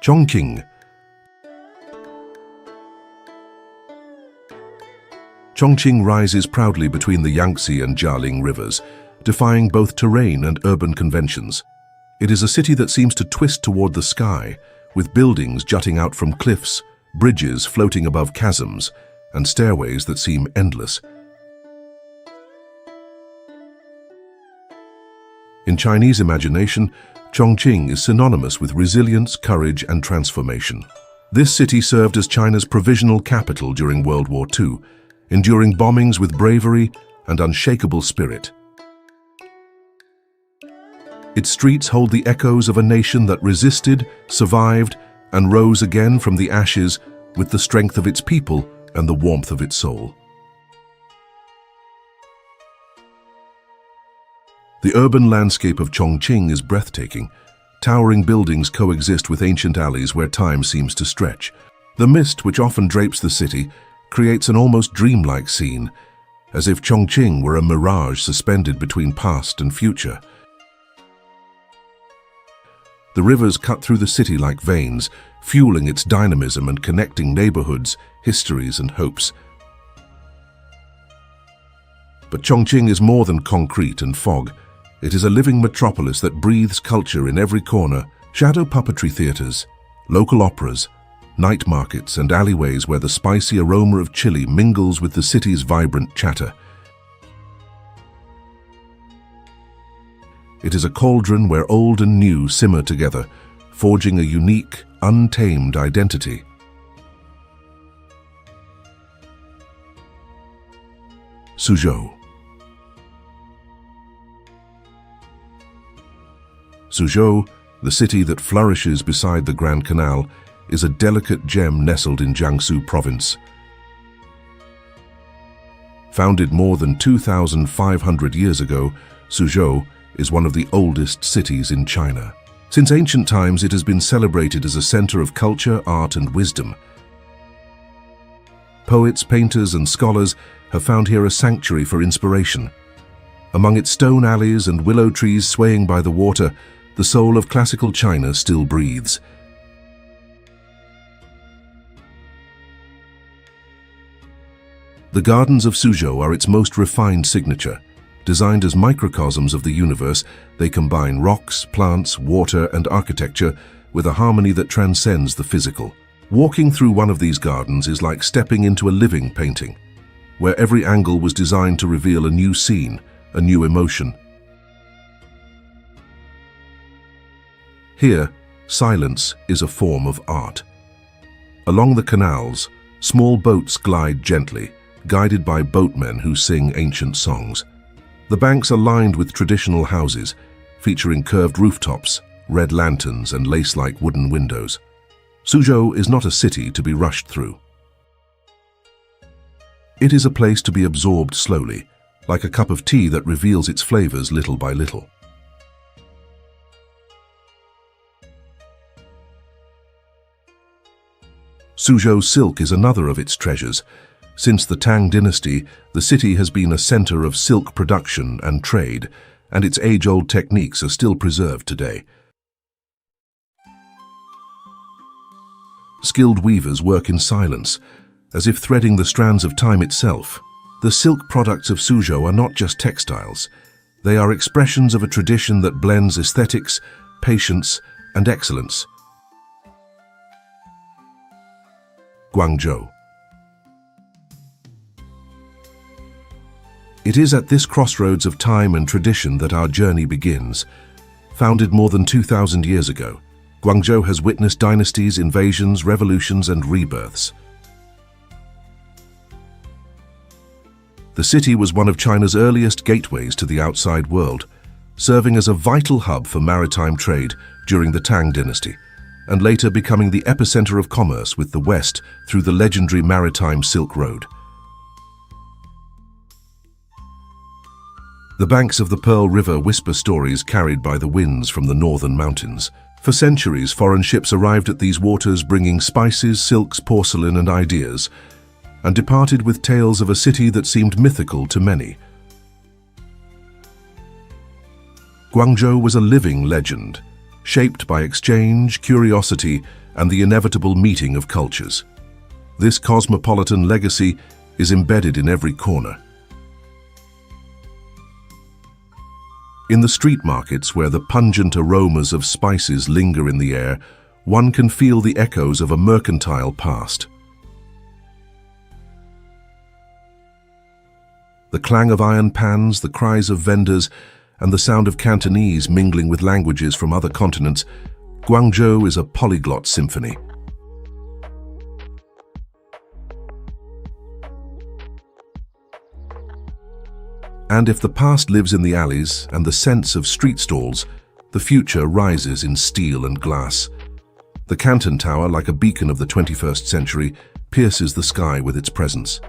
Chongqing. Chongqing rises proudly between the Yangtze and Jialing rivers, defying both terrain and urban conventions. It is a city that seems to twist toward the sky, with buildings jutting out from cliffs, bridges floating above chasms, and stairways that seem endless. In Chinese imagination, Chongqing is synonymous with resilience, courage, and transformation. This city served as China's provisional capital during World War II, enduring bombings with bravery and unshakable spirit. Its streets hold the echoes of a nation that resisted, survived, and rose again from the ashes with the strength of its people and the warmth of its soul. The urban landscape of Chongqing is breathtaking. Towering buildings coexist with ancient alleys where time seems to stretch. The mist, which often drapes the city, creates an almost dreamlike scene. as if Chongqing were a mirage suspended between past and future. The rivers cut through the city like veins, fueling its dynamism and connecting neighborhoods, histories, and hopes. But Chongqing is more than concrete and fog. It is a living metropolis that breathes culture in every corner: shadow puppetry theaters, local operas, night markets, and alleyways where the spicy aroma of chili mingles with the city's vibrant chatter. It is a cauldron where old and new simmer together, forging a unique, untamed identity. Suzhou. Suzhou, the city that flourishes beside the Grand Canal, is a delicate gem nestled in Jiangsu province. Founded more than 2,500 years ago, Suzhou is one of the oldest cities in China. Since ancient times, it has been celebrated as a center of culture, art, and wisdom. Poets, painters, and scholars have found here a sanctuary for inspiration. Among its stone alleys and willow trees swaying by the water, the soul of classical China still breathes. The gardens of Suzhou are its most refined signature. Designed as microcosms of the universe, they combine rocks, plants, water, and architecture with a harmony that transcends the physical. Walking through one of these gardens is like stepping into a living painting, where every angle was designed to reveal a new scene, a new emotion. Here, silence is a form of art. Along the canals, small boats glide gently, guided by boatmen who sing ancient songs. The banks are lined with traditional houses, featuring curved rooftops, red lanterns, and lace-like wooden windows. Suzhou is not a city to be rushed through. It is a place to be absorbed slowly, like a cup of tea that reveals its flavors little by little. Suzhou silk is another of its treasures. Since the Tang dynasty, the city has been a center of silk production and trade, and its age-old techniques are still preserved today. Skilled weavers work in silence, as if threading the strands of time itself. The silk products of Suzhou are not just textiles. They are expressions of a tradition that blends aesthetics, patience, and excellence. Guangzhou. It is at this crossroads of time and tradition that our journey begins. Founded more than 2,000 years ago, Guangzhou has witnessed dynasties, invasions, revolutions, and rebirths. The city was one of China's earliest gateways to the outside world, serving as a vital hub for maritime trade during the Tang dynasty, and later becoming the epicenter of commerce with the West through the legendary maritime Silk Road. The banks of the Pearl River whisper stories carried by the winds from the northern mountains. For centuries, foreign ships arrived at these waters bringing spices, silks, porcelain, and ideas, and departed with tales of a city that seemed mythical to many. Guangzhou was a living legend, shaped by exchange, curiosity, and the inevitable meeting of cultures. This cosmopolitan legacy is embedded in every corner. In the street markets, where the pungent aromas of spices linger in the air, one can feel the echoes of a mercantile past. The clang of iron pans, the cries of vendors, and the sound of Cantonese mingling with languages from other continents, Guangzhou is a polyglot symphony. And if the past lives in the alleys and the scents of street stalls, the future rises in steel and glass. The Canton Tower, like a beacon of the 21st century, pierces the sky with its presence.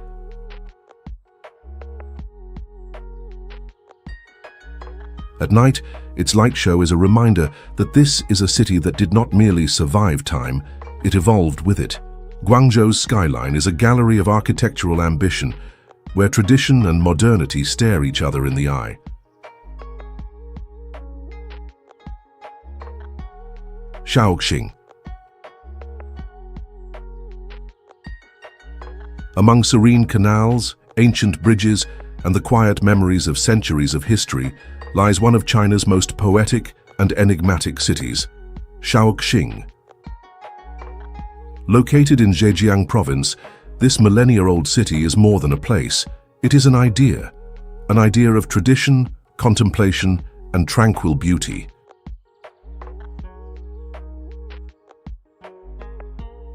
At night, its light show is a reminder that this is a city that did not merely survive time, it evolved with it. Guangzhou's skyline is a gallery of architectural ambition, where tradition and modernity stare each other in the eye. Shaoxing. Among serene canals, ancient bridges, and the quiet memories of centuries of history lies one of China's most poetic and enigmatic cities, Shaoxing. Located in Zhejiang province, this millennia-old city is more than a place. It is an idea of tradition, contemplation, and tranquil beauty.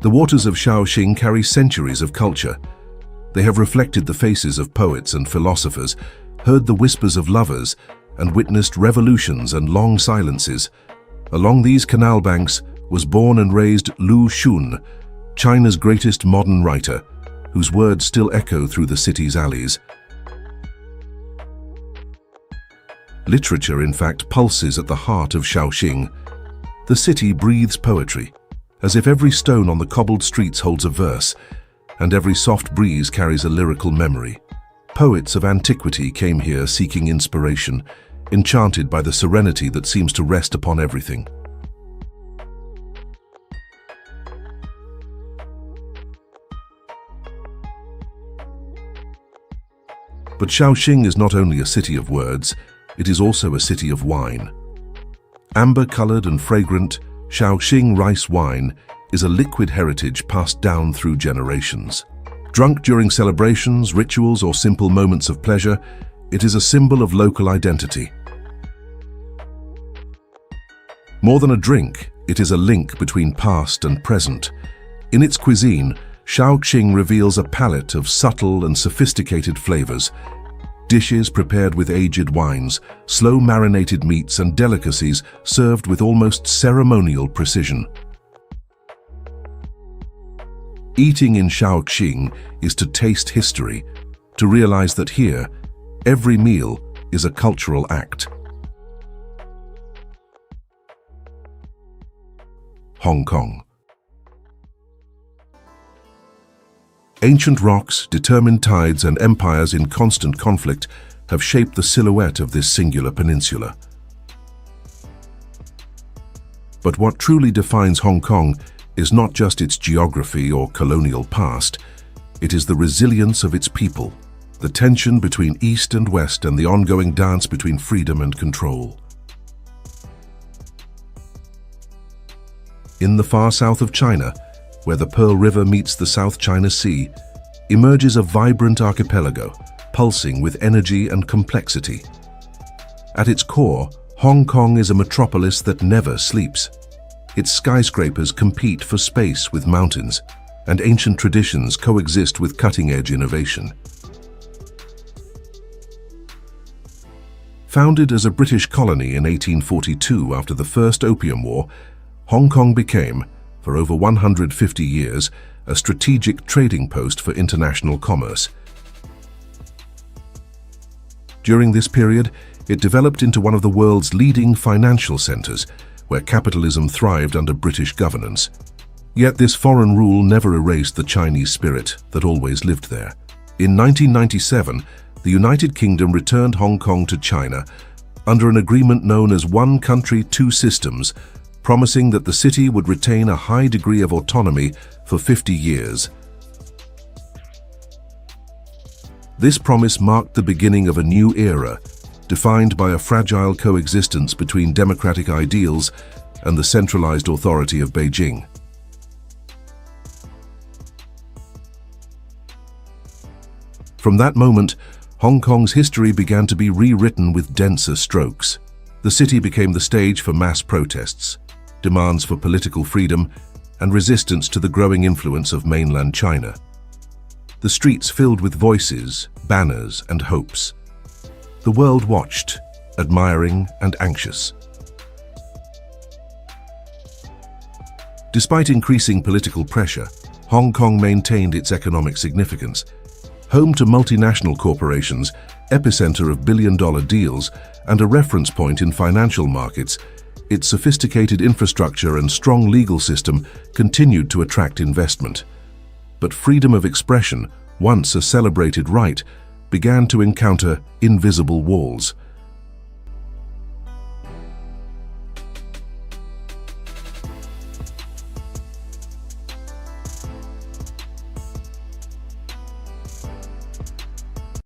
The waters of Shaoxing carry centuries of culture. They have reflected the faces of poets and philosophers, heard the whispers of lovers, and witnessed revolutions and long silences. Along these canal banks was born and raised Lu Xun, China's greatest modern writer, whose words still echo through the city's alleys. Literature, in fact, pulses at the heart of Shaoxing. The city breathes poetry, as if every stone on the cobbled streets holds a verse, and every soft breeze carries a lyrical memory. Poets of antiquity came here seeking inspiration, enchanted by the serenity that seems to rest upon everything. But Shaoxing is not only a city of words, it is also a city of wine. Amber-colored and fragrant, Shaoxing rice wine is a liquid heritage passed down through generations. Drunk during celebrations, rituals, or simple moments of pleasure, it is a symbol of local identity. More than a drink, it is a link between past and present. In its cuisine, Shaoxing reveals a palette of subtle and sophisticated flavors. Dishes prepared with aged wines, slow marinated meats, and delicacies served with almost ceremonial precision. Eating in Shaoxing is to taste history, to realize that here, every meal is a cultural act. Hong Kong. Ancient rocks, determined tides, and empires in constant conflict have shaped the silhouette of this singular peninsula. But what truly defines Hong Kong is not just its geography or colonial past, it is the resilience of its people, the tension between East and West, and the ongoing dance between freedom and control. In the far south of China, where the Pearl River meets the South China Sea, emerges a vibrant archipelago, pulsing with energy and complexity. At its core, Hong Kong is a metropolis that never sleeps. Its skyscrapers compete for space with mountains, and ancient traditions coexist with cutting-edge innovation. Founded as a British colony in 1842 after the First Opium War, Hong Kong became, for over 150 years, a strategic trading post for international commerce. During this period, it developed into one of the world's leading financial centers, where capitalism thrived under British governance. Yet this foreign rule never erased the Chinese spirit that always lived there. In 1997, the United Kingdom returned Hong Kong to China under an agreement known as One Country, Two Systems, promising that the city would retain a high degree of autonomy for 50 years. This promise marked the beginning of a new era, defined by a fragile coexistence between democratic ideals and the centralized authority of Beijing. From that moment, Hong Kong's history began to be rewritten with denser strokes. The city became the stage for mass protests, demands for political freedom, and resistance to the growing influence of mainland China. The streets filled with voices, banners, and hopes. The world watched, admiring and anxious. Despite increasing political pressure, Hong Kong maintained its economic significance. Home to multinational corporations, epicenter of billion-dollar deals, and a reference point in financial markets, its sophisticated infrastructure and strong legal system continued to attract investment. But freedom of expression, once a celebrated right, began to encounter invisible walls.